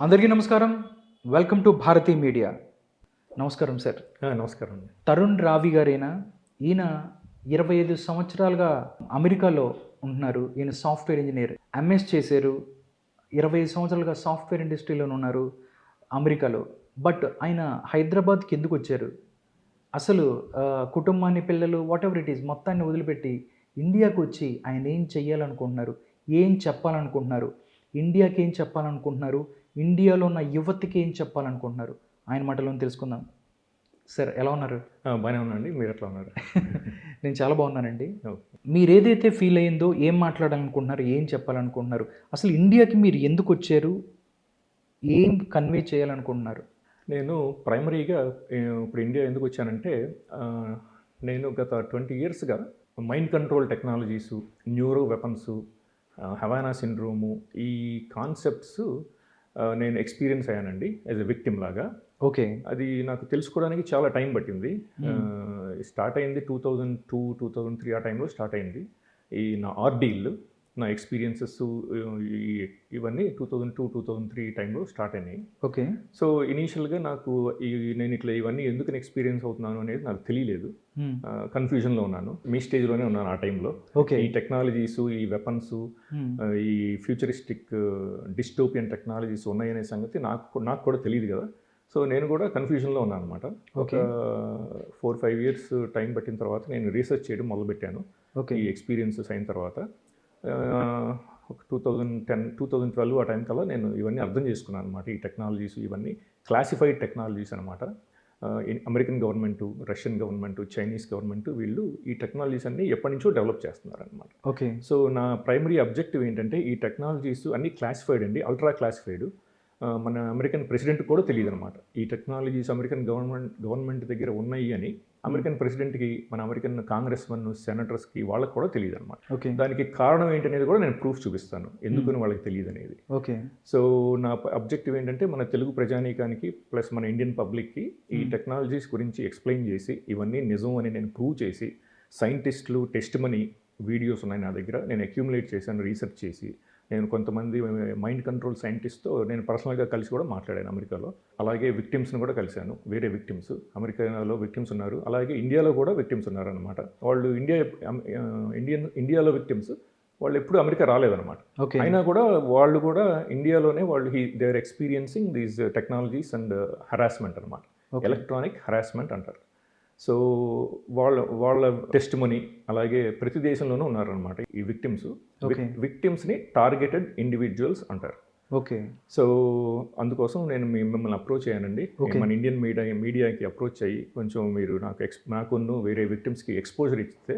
అందరికీ నమస్కారం. Welcome to Bharathi media. నమస్కారం సార్. నమస్కారం అండి. తరుణ్ రావి గారేనా? ఈయన 25 సంవత్సరాలుగా అమెరికాలో ఉంటున్నారు. ఈయన సాఫ్ట్వేర్ ఇంజనీర్. ఎంఎస్ చేశారు. 25 సంవత్సరాలుగా సాఫ్ట్వేర్ ఇండస్ట్రీలోనే ఉన్నారు అమెరికాలో. బట్ ఆయన హైదరాబాద్కి ఎందుకు వచ్చారు? అసలు కుటుంబాన్ని, పిల్లలు, వాట్ ఎవర్ ఇట్ ఈస్ మొత్తాన్ని వదిలిపెట్టి ఇండియాకు వచ్చి ఆయన ఏం చెయ్యాలనుకుంటున్నారు? ఏం చెప్పాలనుకుంటున్నారు? ఇండియాకి ఏం చెప్పాలనుకుంటున్నారు? ఇండియాలో ఉన్న యువతకి ఏం చెప్పాలనుకుంటున్నారు? ఆయన మాటలో తెలుసుకుందాం. సార్ ఎలా ఉన్నారు? బాగానే ఉన్నానండి. మీరు ఎట్లా ఉన్నారు? నేను చాలా బాగున్నానండి. మీరు ఏదైతే ఫీల్ అయ్యిందో, ఏం మాట్లాడాలనుకుంటున్నారు, ఏం చెప్పాలనుకుంటున్నారు, అసలు ఇండియాకి మీరు ఎందుకు వచ్చారు, ఏం కన్వే చేయాలనుకుంటున్నారు? నేను ప్రైమరీగా ఇప్పుడు ఇండియా ఎందుకు వచ్చానంటే, నేను గత 20 ఇయర్స్గా mind control technologies, neuro weapons, Havana syndrome, ఈ కాన్సెప్ట్స్ నేను ఎక్స్పీరియన్స్ అయ్యానండి యాజ్ ఎ విక్టిమ్ లాగా. ఓకే. అది నాకు తెలుసుకోవడానికి చాలా టైం పట్టింది. స్టార్ట్ అయింది 2002-2003 ఆ టైంలో స్టార్ట్ అయింది ఈ నా ఆర్డీల్, నా ఎక్స్పీరియన్సెస్ ఇవన్నీ 2002-2003 టైంలో స్టార్ట్ అయినాయి. ఓకే. సో ఇనీషియల్గా నాకు నేను ఇట్లా ఇవన్నీ ఎందుకు ఎక్స్పీరియన్స్ అవుతున్నాను అనేది నాకు తెలియలేదు. కన్ఫ్యూజన్లో ఉన్నాను. మీ స్టేజ్లోనే ఉన్నాను ఆ టైంలో. ఓకే. ఈ టెక్నాలజీస్, ఈ వెపన్స్, ఈ ఫ్యూచరిస్టిక్ డిస్టోపియన్ టెక్నాలజీస్ ఉన్నాయనే సంగతి నాకు కూడా తెలియదు కదా. సో నేను కూడా కన్ఫ్యూజన్లో ఉన్నాను అనమాట. ఒక 4-5 ఇయర్స్ టైం పట్టిన తర్వాత నేను రీసెర్చ్ చేయడం మొదలుపెట్టాను. ఈ ఎక్స్పీరియన్సెస్ అయిన తర్వాత ఒక 2012 ఆ టైం కల్లా నేను ఇవన్నీ అర్థం చేసుకున్నాను అనమాట. ఈ టెక్నాలజీస్ ఇవన్నీ క్లాసిఫైడ్ టెక్నాలజీస్ అనమాట. American government, Russian government, Chinese government వీళ్ళు ఈ టెక్నాలజీస్ అన్నీ ఎప్పటి నుంచో డెవలప్ చేస్తున్నారు అనమాట. ఓకే. సో నా ప్రైమరీ అబ్జెక్టివ్ ఏంటంటే, ఈ టెక్నాలజీస్ అన్నీ క్లాసిఫైడ్ అండి, అల్ట్రా క్లాసిఫైడ్. మన అమెరికన్ ప్రెసిడెంట్ కూడా తెలియదు అనమాట ఈ టెక్నాలజీస్ అమెరికన్ గవర్నమెంట్ దగ్గర ఉన్నాయి అని. అమెరికన్ ప్రెసిడెంట్కి, మన అమెరికన్ కాంగ్రెస్ మన్, సెనేటర్స్కి వాళ్ళకి కూడా తెలియదు అనమాట. ఓకే. దానికి కారణం ఏంటనేది కూడా నేను ప్రూఫ్ చూపిస్తాను, ఎందుకని వాళ్ళకి తెలియదు అనేది. ఓకే. సో నా అబ్జెక్టివ్ ఏంటంటే, మన తెలుగు ప్రజానీకానికి ప్లస్ మన ఇండియన్ పబ్లిక్కి ఈ టెక్నాలజీస్ గురించి ఎక్స్ప్లెయిన్ చేసి, ఇవన్నీ నిజం అని నేను ప్రూవ్ చేసి, సైంటిస్టులు టెస్ట్ మనీ వీడియోస్ ఉన్నాయి నా దగ్గర, నేను అక్యూములేట్ చేశాను రీసెర్చ్ చేసి. నేను కొంతమంది మైండ్ కంట్రోల్ సైంటిస్ట్తో నేను పర్సనల్గా కలిసి కూడా మాట్లాడాను అమెరికాలో. అలాగే విక్టిమ్స్ని కూడా కలిశాను, వేరే విక్టిమ్స్ అమెరికాలో విక్టిమ్స్ ఉన్నారు, అలాగే ఇండియాలో కూడా విక్టిమ్స్ ఉన్నారనమాట. వాళ్ళు ఇండియాలో విక్టిమ్స్, వాళ్ళు ఎప్పుడు అమెరికా రాలేదన్నమాట. అయినా కూడా వాళ్ళు కూడా ఇండియాలోనే they are experiencing these technologies and harassment అనమాట. ఎలక్ట్రానిక్ హరాస్మెంట్ అంటారు. సో వాళ్ళ టెస్ట్ మనీ అలాగే ప్రతి దేశంలోనూ ఉన్నారనమాట ఈ విక్టిమ్స్. విక్టిమ్స్ని టార్గెటెడ్ ఇండివిజువల్స్ అంటారు. ఓకే. సో అందుకోసం నేను మిమ్మల్ని అప్రోచ్ అయ్యానండి. మన ఇండియన్ మీడియాకి అప్రోచ్ అయ్యి, కొంచెం మీరు నాకున్న వేరే విక్టిమ్స్కి ఎక్స్పోజర్ ఇస్తే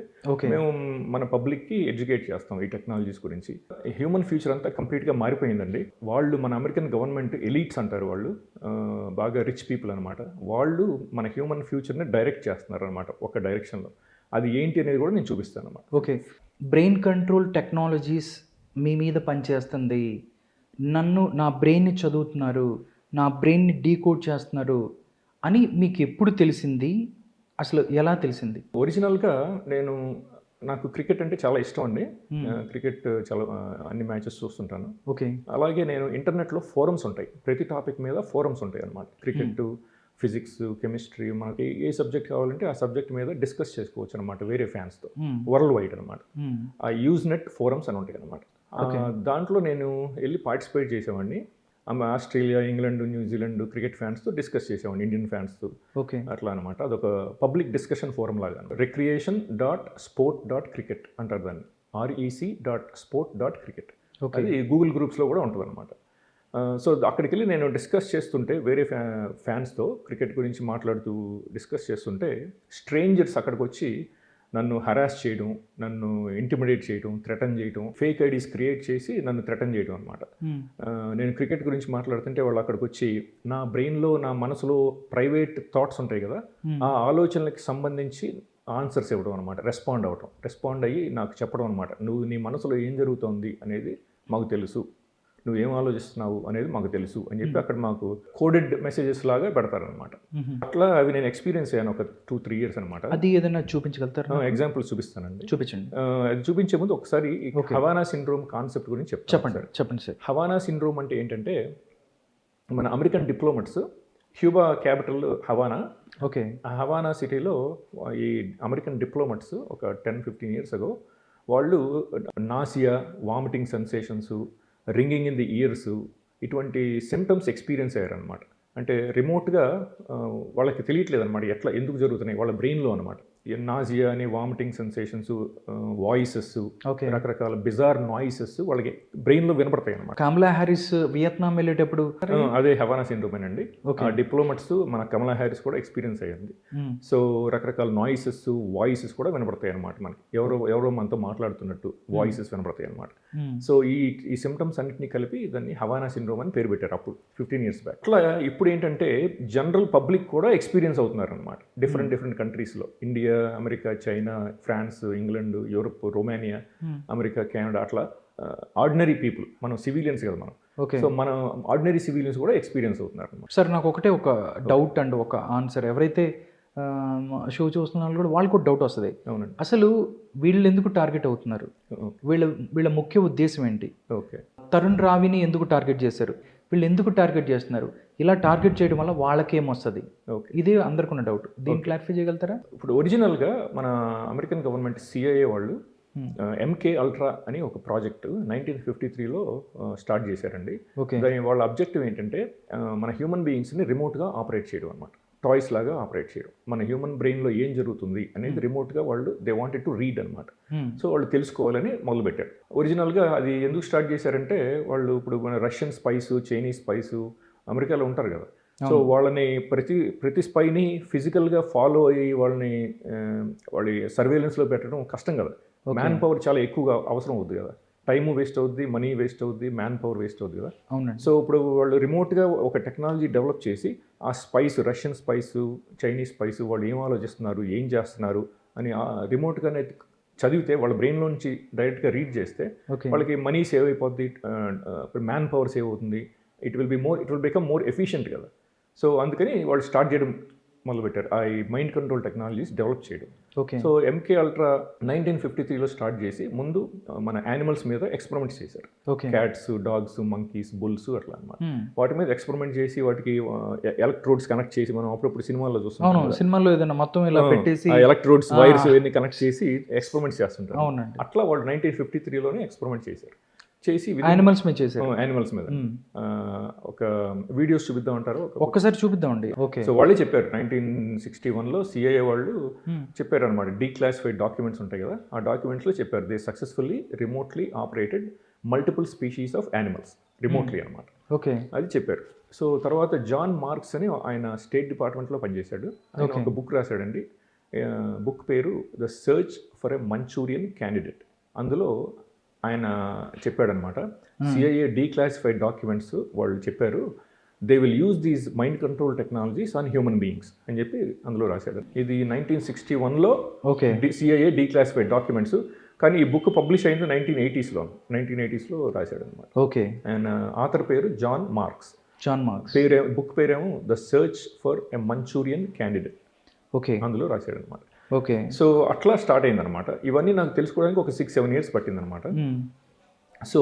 మేము మన పబ్లిక్కి ఎడ్యుకేట్ చేస్తాం ఈ టెక్నాలజీస్ గురించి. హ్యూమన్ ఫ్యూచర్ అంతా కంప్లీట్గా మారిపోయిందండి. వాళ్ళు మన అమెరికన్ గవర్నమెంట్ ఎలీట్స్ అంటారు, వాళ్ళు బాగా రిచ్ పీపుల్ అనమాట. వాళ్ళు మన హ్యూమన్ ఫ్యూచర్ని డైరెక్ట్ చేస్తున్నారు అనమాట ఒక డైరెక్షన్లో. అది ఏంటి అనేది కూడా నేను చూపిస్తాను అనమాట. ఓకే. బ్రెయిన్ కంట్రోల్ టెక్నాలజీస్ మీ మీద పనిచేస్తుంది, నా బ్రెయిన్ని చదువుతున్నారు, నా బ్రెయిన్ని డీకోడ్ చేస్తున్నారు అని మీకు ఎప్పుడు తెలిసింది? అసలు ఎలా తెలిసింది? ఒరిజినల్గా నాకు క్రికెట్ అంటే చాలా ఇష్టం అండి. క్రికెట్ చాలా అన్ని మ్యాచెస్ చూస్తుంటాను. ఓకే. అలాగే నేను ఇంటర్నెట్లో ఫోరమ్స్ ఉంటాయి, ప్రతి టాపిక్ మీద ఫోరమ్స్ ఉంటాయి అనమాట. క్రికెట్, ఫిజిక్స్, కెమిస్ట్రీ, మనకి ఏ సబ్జెక్ట్ కావాలంటే ఆ సబ్జెక్ట్ మీద డిస్కస్ చేసుకోవచ్చు అనమాట వేరే ఫ్యాన్స్తో, వరల్డ్ వైడ్ అనమాట. ఆ యూజ్ నెట్ ఫోరమ్స్ అని ఉంటాయి అనమాట. దాంట్లో నేను వెళ్ళి పార్టిసిపేట్ చేసేవాడిని. ఆస్ట్రేలియా, ఇంగ్లాండ్, న్యూజిలాండ్ క్రికెట్ ఫ్యాన్స్తో డిస్కస్ చేసేవాడిని, ఇండియన్ ఫ్యాన్స్తో. ఓకే. అట్లా అనమాట. అదొక పబ్లిక్ డిస్కషన్ ఫోరం లాగా. recreation.sport.cricket అంటారు దాన్ని, rec.sport.cricket. అది గూగుల్ గ్రూప్స్లో కూడా ఉంటుంది అనమాట. సో అక్కడికి వెళ్ళి నేను డిస్కస్ చేస్తుంటే, వేరే ఫ్యాన్స్తో క్రికెట్ గురించి మాట్లాడుతూ డిస్కస్ చేస్తుంటే, స్ట్రేంజర్స్ అక్కడికి వచ్చి నన్ను హరాస్ చేయడం, నన్ను ఇంటిమిడేట్ చేయడం, థ్రెటన్ చేయడం, ఫేక్ ఐడీస్ క్రియేట్ చేసి నన్ను థ్రెటన్ చేయడం అనమాట. నేను క్రికెట్ గురించి మాట్లాడుతుంటే వాళ్ళు అక్కడికి వచ్చి నా బ్రెయిన్లో, నా మనసులో ప్రైవేట్ థాట్స్ ఉంటాయి కదా, ఆ ఆలోచనలకి సంబంధించి ఆన్సర్స్ ఇవ్వడం అనమాట. రెస్పాండ్ అయ్యి నాకు చెప్పడం అనమాట, నీ మనసులో ఏం జరుగుతోంది అనేది మాకు తెలుసు, నువ్వేం ఆలోచిస్తున్నావు అనేది మాకు తెలుసు అని చెప్పి అక్కడ మాకు కోడెడ్ మెసేజెస్ లాగా పెడతారనమాట. అట్లా అవి నేను ఎక్స్పీరియన్స్ అయ్యాను ఒక 2-3 ఇయర్స్ అనమాట. అది ఏదైనా చూపించగలుగుతారా? ఎగ్జాంపుల్స్ చూపిస్తానండి. చూపించండి. అది చూపించే ముందు ఒకసారి హవానా సిండ్రోమ్ కాన్సెప్ట్ గురించి చెప్పండి సార్. హవానా సిండ్రోమ్ అంటే ఏంటంటే, మన American diplomats Cuba capital Havana, okay. ఆ హవానా సిటీలో ఈ అమెరికన్ డిప్లొమట్స్ ఒక 10-15 ఇయర్స్ అగో వాళ్ళు nausea, vomiting sensations, ringing in the ears ఇటువంటి సిమ్టమ్స్ ఎక్స్పీరియన్స్ అయ్యారనమాట. అంటే రిమోట్గా వాళ్ళకి తెలియట్లేదు అనమాట ఎట్లా ఎందుకు జరుగుతున్నాయి వాళ్ళ బ్రెయిన్లో అనమాట. నాజియా అని, వామిటింగ్ సెన్సేషన్స్, వాయిసెస్, ఓకే. రకరకాల బిజార్ నాయిసెస్ వాళ్ళకి బ్రెయిన్లో వినపడతాయి అనమాట. కమలా హ్యారిస్ వియత్నాం వెళ్ళేటప్పుడు అదే హవానా సిండ్రోమ్ అండి. ఓకే. ఆ డిప్లొమట్స్ మన కమలా హ్యారిస్ కూడా ఎక్స్పీరియన్స్ అయ్యింది. సో రకరకాల నాయిసెస్, వాయిసెస్ కూడా వినపడతాయి అనమాట మనకి. ఎవరో మనతో మాట్లాడుతున్నట్టు వాయిసెస్ వినపడతాయి అనమాట. సో ఈ సిమ్టమ్స్ అన్నింటినీ కలిపి దాన్ని హవానా సిండ్రోమ్ అని పేరు పెట్టారు అప్పుడు 15 years బ్యాక్. అట్లా ఇప్పుడు ఏంటంటే జనరల్ పబ్లిక్ కూడా ఎక్స్పీరియన్స్ అవుతున్నారు అనమాట. డిఫరెంట్ కంట్రీస్లో, India, America, China, France, England, Europe, Romania, America, Canada, అట్లా ఆర్డినరీ పీపుల్, మనం సివిలియన్స్ కదా మనం. ఓకే. సో మన ఆర్డినరీ సివిలియన్స్ కూడా ఎక్స్పీరియన్స్ అవుతున్నారు అనమాట. సార్ నాకు ఒకటే ఒక డౌట్ అండ్ ఒక ఆన్సర్. ఎవరైతే షో చూస్తున్న వాళ్ళు కూడా వాళ్ళకు కూడా డౌట్ వస్తుంది. అవునండి. అసలు వీళ్ళు ఎందుకు టార్గెట్ అవుతున్నారు? వీళ్ళ ముఖ్య ఉద్దేశం ఏంటి? ఓకే. తరుణ్ రావిని ఎందుకు టార్గెట్ చేశారు? వీళ్ళు ఎందుకు టార్గెట్ చేస్తున్నారు? ఇలా టార్గెట్ చేయడం వల్ల వాళ్ళకేమొస్తుంది? ఓకే. ఇదే అందరికున్న డౌట్. దీన్ని క్లారిఫై చేయగలుగుతారా? ఇప్పుడు ఒరిజినల్గా మన అమెరికన్ గవర్నమెంట్ సిఐఏ వాళ్ళు ఎంకే అల్ట్రా అని ఒక ప్రాజెక్ట్ 1953లో స్టార్ట్ చేశారండి. ఓకే. దాని వాళ్ళ అబ్జెక్టివ్ ఏంటంటే మన హ్యూమన్ బీయింగ్స్ని రిమోట్గా ఆపరేట్ చేయడం అనమాట. టాయ్స్ లాగా ఆపరేట్ చేయడం. మన హ్యూమన్ బ్రెయిన్లో ఏం జరుగుతుంది అనేది రిమోట్గా వాళ్ళు దే వాంటెడ్ టు రీడ్ అనమాట. సో వాళ్ళు తెలుసుకోవాలని మొదలుపెట్టారు. ఒరిజినల్గా అది ఎందుకు స్టార్ట్ చేశారంటే వాళ్ళు ఇప్పుడు మన రష్యన్ స్పైస్, చైనీస్ స్పైస్ అమెరికాలో ఉంటారు కదా. సో వాళ్ళని ప్రతి స్పైని ఫిజికల్గా ఫాలో అయ్యి వాళ్ళ సర్వేలెన్స్లో పెట్టడం కష్టం కదా. మ్యాన్ పవర్ చాలా ఎక్కువగా అవసరం అవుతుంది కదా. టైము వేస్ట్ అవుద్ది, మనీ వేస్ట్ అవుద్ది, మ్యాన్ పవర్ వేస్ట్ అవుద్ది కదా. అవునండి. సో ఇప్పుడు వాళ్ళు రిమోట్గా ఒక టెక్నాలజీ డెవలప్ చేసి ఆ spice, Russian spice, Chinese spice వాళ్ళు ఏం ఆలోచిస్తున్నారు, ఏం చేస్తున్నారు అని రిమోట్గానే చదివితే వాళ్ళ బ్రెయిన్లో నుంచి డైరెక్ట్గా రీడ్ చేస్తే వాళ్ళకి మనీ సేవ్ అయిపోద్ది, మ్యాన్ పవర్ సేవ్ అవుతుంది. It will become more efficient కదా. సో అందుకని వాళ్ళు స్టార్ట్ చేయడం మొదలుపెట్టారు, ఆ మైండ్ కంట్రోల్ టెక్నాలజీస్ డెవలప్ చేయడం. ఓకే. సో ఎంకే అల్ట్రా 1953లో స్టార్ట్ చేసి ముందు మన యానిమల్స్ మీద ఎక్స్పెరిమెంట్స్ చేశారు. క్యాట్స్, డాగ్స్, మంకీస్, బుల్స్ అట్లా అనమాట. వాటి మీద ఎక్స్పెరిమెంట్ చేసి వాటికి ఎలక్ట్రోడ్స్ కనెక్ట్ చేసి, మనం అప్పుడప్పుడు సినిమాల్లో చూస్తాం, సినిమాలో ఏదైనా మొత్తం ఇలా పెట్టేసి ఎలక్ట్రోడ్స్, వైర్స్ ఇవన్నీ కనెక్ట్ చేసి ఎక్స్పెరిమెంట్స్ చేస్తుంటారు. అవునండి. అట్లా వాళ్ళు 1953లోనే ఎక్స్పెరిమెంట్ చేసి యానిమల్స్ మీద చేశారు. యానిమల్స్ మీద ఒక వీడియోస్ చూపిద్దాం అంటారు, ఒక్కసారి చూపిద్దామండి. ఓకే. సో వాళ్ళే చెప్పారు 1961లో సిఐఏ వాళ్ళు చెప్పారు అనమాట. డీక్లాసిఫైడ్ డాక్యుమెంట్స్ ఉంటాయి కదా, ఆ డాక్యుమెంట్స్లో చెప్పారు they successfully remotely operated multiple species of animals remotely అనమాట. ఓకే. అది చెప్పారు. సో తర్వాత జాన్ మార్క్స్ అని ఆయన స్టేట్ డిపార్ట్మెంట్లో పనిచేశాడు. ఆయన ఒక బుక్ రాశాడండి. బుక్ పేరు the search for a Manchurian candidate. అందులో ఆయన చెప్పాడనమాట, సిఐఏ డీక్లాసిఫైడ్ డాక్యుమెంట్స్ వాళ్ళు చెప్పారు they will use these mind control technologies on human beings అని చెప్పి అందులో రాశాడు. ఇది 1961లో సిఐఏ డీక్లాసిఫైడ్ డాక్యుమెంట్స్. కానీ ఈ బుక్ పబ్లిష్ అయింది 1980స్లో రాశాడు అనమాట. ఓకే. ఆయన ఆథర్ పేరు జాన్ మార్క్స్. బుక్ పేరేమో the search for a Manchurian candidate. Okay. అందులో రాశాడు అనమాట. ఓకే. సో అట్లా స్టార్ట్ అయిందనమాట. ఇవన్నీ నాకు తెలుసుకోవడానికి ఒక 6-7 years పట్టిందనమాట. సో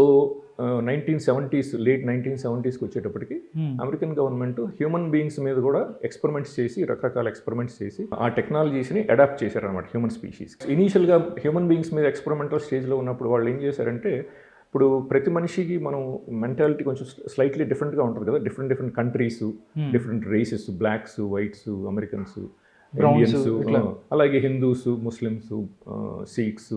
1970s, లేట్ 1970స్కి వచ్చేటప్పటికి అమెరికన్ గవర్నమెంట్ హ్యూమన్ బీయింగ్స్ మీద కూడా ఎక్స్పెరిమెంట్స్ చేసి, రకరకాల ఎక్స్పెరిమెంట్స్ చేసి ఆ టెక్నాలజీస్ని అడాప్ట్ చేశారనమాట హ్యూమన్ స్పీషీస్. ఇనీషియల్గా హ్యూమన్ బీయింగ్స్ మీద ఎక్స్పెరిమెంటల్ స్టేజ్లో ఉన్నప్పుడు వాళ్ళు ఏం చేశారంటే, ఇప్పుడు ప్రతి మనిషికి మనం మెంటాలిటీ కొంచెం స్లైట్లీ డిఫరెంట్గా ఉంటుంది కదా. Different countries, different races, blacks, whites, Americans, Indians, అలాగే హిందూస్, ముస్లిమ్స్, సిఖ్స్,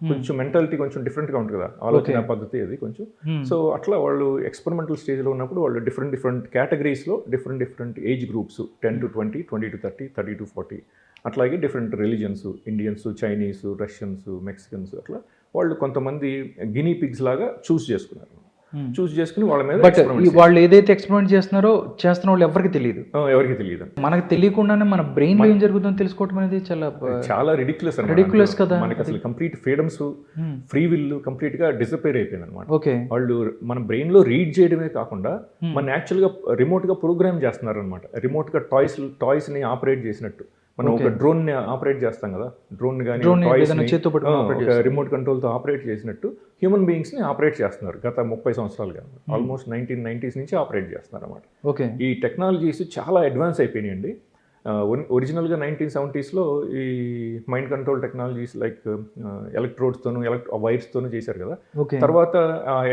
కొంచెం మెంటాలిటీ కొంచెం డిఫరెంట్గా ఉంటుంది కదా, ఆలోచన పద్ధతి అది కొంచెం. సో అట్లా వాళ్ళు ఎక్స్పెరిమెంటల్ స్టేజ్లో ఉన్నప్పుడు వాళ్ళు డిఫరెంట్ కేటగిరీస్లో different age groups 10 to 20, 20 to 30, 30 to 40, అట్లాగే different religions, Indians, Chinese, Russians, Mexicans, అట్లా వాళ్ళు కొంతమంది గినీ పిగ్స్ లాగా చూస్ చేసుకున్నారు. చూస్ చేసుకుని వాళ్ళ మీద వాళ్ళు ఏదైతే ఎక్స్పెరిమెంట్ చేస్తున్నారో చేస్తున్న వాళ్ళు ఎవరికి తెలియదు. మనకు తెలియకుండానే మన బ్రెయిన్ లో ఏం జరుగుతుందో తెలుసుకోవడం అనేది చాలా రిడిక్యులస్ కదా. మనకి అసలు complete freedoms, free will complete గా డిసపేర్ అయిపోయింది అనమాట. ఓకే. వాళ్ళు మన బ్రెయిన్ లో రీడ్ చేయడమే కాకుండా మన యాక్చువల్ గా రిమోట్ గా ప్రోగ్రామ్ చేస్తున్నారు అనమాట. రిమోట్ గా టాయ్స్ ని ఆపరేట్ చేసినట్టు మనం ఒక డ్రోన్ని ఆపరేట్ చేస్తాం కదా, డ్రోన్ కానీ ఏదైనా చేత్తో పట్టుకొని ఆపరేట్ ఒక రిమోట్ కంట్రోల్తో ఆపరేట్ చేసినట్టు హ్యూమన్ బీయింగ్స్ని ఆపరేట్ చేస్తున్నారు గత 30 సంవత్సరాలుగా. ఆల్మోస్ట్ 1990s నుంచి ఆపరేట్ చేస్తున్నారు అన్నమాట. ఓకే. ఈ టెక్నాలజీస్ చాలా అడ్వాన్స్ అయిపోయినాయండి. ఒరిజినల్గా 1970sలో ఈ మైండ్ కంట్రోల్ టెక్నాలజీస్ లైక్ ఎలక్ట్రోడ్స్తోను వైర్స్తోనూ చేశారు కదా. తర్వాత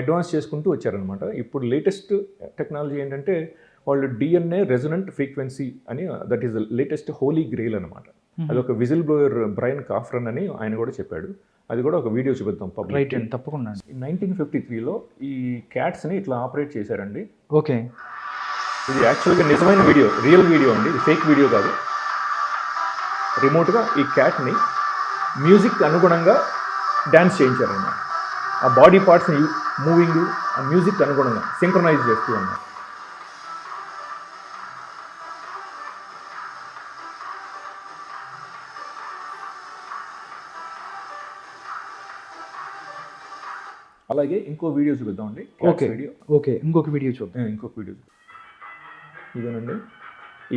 అడ్వాన్స్ చేసుకుంటూ వచ్చారనమాట. ఇప్పుడు లేటెస్ట్ టెక్నాలజీ ఏంటంటే వాళ్ళు DNA రెజొనెంట్ ఫ్రీక్వెన్సీ అని, that is the latest holy grail అనమాట. అది ఒక విజిల్ బ్లోయర్ బ్రైన్ కాఫ్రన్ అని ఆయన కూడా చెప్పాడు. అది కూడా ఒక వీడియో చూపిద్దాం పబ్లిక్. తప్పకుండా. 1953లో ఈ క్యాట్స్ని ఇట్లా ఆపరేట్ చేశారండి. ఓకే. ఇది యాక్చువల్గా నిజమైన వీడియో, రియల్ వీడియో అండి, ఇది ఫేక్ వీడియో కాదు. రిమోట్గా ఈ క్యాట్ని మ్యూజిక్ అనుగుణంగా డ్యాన్స్ చేయించారన్నమాట. ఆ బాడీ పార్ట్స్ని మూవింగ్ ఆ మ్యూజిక్ అనుగుణంగా సింక్రనైజ్ చేస్తూ అన్నమాట. అలాగే ఇంకో వీడియో చూపిద్దామండి. ఓకే, ఇంకొక వీడియో చూద్దాం. ఇదేనండి.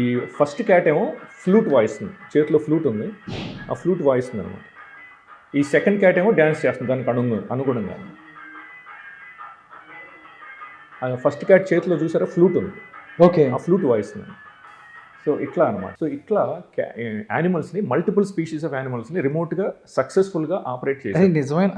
ఈ ఫస్ట్ క్యాట్ ఏమో ఫ్లూట్ వాయిస్తుంది, చేతిలో ఫ్లూట్ ఉంది, ఆ ఫ్లూట్ వాయిస్తుంది అనమాట. ఈ సెకండ్ క్యాట్ ఏమో డ్యాన్స్ చేస్తుంది దానికి అనుగుణంగా. ఆ ఫస్ట్ క్యాట్ చేతిలో చూసారా ఫ్లూట్ ఉంది, ఓకే, ఆ ఫ్లూట్ వాయిస్తుంది. సో ఇట్లా అనమాట. సో ఇట్లా యానిమల్స్ని, మల్టిపుల్ స్పీషీస్ ఆఫ్ యానిమల్స్ని రిమోట్గా సక్సెస్ఫుల్గా ఆపరేట్ చేశారు. నిజమైన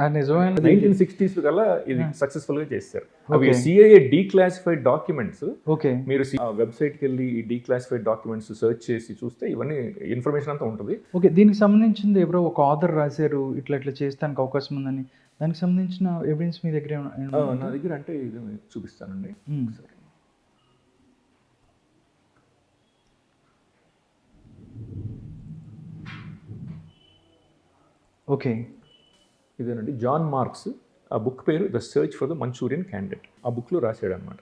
1960s కల్లా ఇది సక్సెస్ఫుల్గా చేస్తారు. అవి CIA డీక్లాసిఫైడ్ డాక్యుమెంట్స్. ఓకే. మీరు వెబ్సైట్కి వెళ్ళి ఈ డీక్లాసిఫైడ్ డాక్యుమెంట్స్ సెర్చ్ చేసి చూస్తే ఇవన్నీ ఇన్ఫర్మేషన్ అంతా ఉంటుంది. ఓకే. దీనికి సంబంధించింది ఎవరో ఒక ఆథర్ రాశారు ఇట్లా చేస్తానికి అవకాశం ఉందని, దానికి సంబంధించిన ఎవిడెన్స్ మీ దగ్గర? నా దగ్గర అంటే ఇది చూపిస్తానండి. ఓకే. ఇదేనండి జాన్ మార్క్స్, ఆ బుక్ పేరు the search for the Manchurian candidate. ఆ బుక్లో రాశాడు అనమాట.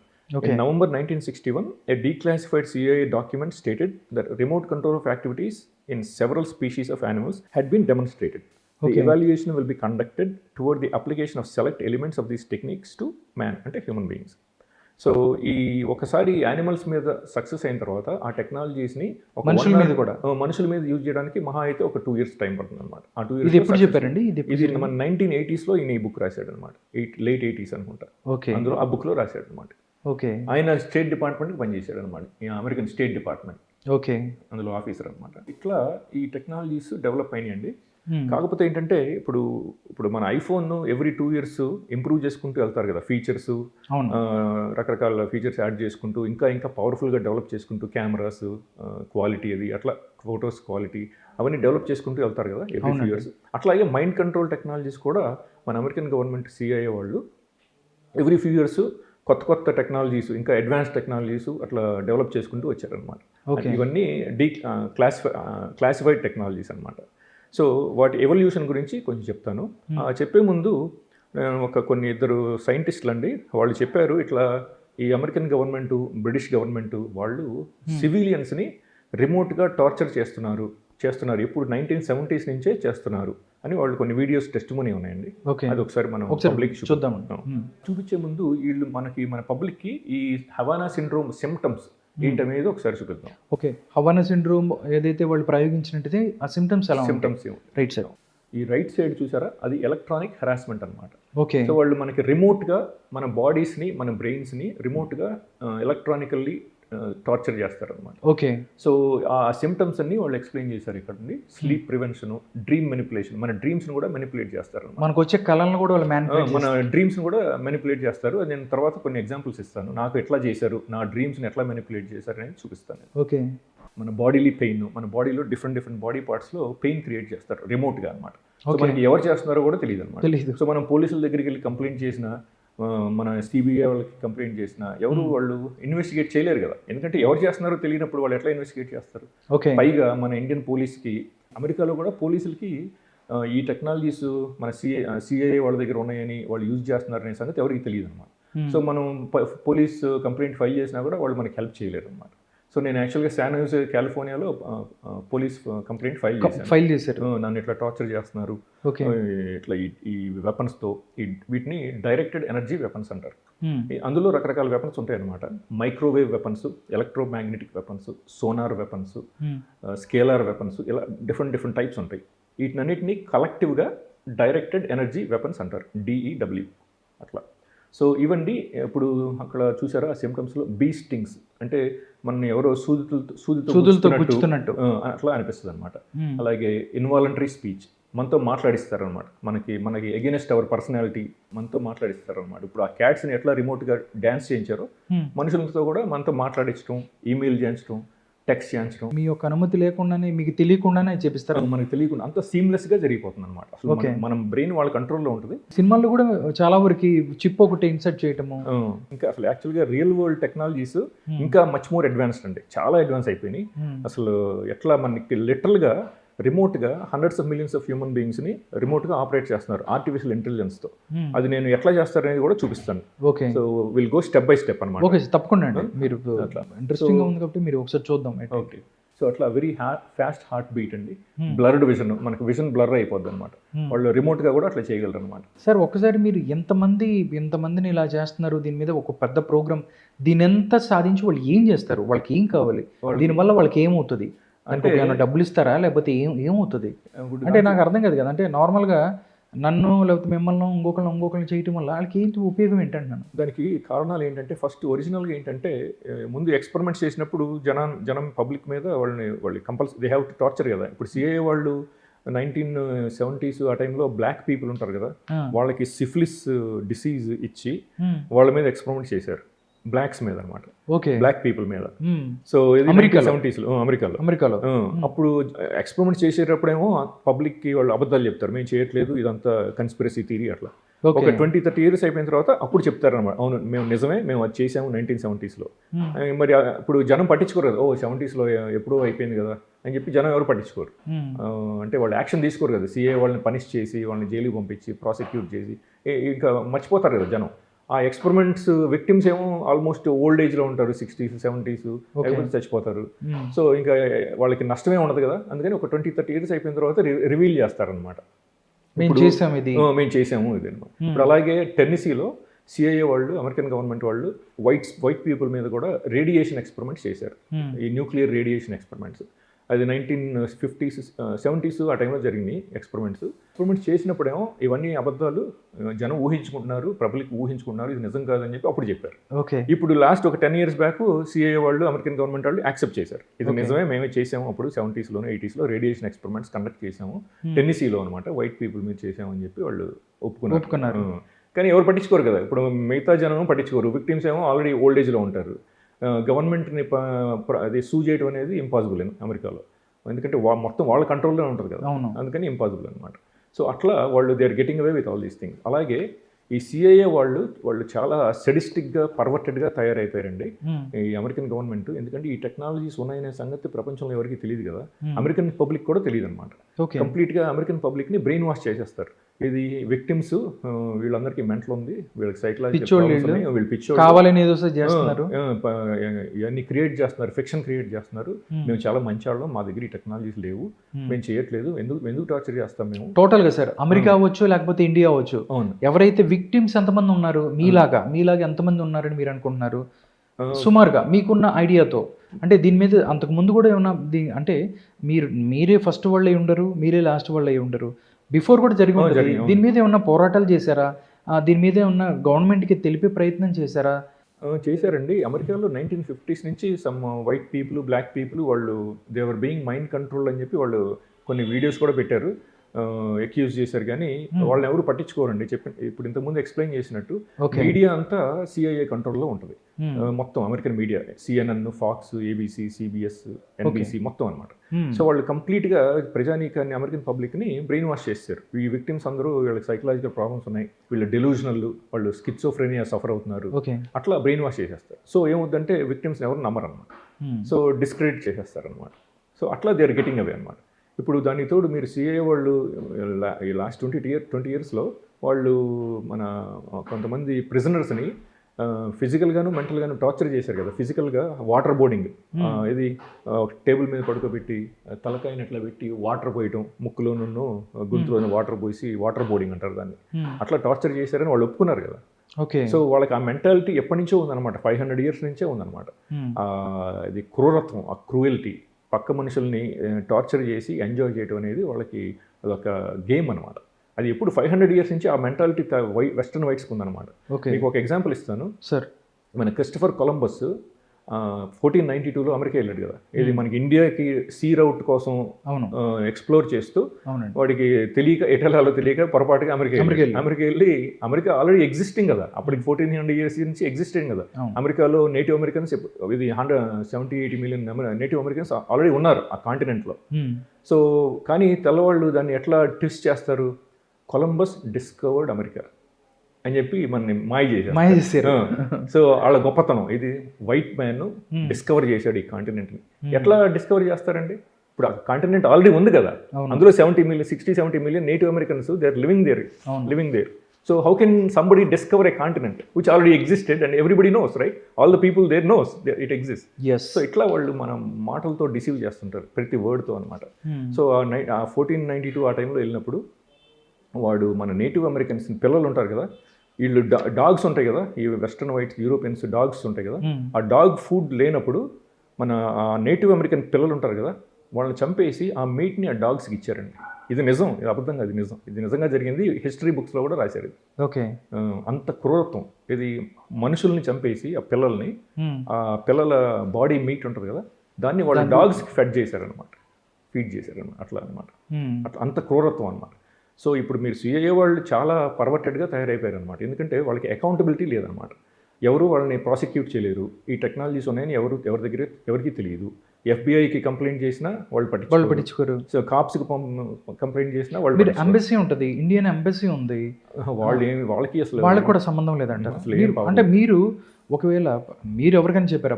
In November 1961, a declassified CIA document stated that remote control of activities in several species of animals had been demonstrated. The evaluation will be conducted toward the application of select elements of these techniques to man, అంటే human beings. So ఈ ఒకసారి animals మీద success అయిన తర్వాత ఆ టెక్నాలజీస్ని మనుషుల మీద use చేయడానికి మహా అయితే ఒక 2 years టైం పడుతుంది అనమాట. ఆ 2 years ఎప్పుడు చెప్పారండి? ఇది మన 1980sలో ఈయన ఈ బుక్ రాశాడు అనమాట. లేట్ 80s అనుకుంటా. అందులో ఆ బుక్లో రాశాడు అనమాట. ఓకే. ఆయన స్టేట్ డిపార్ట్మెంట్కి పనిచేశాడు అనమాట, అమెరికన్ స్టేట్ డిపార్ట్మెంట్. ఓకే. అందులో ఆఫీసర్ అనమాట. ఇట్లా ఈ టెక్నాలజీస్ డెవలప్ అయినాయండి. కాకపోతే ఏంటంటే ఇప్పుడు మన ఐఫోన్ ఎవ్రీ 2 years ఇంప్రూవ్ చేసుకుంటూ వెళ్తారు కదా, ఫీచర్స్, రకరకాల ఫీచర్స్ యాడ్ చేసుకుంటూ ఇంకా పవర్ఫుల్గా డెవలప్ చేసుకుంటూ, కెమెరాస్ క్వాలిటీ అది అట్లా ఫొటోస్ క్వాలిటీ అవన్నీ డెవలప్ చేసుకుంటూ వెళ్తారు కదా ఎవ్రీ ఫ్యూ ఇయర్స్. అట్లాగే మైండ్ కంట్రోల్ టెక్నాలజీస్ కూడా మన అమెరికన్ గవర్నమెంట్ CIA వాళ్ళు ఎవ్రీ ఫ్యూ ఇయర్స్ కొత్త టెక్నాలజీస్, ఇంకా అడ్వాన్స్ టెక్నాలజీస్ అట్లా డెవలప్ చేసుకుంటూ వచ్చారనమాట. ఇవన్నీ క్లాసిఫైడ్ టెక్నాలజీస్ అనమాట. సో వాటి ఎవల్యూషన్ గురించి కొంచెం చెప్తాను. చెప్పే ముందు కొన్ని ఇద్దరు సైంటిస్టులు అండి, వాళ్ళు చెప్పారు ఇట్లా ఈ అమెరికన్ గవర్నమెంటు, బ్రిటిష్ గవర్నమెంటు వాళ్ళు సివిలియన్స్ని రిమోట్గా టార్చర్ చేస్తున్నారు. ఇప్పుడు 1970s నుంచే చేస్తున్నారు అని వాళ్ళు కొన్ని వీడియోస్ టెస్టిమోనీ ఉన్నాయండి. అది ఒకసారి మనం పబ్లిక్ చూద్దాం. చూపించే ముందు వీళ్ళు మన పబ్లిక్కి ఈ హవానా సిండ్రోమ్ సిమ్టమ్స్ ఏంటనేది ఒకసారి చూపిద్దాం. ఓకే. హవానా సిండ్రోమ్ ఏదైతే వాళ్ళు ప్రయోగించినట్టు ఆ సిమ్టమ్స్ రైట్ సైడ్, ఈ రైట్ సైడ్ చూసారా, అది ఎలక్ట్రానిక్ హెరాస్మెంట్ అనమాట. ఓకే. సో వాళ్ళు మనకి రిమోట్గా మన బాడీస్ని, మన బ్రెయిన్స్ని రిమోట్గా ఎలక్ట్రానికల్లీ టార్చర్ చేస్తారనమాట. ఓకే. సో ఆ సిమ్టమ్స్ అన్ని వాళ్ళు ఎక్స్ప్లెయిన్ చేశారు ఇక్కడ నుండి. స్లీప్ ప్రివెన్షన్, డ్రీమ్ మెనిపులేషన్, మన డ్రీమ్స్ని కూడా మెనిపులేట్ చేస్తారు. మనకు వచ్చే కళలను కూడా వాళ్ళు మన డ్రీమ్స్ని కూడా మెనిపులేట్ చేస్తారు. నేను తర్వాత కొన్ని ఎగ్జాంపుల్స్ ఇస్తాను, నాకు ఎట్లా చేశారు, నా డ్రీమ్స్ని ఎట్లా మెనిపులేట్ చేశారు అనేది చూపిస్తాను. ఓకే. మన బాడీలో పెయిన్, మన బాడీలో డిఫరెంట్ బాడీ పార్ట్స్లో పెయిన్ క్రియేట్ చేస్తారు రిమోట్గా అనమాట. సో మనకి ఎవరు చేస్తున్నారో కూడా తెలియదు అనమాట. సో మనం పోలీసుల దగ్గరికి వెళ్ళి కంప్లైంట్ చేసిన, మన CBI వాళ్ళకి కంప్లైంట్ చేసిన ఎవరు వాళ్ళు ఇన్వెస్టిగేట్ చేయలేరు కదా, ఎందుకంటే ఎవరు చేస్తున్నారో తెలియనప్పుడు వాళ్ళు ఎట్లా ఇన్వెస్టిగేట్ చేస్తారు. పైగా మన ఇండియన్ పోలీస్కి, అమెరికాలో కూడా పోలీసులకి ఈ టెక్నాలజీస్ మన CIA వాళ్ళ దగ్గర ఉన్నాయని, వాళ్ళు యూజ్ చేస్తున్నారనే సంగతి ఎవరికి తెలియదు అనమాట. సో మనం పోలీస్ కంప్లైంట్ ఫైల్ చేసినా కూడా వాళ్ళు మనకి హెల్ప్ చేయలేరు అనమాట. సో నేను యాక్చువల్గా శాన్ హోసే కాలిఫోర్నియాలో పోలీస్ కంప్లైంట్ ఫైల్ చేశారు. నన్ను ఇట్లా టార్చర్ చేస్తున్నారు, ఓకే. ఇట్లా ఈ వెపన్స్తో, వీటిని డైరెక్టెడ్ ఎనర్జీ వెపన్స్ అంటారు. Hmm. అందులో రకరకాల వెపన్స్ ఉంటాయి అన్నమాట. Microwave weapons, electromagnetic weapons, sonar weapons, scalar weapons, ఇలా డిఫరెంట్ టైప్స్ ఉంటాయి. వీటినన్నిటిని కలెక్టివ్గా డైరెక్టెడ్ ఎనర్జీ వెపన్స్ అంటారు, DEW అట్లా. సో ఇవండి ఇప్పుడు అక్కడ చూసారా ఆ సిమ్టమ్స్లో బీ స్టింగ్స్ అంటే మన ఎవరో సూదితో గుచ్చుతున్నట్టు అట్లా అనిపిస్తుంది అనమాట. అలాగే ఇన్వాలంటరీ స్పీచ్, మనతో మాట్లాడిస్తారు అనమాట, మనకి ఎగెనెస్ట్ అవర్ పర్సనాలిటీ మనతో మాట్లాడిస్తారు అనమాట. ఇప్పుడు ఆ క్యాట్స్ని ఎట్లా రిమోట్గా డ్యాన్స్ చేయించారో మనుషులతో కూడా మనతో మాట్లాడించడం, ఈమెయిల్ చేయించడం, టెక్స్ట్ చేయించడం, మీ యొక్క అనుమతి లేకుండానే, మీకు తెలియకుండానే చేపిస్తారు. మనకి తెలియకుండా అంత సీమ్లెస్గా జరిగిపోతుంది అనమాట. అసలు మనం బ్రెయిన్ వాళ్ళ కంట్రోల్లో ఉంటుంది. సినిమాల్లో కూడా చాలా వరకు చిప్ ఒకటి ఇన్సర్ట్ చేయటము, ఇంకా అసలు యాక్చువల్గా రియల్ వరల్డ్ టెక్నాలజీస్ ఇంకా మచ్ మోర్ అడ్వాన్స్డ్ అండి, చాలా అడ్వాన్స్ అయిపోయినాయి. అసలు ఎట్లా మనకి లిటరల్గా రిమోట్గా hundreds of millions of human బీయింగ్స్ని రిమోట్గా ఆపరేట్ చేస్తున్నారు ఆర్టిఫిషియల్ ఇంటెలిజెన్స్తో. అది నేను ఎట్లా చేస్తారనేది కూడా చూపిస్తాను. Okay. So will go step by step అనమాట. ఓకే, తప్పకుండా అండి. మీరు ఇంట్రెస్టింగ్గా ఉంది కాబట్టి మీరు ఒకసారి చూద్దాం. ఓకే. సో అట్లా వెరీ ఫాస్ట్ హార్ట్ బీట్ అండి, బ్లర్డ్ విజన్, మనకు విజన్ బ్లర్ అయిపోద్ది అనమాట. వాళ్ళు రిమోట్గా కూడా అట్లా చేయగలరు అనమాట. సార్ ఒక్కసారి మీరు ఎంతమందిని ఇలా చేస్తున్నారు, దీని మీద ఒక పెద్ద ప్రోగ్రామ్, దీని ఎంత సాధించి వాళ్ళు ఏం చేస్తారు, వాళ్ళకి ఏం కావాలి, దీనివల్ల వాళ్ళకి ఏమవుతుంది, అంటే ఏమైనా డబ్బులు ఇస్తారా, లేకపోతే ఏమవుతుంది అంటే నాకు అర్థం కాదు కదా. అంటే నార్మల్గా నన్ను లేకపోతే మిమ్మల్ని ఇంకొకరిని చేయటం వల్ల వాళ్ళకి ఏంటి ఉపయోగం ఏంటంటున్నాను. దానికి కారణాలు ఏంటంటే, ఫస్ట్ ఒరిజినల్గా ఏంటంటే ముందు ఎక్స్పెరిమెంట్స్ చేసినప్పుడు జనం పబ్లిక్ మీద వాళ్ళు compulsory they have to torture కదా. ఇప్పుడు సిఏ వాళ్ళు 1970s ఆ టైంలో బ్లాక్ పీపుల్ ఉంటారు కదా, వాళ్ళకి సిఫిలిస్ డిసీజ్ ఇచ్చి వాళ్ళ మీద ఎక్స్పెరిమెంట్ చేశారు, బ్లాక్స్ మీద అనమాట, బ్లాక్ పీపుల్ మీద. సో ఇది 1970s అమెరికాలో. అప్పుడు ఎక్స్పెరిమెంట్ చేసేటప్పుడేమో పబ్లిక్కి వాళ్ళు అబద్ధాలు చెప్తారు, మేము చేయట్లేదు, ఇదంతా కన్స్పిరసీ థియరీ అట్లా. ఒక 20-30 years అయిపోయిన తర్వాత అప్పుడు చెప్తారు అనమాట, అవును మేము అది చేసాము 1970s. మరి ఇప్పుడు జనం పట్టించుకోరు కదా, 70s ఎప్పుడో అయిపోయింది కదా అని చెప్పి జనం ఎవరు పట్టించుకోరు. అంటే వాళ్ళు యాక్షన్ తీసుకోరు కదా, సిఏ వాళ్ళని పనిష్ చేసి వాళ్ళని జైలుకి పంపించి ప్రాసిక్యూట్ చేసి ఇంకా మర్చిపోతారు కదా జనం. ఆ ఎక్స్పెరిమెంట్స్ విక్టిమ్స్ ఏమో ఆల్మోస్ట్ ఓల్డ్ ఏజ్లో ఉంటారు, 60s 70s చచ్చిపోతారు. సో ఇంకా వాళ్ళకి నష్టమే ఉండదు కదా, అందుకని ఒక 20-30 years అయిపోయిన తర్వాత రివీల్ చేస్తారనమాట, మేము చేసాము ఇది అనమాట. ఇప్పుడు అలాగే టెన్నెసీలో సిఐఏ వాళ్ళు, అమెరికన్ గవర్నమెంట్ వాళ్ళు వైట్ పీపుల్ మీద కూడా రేడియేషన్ ఎక్స్పెరిమెంట్స్ చేశారు, ఈ న్యూక్లియర్ రేడియేషన్ ఎక్స్పెరిమెంట్స్. అది 1950s 70s ఆ టైంలో జరిగినాయి ఎక్స్పెరిమెంట్స్ చేసినప్పుడేమో ఇవన్నీ అబద్ధాలు, జనం ఊహించుకుంటున్నారు, పబ్లిక్ ఊహించుకుంటున్నారు, ఇది నిజం కాదని చెప్పి అప్పుడు చెప్పారు. ఇప్పుడు లాస్ట్ ఒక 10 years బ్యాక్ సిఐఏ వాళ్ళు, అమెరికన్ గవర్నమెంట్ వాళ్ళు యాక్సెప్ట్ చేశారు, ఇది నిజమే, మేమే చేసాము అప్పుడు 70s 80s radiation experiments conduct చేసాము టెన్నెసీలో అనమాట, వైట్ పీపుల్ మీద చేసామని చెప్పి వాళ్ళు ఒప్పుకున్నారు. కానీ ఎవరు పట్టించుకోరు కదా, ఇప్పుడు మిగతా జనం పట్టించుకోరు, విక్టిమ్స్ ఏమో ఆల్రెడీ ఓల్డ్ ఏజ్లో ఉంటారు. గవర్నమెంట్ని అది సూ చేయడం అనేది ఇంపాసిబుల్ అమెరికాలో, ఎందుకంటే మొత్తం వాళ్ళ కంట్రోల్లో ఉంటుంది కదా, అందుకని ఇంపాసిబుల్ అనమాట. సో అట్లా వాళ్ళు they are getting away with all these things. అలాగే ఈ సిఐఏ వాళ్ళు చాలా సెడిస్టిక్గా, పర్వర్టెడ్గా తయారైపోయారండి ఈ అమెరికన్ గవర్నమెంట్. ఎందుకంటే ఈ టెక్నాలజీస్ ఉన్నాయనే సంగతి ప్రపంచంలో ఎవరికి తెలియదు కదా, అమెరికన్ పబ్లిక్ కూడా తెలియదు అనమాట. కంప్లీట్గా అమెరికన్ పబ్లిక్ని బ్రెయిన్ వాష్ చేసేస్తారు. ఇది విక్టిమ్స్ వీళ్ళందరికీ మెంటల్ ఉంది, వీళ్ళకి సైకలాజికల్ వీళ్ళు పిచ్చోళ్ళు ఇవన్నీ క్రియేట్ చేస్తున్నారు, ఫిక్షన్ క్రియేట్ చేస్తున్నారు, మేము చాలా మంచి వాళ్ళం, మా దగ్గర ఈ టెక్నాలజీస్ లేవు, మేము చేయట్లేదు, ఎందుకు టార్చర్ చేస్తాం మేము. టోటల్గా సార్ అమెరికా అవ్వచ్చు లేకపోతే ఇండియా అవ్వచ్చు, ఎవరైతే విక్టిమ్స్ ఎంతమంది ఉన్నారు, మీలాగా ఎంతమంది ఉన్నారని మీరు అనుకుంటున్నారు సుమారుగా మీకున్న ఐడియాతో? అంటే దీని మీద అంతకు ముందు కూడా ఏమన్నా అంటే మీరే ఫస్ట్ వాళ్ళు అయి ఉండరు, మీరే లాస్ట్ వాళ్ళు అయి ఉండరు, బిఫోర్ కూడా జరిగి ఉంటుంది. దీని మీద ఏమన్నా పోరాటాలు చేశారా, దీని మీద ఏమన్నా గవర్నమెంట్కి తెలిపే ప్రయత్నం చేశారా? చేశారండి. అమెరికాలో 1950s నుంచి some white people, black people వాళ్ళు దేవర్ బీయింగ్ మైండ్ కంట్రోల్ అని చెప్పి వాళ్ళు కొన్ని వీడియోస్ కూడా పెట్టారు, ఎక్యూజ్ చేశారు. కానీ వాళ్ళని ఎవరు పట్టించుకోరండి. ఇప్పుడు ఇంతకుముందు ఎక్స్ప్లెయిన్ చేసినట్టు మీడియా అంతా సిఐఏ కంట్రోల్లో ఉంటుంది, మొత్తం American media, CNN, Fox, ABC, CBS, NBC మొత్తం అనమాట. సో వాళ్ళు కంప్లీట్గా ప్రజానీకాన్ని, అమెరికన్ పబ్లిక్ని బ్రెయిన్ వాష్ చేస్తారు. ఈ విక్టిమ్స్ అందరూ వీళ్ళకి సైకలాజికల్ ప్రాబ్లమ్స్ ఉన్నాయి, వీళ్ళు డెలూజనల్, వాళ్ళు స్కిజోఫ్రెనియా సఫర్ అవుతున్నారు, అట్లా బ్రెయిన్ వాష్ చేసేస్తారు. సో ఏమవుతుందంటే విక్టిమ్స్ని ఎవరు నమ్మరు అనమాట, సో డిస్క్రెడిట్ చేసేస్తారు అనమాట. సో అట్లా దే ఆర్ గెటింగ్ అవే అనమాట. ఇప్పుడు దానికి తోడు మీరు సిఐఏ వాళ్ళు ఈ లాస్ట్ 20 years వాళ్ళు మన కొంతమంది ప్రిజనర్స్ని ఫిజికల్గాను మెంటల్గాను టార్చర్ చేశారు కదా. ఫిజికల్గా వాటర్ బోర్డింగ్, ఇది టేబుల్ మీద పడుకోబెట్టి తలకాయని ఇట్లా పెట్టి వాటర్ పోయటం, ముక్కులోనూ గొంతులోనూ వాటర్ పోసి వాటర్ బోర్డింగ్ అంటారు దాన్ని. అట్లా టార్చర్ చేశారని వాళ్ళు ఒప్పుకున్నారు కదా. ఓకే. సో వాళ్ళకి ఆ మెంటాలిటీ ఎప్పటి నుంచో ఉందన్నమాట, 500 years నుంచే ఉందన్నమాట. ఇది క్రూరత్వం, ఆ క్రూయల్టీ, పక్క మనుషుల్ని టార్చర్ చేసి ఎంజాయ్ చేయడం అనేది వాళ్ళకి అదొక గేమ్ అనమాట. అది ఎప్పుడు 500 years నుంచి ఆ మెంటాలిటీ వెస్టర్న్ వైట్స్కి ఉందన్నమాట. మీకు ఒక ఎగ్జాంపుల్ ఇస్తాను సార్. మన క్రిస్టఫర్ కొలంబస్ 1492లో అమెరికా వెళ్ళాడు కదా. ఇది మనకి ఇండియాకి సీ రౌట్ కోసం ఎక్స్ప్లోర్ చేస్తూ వాడికి తెలియక ఎటలాలో తెలియక పొరపాటుగా అమెరికా వెళ్ళి అమెరికా ఆల్రెడీ ఎగ్జిస్టింగ్ కదా, అప్పటికి 1400 years నుంచి ఎగ్జిస్టింగ్ కదా. అమెరికాలో నేటివ్ అమెరికన్స్ ఇది 170-80 million నేటివ్ అమెరికన్స్ ఆల్రెడీ ఉన్నారు ఆ కాంటినెంట్లో. సో కానీ తెల్లవాళ్ళు దాన్ని ఎట్లా ట్విస్ట్ చేస్తారు, కొలంబస్ డిస్కవర్డ్ అమెరికా అని చెప్పి మనని మాయ చేశారు. సో వాళ్ళ గొప్పతనం ఇది, వైట్ మ్యాన్ డిస్కవర్ చేశాడు ఈ కాంటినెంట్ని. ఎట్లా డిస్కవర్ చేస్తారండి, ఇప్పుడు ఆ కాంటినెంట్ ఆల్రెడీ ఉంది కదా, అందులో 60-70 million native Americans they are living there. So how can somebody discover a continent which already existed and everybody knows, right? All the people there knows it exist. So ఇట్లా వాళ్ళు మనం మాటలతో deceive చేస్తుంటారు ప్రతి వర్డ్తో అనమాట. సో ఆ 1492 ఆ టైంలో వెళ్ళినప్పుడు వాడు మన నేటివ్ అమెరికన్స్ పిల్లలు ఉంటారు కదా, వీళ్ళు డాగ్స్ ఉంటాయి కదా, ఈ వెస్టర్న్ వైట్స్ యూరోపియన్స్ డాగ్స్ ఉంటాయి కదా, ఆ డాగ్ ఫుడ్ లేనప్పుడు మన నేటివ్ అమెరికన్ పిల్లలు ఉంటారు కదా, వాళ్ళని చంపేసి ఆ మీట్ని ఆ డాగ్స్కి ఇచ్చారండి. ఇది నిజం, ఇది అబద్ధం కాదు, ఇది నిజంగా జరిగింది. హిస్టరీ బుక్స్లో కూడా రాశారు. ఓకే. అంత క్రూరత్వం, ఇది మనుషుల్ని చంపేసి ఆ పిల్లల్ని, ఆ పిల్లల బాడీ మీట్ ఉంటుంది కదా, దాన్ని వాళ్ళు డాగ్స్కి ఫీడ్ చేశారనమాట. అట్లా అనమాట. అట్లా అంత క్రూరత్వం అనమాట. సో ఇప్పుడు మీరు సిఐఏ వాళ్ళు చాలా పర్వర్టెడ్గా తయారైపోయారు అనమాట. ఎందుకంటే వాళ్ళకి అకౌంటబిలిటీ లేదనమాట. ఎవరు వాళ్ళని ప్రాసిక్యూట్ చేయలేరు. ఈ టెక్నాలజీస్ ఉన్నాయని ఎవరి దగ్గర ఎవరికి తెలియదు. ఎఫ్బిఐకి కంప్లైంట్ చేసినా వాళ్ళు పట్టించుకోరు. సో కాప్స్కి కంప్లైంట్ చేసినా వాళ్ళు, ఎంబసీ ఉంటుంది, ఇండియన్ ఎంబసీ ఉంది, వాళ్ళకి అసలు వాళ్ళకి కూడా సంబంధం లేదంటారు. అంటే మీరు ఒకవేళ మీరు ఎవరికైనా చెప్పారా,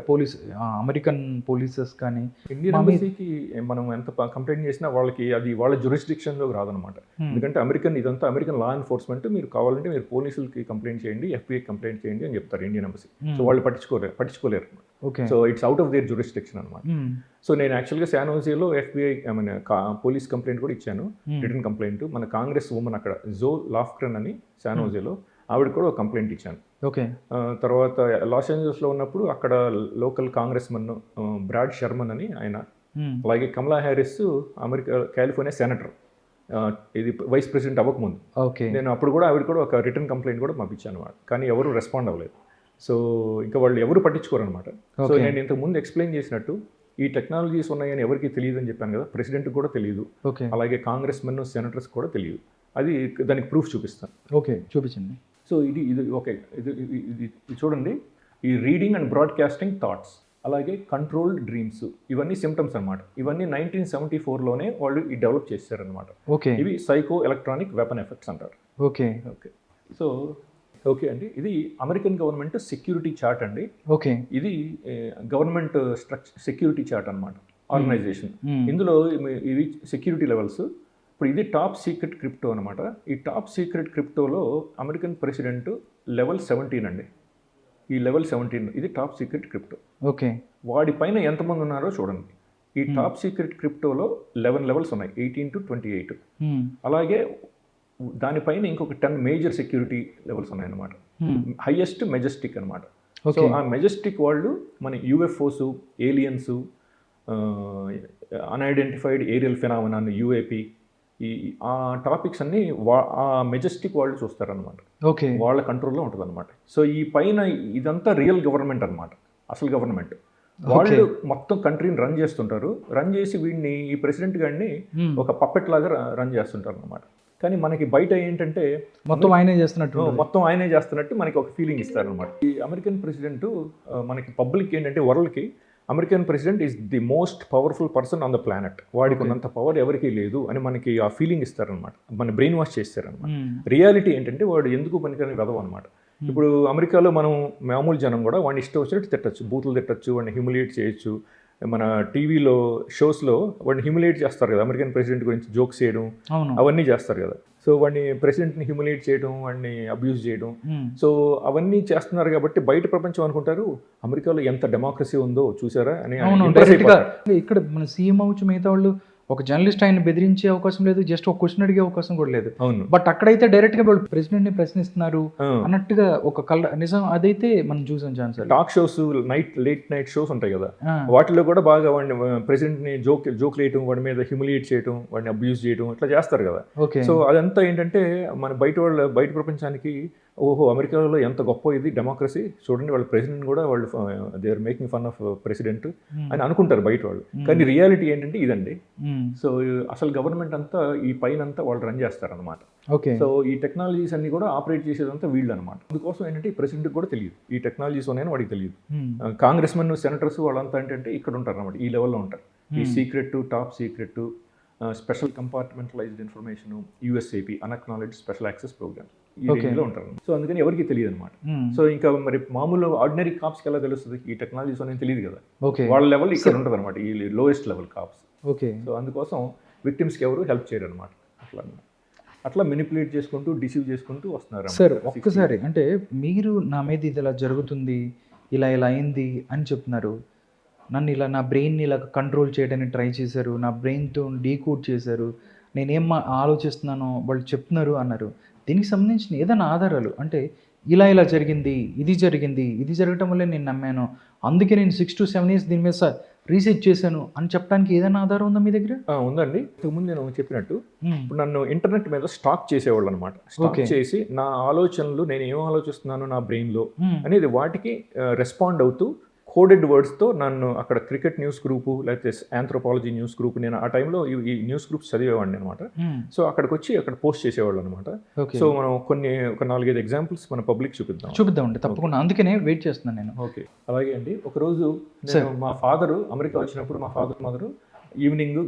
అమెరికన్ పోలీసెస్ కానీ ఇండియన్ ఎంబసీకి మనం ఎంత కంప్లైంట్ చేసినా వాళ్ళకి అది వాళ్ళ జ్యూరిస్డిక్షన్లోకి రాదనమాట. ఎందుకంటే ఇదంతా అమెరికన్ లా ఎన్ఫోర్స్మెంట్, మీరు కావాలంటే మీరు పోలీసులకి కంప్లైంట్ చేయండి, ఎఫ్బిఐ కంప్లైంట్ చేయండి అని చెప్తారు ఇండియన్ ఎంబసీ. సో వాళ్ళు పట్టించుకోలేరు. So it's out of their jurisdiction అనమాట. సో నేను యాక్చువల్గా శాన్ హోజేలో ఎఫ్బిఐ పోలీస్ కంప్లైంట్ కూడా ఇచ్చాను, రిటర్న్ కంప్లైంట్. మన కాంగ్రెస్ ఉమెన్ అక్కడ జో లాఫ్క్రన్ అని శాన్ హోజేలో, ఆవిడ కూడా ఒక కంప్లైంట్ ఇచ్చాను. ఓకే. తర్వాత లాస్ ఏంజల్స్లో ఉన్నప్పుడు అక్కడ local Congress Mann broad Sherman అని ఆయన, అలాగే కమలా హ్యారిస్ కాలిఫోర్నియా సెనేటర్, ఇది వైస్ ప్రెసిడెంట్ అవ్వకముందు. ఓకే. నేను అప్పుడు కూడా ఆవిడ కూడా ఒక రిటర్న్ కంప్లైంట్ కూడా పంపించాను వాడు, కానీ ఎవరు రెస్పాండ్ అవ్వలేదు. సో ఇంకా వాళ్ళు ఎవరు పట్టించుకోరు అనమాట. సో నేను ఇంతకు ముందు ఎక్స్ప్లెయిన్ చేసినట్టు ఈ టెక్నాలజీస్ ఉన్నాయని ఎవరికి తెలియదు అని చెప్పాను కదా, ప్రెసిడెంట్ కూడా తెలియదు, అలాగే కాంగ్రెస్ మెన్ సెనేటర్స్ కూడా తెలియదు. అది దానికి ప్రూఫ్ చూపిస్తాను. ఓకే, చూపించండి. సో ఇది ఓకే, ఇది చూడండి. ఈ రీడింగ్ అండ్ బ్రాడ్కాస్టింగ్ థాట్స్, అలాగే కంట్రోల్డ్ డ్రీమ్స్, ఇవన్నీ సిమ్టమ్స్ అనమాట. ఇవన్నీ 1974లోనే వాళ్ళు డెవలప్ చేశారనమాట. ఓకే. ఇవి సైకో ఎలక్ట్రానిక్ వెపన్ ఎఫెక్ట్స్ అంటారు. ఓకే. సో ఓకే అండి, ఇది అమెరికన్ గవర్నమెంట్ సెక్యూరిటీ చార్ట్ అండి. ఓకే. ఇది గవర్నమెంట్ సెక్యూరిటీ చార్ట్ అనమాట, ఆర్గనైజేషన్. ఇందులో ఇవి సెక్యూరిటీ లెవెల్స్. ఇప్పుడు ఇది టాప్ సీక్రెట్ క్రిప్టో అనమాట. ఈ టాప్ సీక్రెట్ క్రిప్టోలో అమెరికన్ ప్రెసిడెంట్ లెవెల్ 17 అండి. ఈ లెవెల్ 17 ఇది టాప్ సీక్రెట్ క్రిప్టో. ఓకే. వాడి పైన ఎంతమంది ఉన్నారో చూడండి. ఈ టాప్ సీక్రెట్ క్రిప్టోలో 11 లెవెల్స్ ఉన్నాయి, 18 to 28. అలాగే దానిపైన ఇంకొక 10 మేజర్ సెక్యూరిటీ లెవెల్స్ ఉన్నాయన్నమాట. హైయెస్ట్ మెజెస్టిక్ అనమాట. సో ఆ మెజెస్టిక్ వాళ్ళు మన UFOs, aliens, unidentified aerial phenomenon, UAP, ఆ టాపిక్స్ అన్నీ ఆ మెజెస్టిక్ వాళ్ళు చూస్తారనమాట. ఓకే. వాళ్ళ కంట్రోల్లో ఉంటుంది అనమాట. సో ఈ పైన ఇదంతా రియల్ గవర్నమెంట్ అనమాట, అసలు గవర్నమెంట్. వాళ్ళు మొత్తం కంట్రీని రన్ చేస్తుంటారు. రన్ చేసి వీడిని, ఈ ప్రెసిడెంట్ గారిని ఒక పప్పెట్ లాగా రన్ చేస్తుంటారు అనమాట. కానీ మనకి బయట ఏంటంటే మొత్తం ఆయనే చేస్తున్నట్టు మనకి ఒక ఫీలింగ్ ఇస్తారనమాట. ఈ అమెరికన్ ప్రెసిడెంట్ మనకి పబ్లిక్ ఏంటంటే, వరల్డ్కి American president is the most powerful person on the planet. వాడికి ఉన్నంత పవర్ ఎవరికీ లేదు అని మనకి ఆ ఫీలింగ్ ఇస్తారనమాట, మన బ్రెయిన్ వాష్ చేస్తారనమాట. రియాలిటీ ఏంటంటే వాడు ఎందుకు పనికిరాని వెధవ అనమాట. ఇప్పుడు అమెరికాలో మనం మామూలు జనం కూడా వాడిని ఇష్టం వచ్చినట్టు తిట్టచ్చు, బూతులు తిట్టచ్చు, వాడిని హ్యూమిలియేట్ చేయొచ్చు. మన టీవీలో షోస్లో వాడిని హ్యూమిలియేట్ చేస్తారు కదా, అమెరికన్ ప్రెసిడెంట్ గురించి జోక్స్ చేయడం అవన్నీ చేస్తారు కదా. సో వాడిని ప్రెసిడెంట్ని హ్యూమిలేట్ చేయడం, వాడిని అబ్యూజ్ చేయడం. సో అవన్నీ చేస్తున్నారు కాబట్టి బయట ప్రపంచం అనుకుంటారు అమెరికాలో ఎంత డెమోక్రసీ ఉందో చూసారా అని. ఇక్కడ మన సీఎం అవచ్చు, మిగతా వాళ్ళు ఒక జర్నలిస్ట్ ఆయన బెదిరించే అవకాశం లేదు, జస్ట్ ఒక క్వశ్చన్ అడిగే అవకాశం కూడా లేదు. అవును. బట్ అక్కడైతే డైరెక్ట్ గా వాళ్ళు ప్రెసిడెంట్ ని ప్రశ్నిస్తున్నారు అన్నట్టుగా ఒక నిజం అదైతే మనం చూసాం chance. Talk shows, late night shows ఉంటాయి కదా, వాటిలో కూడా బాగా వాడిని ప్రెసిడెంట్ ని జోక్ వేయటం, వాడి మీద హ్యూమిలియేట్ చేయటం, వాడిని అబ్యూజ్ చేయటం ఇట్లా చేస్తారు కదా. సో అదంతా ఏంటంటే మన బయట ప్రపంచానికి ఓహో అమెరికాలో ఎంత గొప్ప ఇది డెమోక్రసీ చూడండి, వాళ్ళ ప్రెసిడెంట్ కూడా వాళ్ళు they are making fun of president అని అనుకుంటారు బయట వాళ్ళు. కానీ రియాలిటీ ఏంటంటే ఇదండి. సో అసలు గవర్నమెంట్ అంతా ఈ పైన అంతా వాళ్ళు రన్ చేస్తారనమాట. సో ఈ టెక్నాలజీస్ అన్ని కూడా ఆపరేట్ చేసేదంతా వీళ్ళు అనమాట. అందుకోసం ఏంటంటే ఈ ప్రెసిడెంట్ కూడా తెలియదు ఈ టెక్నాలజీస్ ఉన్నాయని వాడికి తెలియదు. కాంగ్రెస్ మెన్, సెనేటర్స్ వాళ్ళంతా ఏంటంటే ఇక్కడ ఉంటారు అనమాట, ఈ లెవెల్లో ఉంటారు. ఈ secret, top secret, special compartmentalised information, USAP unacknowledged special access programme, ఈ రేంజ్లో ఉంటారు. సో అందుకని ఎవరికి తెలియదు అనమాట. సో ఇంకా మరి మామూలు ఆర్డినరీ కాప్స్కి ఎలా తెలుస్తుంది ఈ టెక్నాలజీస్ అనేది తెలియదు కదా. వాళ్ళ లెవెల్ ఇక్కడ ఉంటుంది అనమాట, ఈ లోయెస్ట్ లెవెల్ కాప్స్. సో అందుకోసం విక్టిమ్స్కి ఎవరు హెల్ప్ చేయరు అనమాట. అట్లా మెనిపులేట్ చేసుకుంటూ, డిసీవ్ చేసుకుంటూ వస్తున్నారు. సార్ ఒక్కసారి అంటే మీరు నా మీద ఇది ఇలా జరుగుతుంది, ఇలా అయింది అని చెప్తున్నారు, నన్ను ఇలా నా బ్రెయిన్ని ఇలా కంట్రోల్ చేయడానికి ట్రై చేశారు, నా బ్రెయిన్తో డీకోడ్ చేశారు, నేనేం ఆలోచిస్తున్నానో వాళ్ళు చెప్తున్నారు అన్నారు. దీనికి సంబంధించిన ఏదైనా ఆధారాలు అంటే ఇలా జరిగింది, ఇది జరగటం వల్లే నేను నమ్మాను, అందుకే నేను 6 to 7 years దీని మీద రీసెర్చ్ చేశాను అని చెప్పడానికి ఏదైనా ఆధారం ఉందా మీ దగ్గర? ఉందండి. ఇంతకుముందు నేను చెప్పినట్టు ఇప్పుడు నన్ను ఇంటర్నెట్ మీద స్టాక్ చేసేవాళ్ళు అనమాట. స్టాక్ చేసి నా ఆలోచనలు, నేను ఏం ఆలోచిస్తున్నాను నా బ్రెయిన్లో అనేది వాటికి రెస్పాండ్ అవుతూ కోడెడ్ వర్డ్స్తో నన్ను అక్కడ క్రికెట్ న్యూస్ గ్రూపు, లేకపోతే ఆంథ్రోపాలజీ న్యూస్ గ్రూప్, నేను ఆ టైంలో ఈ న్యూస్ గ్రూప్స్ చదివేవాడిని అనమాట. సో అక్కడికి వచ్చి అక్కడ పోస్ట్ చేసేవాళ్ళు అనమాట. సో మనం ఒక 4-5 ఎగ్జాంపుల్స్ మన పబ్లిక్ చూపిద్దామండి తప్పకుండా, అందుకనే వెయిట్ చేస్తున్నాను నేను. ఓకే, అలాగే అండి. ఒకరోజు మా ఫాదరు అమెరికా వచ్చినప్పుడు, మా మదరు ఈవినింగ్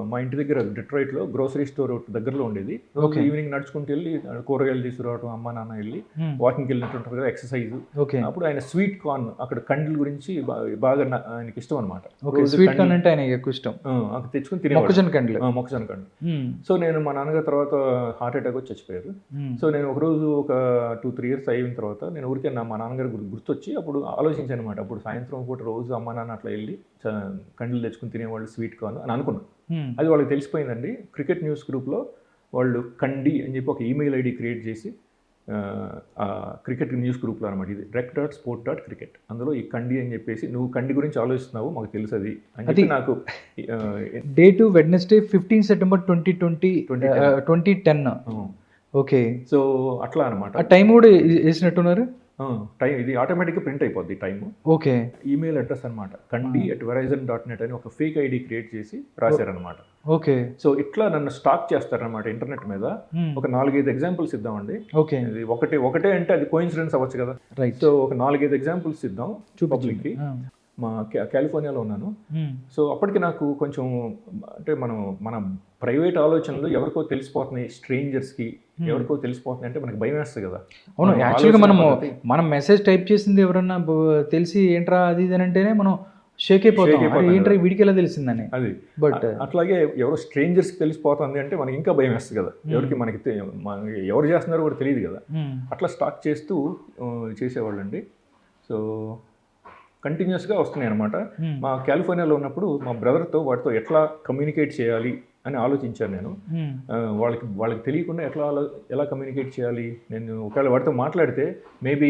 మా ఇంటి దగ్గర డెట్రాయిట్లో గ్రోసరీ స్టోర్ దగ్గరలో ఉండేది. ఈవినింగ్ నడుచుకుంటూ వెళ్ళి కూరగాయలు తీసుకురావడం, అమ్మ నాన్న వెళ్ళి వాకింగ్కి వెళ్ళినట్టుంటారు కదా, ఎక్సర్సైజ్. అప్పుడు ఆయన స్వీట్ కార్న్, అక్కడ కండ్ల గురించి బాగా ఆయనకి ఇష్టం అనమాట. స్వీట్ కార్న్ అంటే ఆయన ఎక్కువ ఇష్టం, తెచ్చుకుని తినే మొక్కజొన్న కండ్లు. సో నేను మా నాన్నగారు తర్వాత హార్ట్ అటాక్ వచ్చి చచ్చిపోయారు. సో నేను ఒకరోజు ఒక 2-3 years అయిన తర్వాత నేను ఊరికే మా నాన్నగారు గుర్తొచ్చి అప్పుడు ఆలోచించాను అనమాట. అప్పుడు సాయంత్రం పూట రోజు అమ్మ నాన్న అట్లా వెళ్ళి కండ్లు తెచ్చుకుని తినేవాళ్ళు స్వీట్ కార్న్ అని అనుకున్నాను. అది వాళ్ళకి తెలిసిపోయిందండి. క్రికెట్ న్యూస్ గ్రూప్లో వాళ్ళు కండి అని చెప్పి ఒక ఈమెయిల్ ఐడి క్రియేట్ చేసి క్రికెట్ న్యూస్ గ్రూప్లో అనమాట, ఇది rec.sport.cricket, అందులో ఈ కండి అని చెప్పేసి, నువ్వు కండి గురించి ఆలోచిస్తున్నావు మాకు తెలుసు అది అని చెప్పి నాకు date Wednesday 15 September 2010. Okay, so అట్లా అనమాట. ఆ టైం కూడా వేసినట్టున్నారు. టైం ఇది ఆటోమేటిక్గా ప్రింట్ అయిపోద్ది టైము. ఓకే, ఈమెయిల్ అడ్రస్ అనమాట kandi@verizon.net అని ఒక ఫేక్ ఐడి క్రియేట్ చేసి రాశారనమాట. ఓకే, సో ఇట్లా నన్ను స్టాక్ చేస్తారనమాట ఇంటర్నెట్ మీద. ఒక 4-5 ఎగ్జాంపుల్స్ ఇద్దామండి. ఓకే, ఒకటే అంటే అది కోఇన్సిడెన్స్ అవ్వచ్చు కదా. రైట్. సో ఒక 4-5 ఎగ్జాంపుల్స్ ఇద్దాం పబ్లిక్కి. మా కాలిఫోర్నియాలో ఉన్నాను. సో అప్పటికి నాకు కొంచెం అంటే మన ప్రైవేట్ ఆలోచనలు ఎవరికో తెలిసిపోతున్నాయి, స్ట్రేంజర్స్కి ఎవరికో తెలిసిపోతున్నాయి అంటే మనకి భయం వేస్తుంది కదా. అవును, యాక్చువల్గా మనం మెసేజ్ టైప్ చేసింది ఎవరన్నా తెలిసి ఏంట్రా అది ఇది అంటేనే మనం షేక్ అయిపోతాం, ఏంట్రా వీడికి ఎలా తెలిసిందని. అది బట్ అట్లాగే ఎవరో స్ట్రేంజర్స్కి తెలిసిపోతుంది అంటే మనకి ఇంకా భయం వేస్తుంది కదా. ఎవరికి మనకి ఎవరు చేస్తున్నారో కూడా తెలియదు కదా. అట్లా స్టాక్ చేస్తూ చేసేవాళ్ళండి. సో కంటిన్యూస్గా వస్తున్నాయి అనమాట. మా కాలిఫోర్నియాలో ఉన్నప్పుడు మా బ్రదర్తో వాటితో ఎట్లా కమ్యూనికేట్ చేయాలి అని ఆలోచించాను నేను. వాళ్ళకి తెలియకుండా ఎలా కమ్యూనికేట్ చేయాలి. నేను ఒకవేళ వాడితో మాట్లాడితే మేబీ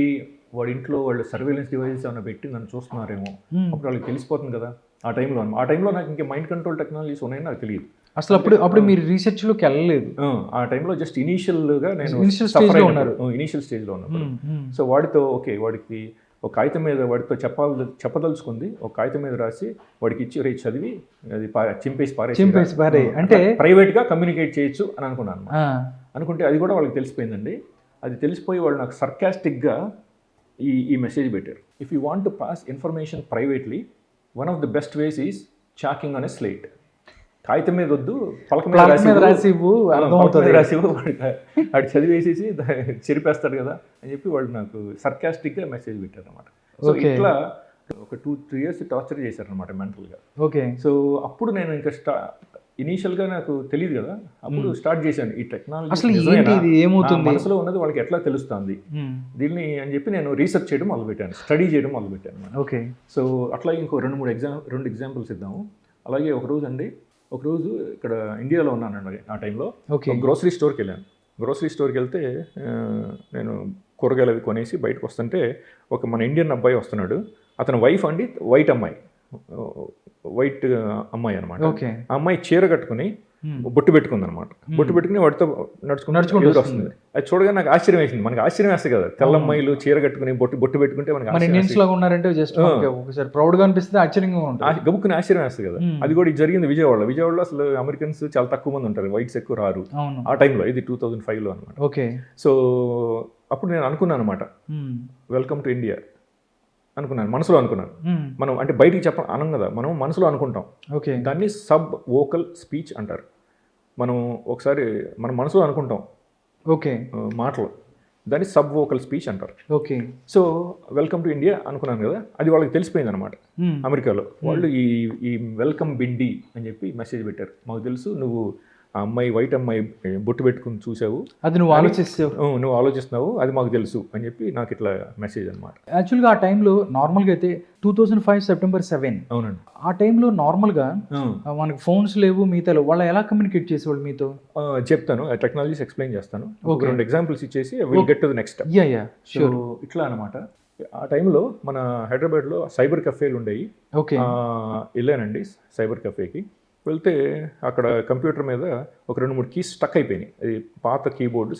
వాడి ఇంట్లో వాళ్ళు సర్వేలెన్స్ డివైజెస్ ఏమైనా పెట్టి నన్ను చూస్తున్నారేమో, అప్పుడు వాళ్ళకి తెలిసిపోతుంది కదా. ఆ టైంలో నాకు ఇంకా మైండ్ కంట్రోల్ టెక్నాలజీస్ ఉన్నాయని నాకు తెలియదు అసలు. అప్పుడు మీరు రీసెర్చ్లోకి వెళ్ళలేదు. ఆ టైంలో జస్ట్ ఇనీషియల్గా నేను ఇనీషియల్ స్టేజ్లో ఉన్నప్పుడు. సో వాడికి ఒక కాగితం మీద వాడితో చెప్పదలుచుకుంది, ఒక కాగితం మీద రాసి వాడికి ఇచ్చి రేపు చదివి అది చింపేసి పారే అంటే ప్రైవేట్గా కమ్యూనికేట్ చేయొచ్చు అని అనుకున్నాను. అనుకుంటే అది కూడా వాళ్ళకి తెలిసిపోయిందండి. అది తెలిసిపోయి వాళ్ళు నాకు సర్కాస్టిక్గా ఈ మెసేజ్ పెట్టారు. If you want to pass information privately, one of the best ways is చాకింగ్ on a slate. కాగితం మీద వద్దు, పలక మీద రాసివు, వాడు చదివేసేసి చెరిపేస్తాడు కదా అని చెప్పి వాళ్ళు నాకు సర్కాస్టిక్గా మెసేజ్ పెట్టారు అనమాట. సో ఇట్లా ఒక 2-3 years టార్చర్ చేశారనమాట మెంటల్గా. ఓకే, సో అప్పుడు నేను ఇంకా ఇనీషియల్గా నాకు తెలియదు కదా, అప్పుడు స్టార్ట్ చేశాను ఈ టెక్నాలజీ అసలు ఏంటి ఇది, ఏమవుతుంది మనసులో ఉన్నది వాళ్ళకి ఎట్లా తెలుస్తుంది దీన్ని అని చెప్పి నేను రీసెర్చ్ చేయడం మొదలుపెట్టాను, స్టడీ చేయడం మొదలుపెట్టాను. ఓకే. సో అట్లా ఇంకో రెండు ఎగ్జాంపుల్స్ ఇద్దాము. అలాగే ఒకరోజు ఇక్కడ ఇండియాలో ఉన్నానండి ఆ టైంలో. గ్రోసరీ స్టోర్కి వెళ్ళాను. గ్రోసరీ స్టోర్కి వెళ్తే నేను కూరగాయలు అవి కొనేసి బయటకు వస్తుంటే మన ఇండియన్ అబ్బాయి వస్తున్నాడు. అతని వైఫ్ అండి వైట్ అమ్మాయి అనమాట. ఆ అమ్మాయి చీర కట్టుకుని బొట్టు పెట్టుకుంది అనమాట. బొట్టు పెట్టుకుని వాటితో నడుచుకుంటూ వస్తుంది. అది చూడగా నాకు ఆశ్చర్యం వేసింది. మనకి ఆశ్చర్యం వేస్తుంది కదా, తెల్లమ్మాయిలు చీర కట్టుకుని బొట్టు పెట్టుకుంటే గబుక్కుని ఆశ్చర్యం వేస్తుంది కదా. అది కూడా జరిగింది విజయవాడలో. అసలు అమెరికన్స్ చాలా తక్కువ మంది ఉంటారు, వైట్స్ ఎక్కువ రారు ఆ టైంలో. ఇది 2005లో అనమాట. సో అప్పుడు నేను అనుకున్నాను అనమాట, వెల్కమ్ టు ఇండియా అనుకున్నాను, మనసులో అనుకున్నాను. మనం అంటే బయటికి అనం కదా, మనం మనసులో అనుకుంటాం. దాన్ని సబ్ వోకల్ స్పీచ్ అంటారు. మనం ఒకసారి మన మనసులో అనుకుంటాం మాటలు, దాన్ని సబ్ వోకల్ స్పీచ్ అంటారు. సో వెల్కమ్ టు ఇండియా అనుకున్నాను కదా, అది వాళ్ళకి తెలిసిపోయింది అనమాట. అమెరికాలో వాళ్ళు ఈ వెల్కమ్ బిండి అని చెప్పి మెసేజ్ పెట్టారు. మాకు తెలుసు నువ్వు ఆ అమ్మాయి వైట్ అమ్మాయి బొట్టు పెట్టుకుని చూసావు, అది నువ్వు ఆలోచిస్తున్నావు, అది మాకు తెలుసు అని చెప్పి నాకు ఇట్లా మెసేజ్ అనమాట. యాక్చువల్గా ఆ టైంలో నార్మల్గా అయితే 2005 సెప్టెంబర్ 7. అవునండి. ఆ టైంలో నార్మల్గా మనకి ఫోన్స్ లేవు, మీతో వాళ్ళు ఎలా కమ్యూనికేట్ చేసేవాళ్ళు మీతో? చెప్తాను, టెక్నాలజీస్ ఎక్స్ప్లెయిన్ చేస్తాను. రెండు ఎగ్జాంపుల్స్ ఇచ్చేసి will get to the next. So ఇట్లా అనమాట. ఆ టైంలో మన హైదరాబాద్లో సైబర్ కెఫేలు ఉండేవి. వెళ్ళానండి సైబర్ కెఫేకి. వెళ్తే అక్కడ కంప్యూటర్ మీద ఒక 2-3 కీస్ స్టక్ అయిపోయినాయి. అది పాత కీబోర్డు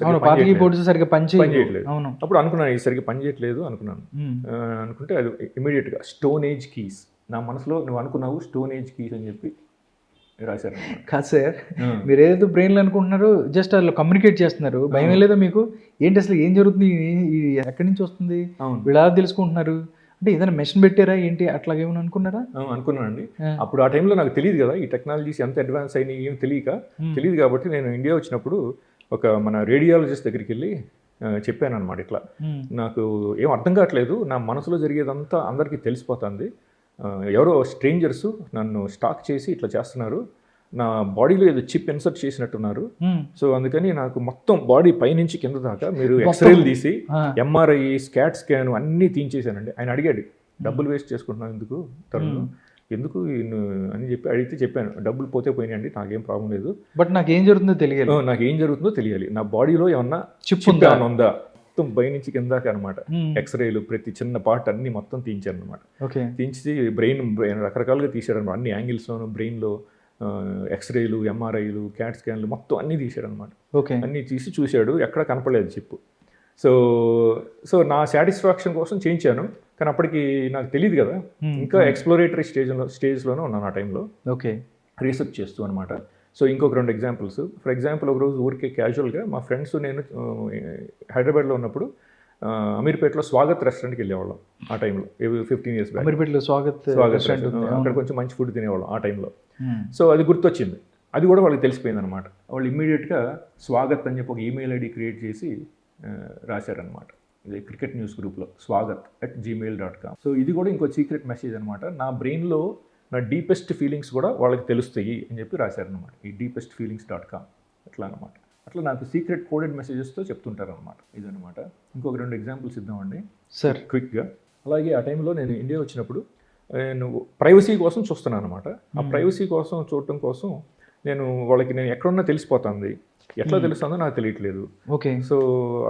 సరిగ్గా పనిచేయట్లేదు. అప్పుడు అనుకున్నాను ఇది సరిగ్గా పనిచేయట్లేదు అనుకున్నాను. అనుకుంటే అది ఇమీడియట్గా స్టోన్ ఏజ్ కీస్, నా మనసులో నువ్వు అనుకున్నావు స్టోన్ ఏజ్ కీస్ అని చెప్పి రాశారు. కాదు సార్, మీరు ఏదైతే బ్రెయిన్లో అనుకుంటున్నారో జస్ట్ అలా కమ్యూనికేట్ చేస్తున్నారు. భయం లేదా మీకు? ఏంటి అసలు ఏం జరుగుతుంది, ఎక్కడి నుంచి వస్తుంది, వీళ్ళు ఎలా తెలుసుకుంటున్నారు అంటే ఏదైనా మెషిన్ పెట్టారా ఏంటి, అట్లాగేమని అనుకున్నారా? అనుకున్నానండి. అప్పుడు ఆ టైంలో నాకు తెలియదు కదా ఈ టెక్నాలజీస్ ఎంత అడ్వాన్స్ అయినాయి ఏం తెలియదు కాబట్టి నేను ఇండియా వచ్చినప్పుడు మన రేడియాలజిస్ట్ దగ్గరికి వెళ్ళి చెప్పాను అనమాట. ఇట్లా నాకు ఏం అర్థం కావట్లేదు, నా మనసులో జరిగేదంతా అందరికీ తెలిసిపోతుంది, ఎవరో స్ట్రేంజర్స్ నన్ను స్టాక్ చేసి ఇట్లా చేస్తున్నారు, నా బాడీలో ఏదో చిప్ ఇన్సర్ట్ చేసినట్టున్నారు. సో అందుకని నాకు మొత్తం బాడీ పైనుంచి కింద దాకా మీరు ఎక్స్రేలు తీసి ఎంఆర్ఐ స్కాట్ స్కాన్ అన్నీ తీయించేశానండి. ఆయన అడిగాడు, డబ్బులు వేస్ట్ చేసుకుంటున్నావు ఎందుకు తరుణ్, ఎందుకు అని చెప్పి అడిగితే చెప్పాను, డబ్బులు పోతే పోయినాయండి, నాకేం ప్రాబ్లం లేదు, బట్ నాకేం జరుగుతుందో తెలియాలి, నా బాడీలో ఏమన్నా చిప్ ఉందా మొత్తం పైనుంచి కిందాక అనమాట. ఎక్స్రేలు ప్రతి చిన్న పార్ట్ అన్ని మొత్తం తీయించాను అనమాట. తీయించి బ్రెయిన్ రకరకాలుగా తీసాడు అనమాట, అన్ని యాంగిల్స్లోను బ్రెయిన్లో ఎక్స్రేలు ఎంఆర్ఐలు క్యాట్ స్కాన్లు మొత్తం అన్నీ తీశాడు అనమాట. అన్నీ తీసి చూశాడు, ఎక్కడ కనపడలేదు చిప్పు. సో నా సాటిస్ఫాక్షన్ కోసం చేయించాను, కానీ అప్పటికి నాకు తెలియదు కదా, ఇంకా ఎక్స్ప్లోరేటరీ స్టేజ్లోనే ఉన్నాను ఆ టైంలో, రీసెర్చ్ చేస్తూ అనమాట. సో ఇంకొక 2 ఎగ్జాంపుల్స్. ఫర్ ఎగ్జాంపుల్ ఒకరోజు ఊరికే క్యాజువల్గా మా ఫ్రెండ్స్ నేను హైదరాబాద్లో ఉన్నప్పుడు అమీర్పేటలో స్వాగత్ రెస్టారెంట్కి వెళ్ళేవాళ్ళం ఆ టైంలో, 15 years బ్యాక్. అమీర్పేటలో స్వాగత్ అక్కడ కొంచెం మంచి ఫుడ్ తినేవాళ్ళం ఆ టైంలో. సో అది గుర్తొచ్చింది, అది కూడా వాళ్ళకి తెలిసిపోయింది అనమాట. వాళ్ళు ఇమ్మీడియట్గా స్వాగత్ అని చెప్పి ఒక ఈమెయిల్ ఐడి క్రియేట్ చేసి రాశారనమాట. ఇది క్రికెట్ న్యూస్ గ్రూప్లో swagat@gmail.com. సో ఇది కూడా ఇంకో సీక్రెట్ మెసేజ్ అనమాట. నా బ్రెయిన్లో నా డీపెస్ట్ ఫీలింగ్స్ కూడా వాళ్ళకి తెలుస్తాయి అని చెప్పి రాశారనమాట, ఈ deepestfeelings.com. అట్లా అనమాట. అట్లా నాకు సీక్రెట్ కోడెడ్ మెసేజెస్తో చెప్తుంటారనమాట. ఇదనమాట. ఇంకొక 2 ఎగ్జాంపుల్స్ ఇద్దామండి సార్ క్విక్గా. అలాగే ఆ టైంలో నేను ఇండియా వచ్చినప్పుడు నేను ప్రైవసీ కోసం చూస్తున్నాను అనమాట. ఆ ప్రైవసీ కోసం చూడటం కోసం నేను ఎక్కడున్నా తెలిసిపోతుంది, ఎట్లా తెలుస్తుందో నాకు తెలియట్లేదు. సో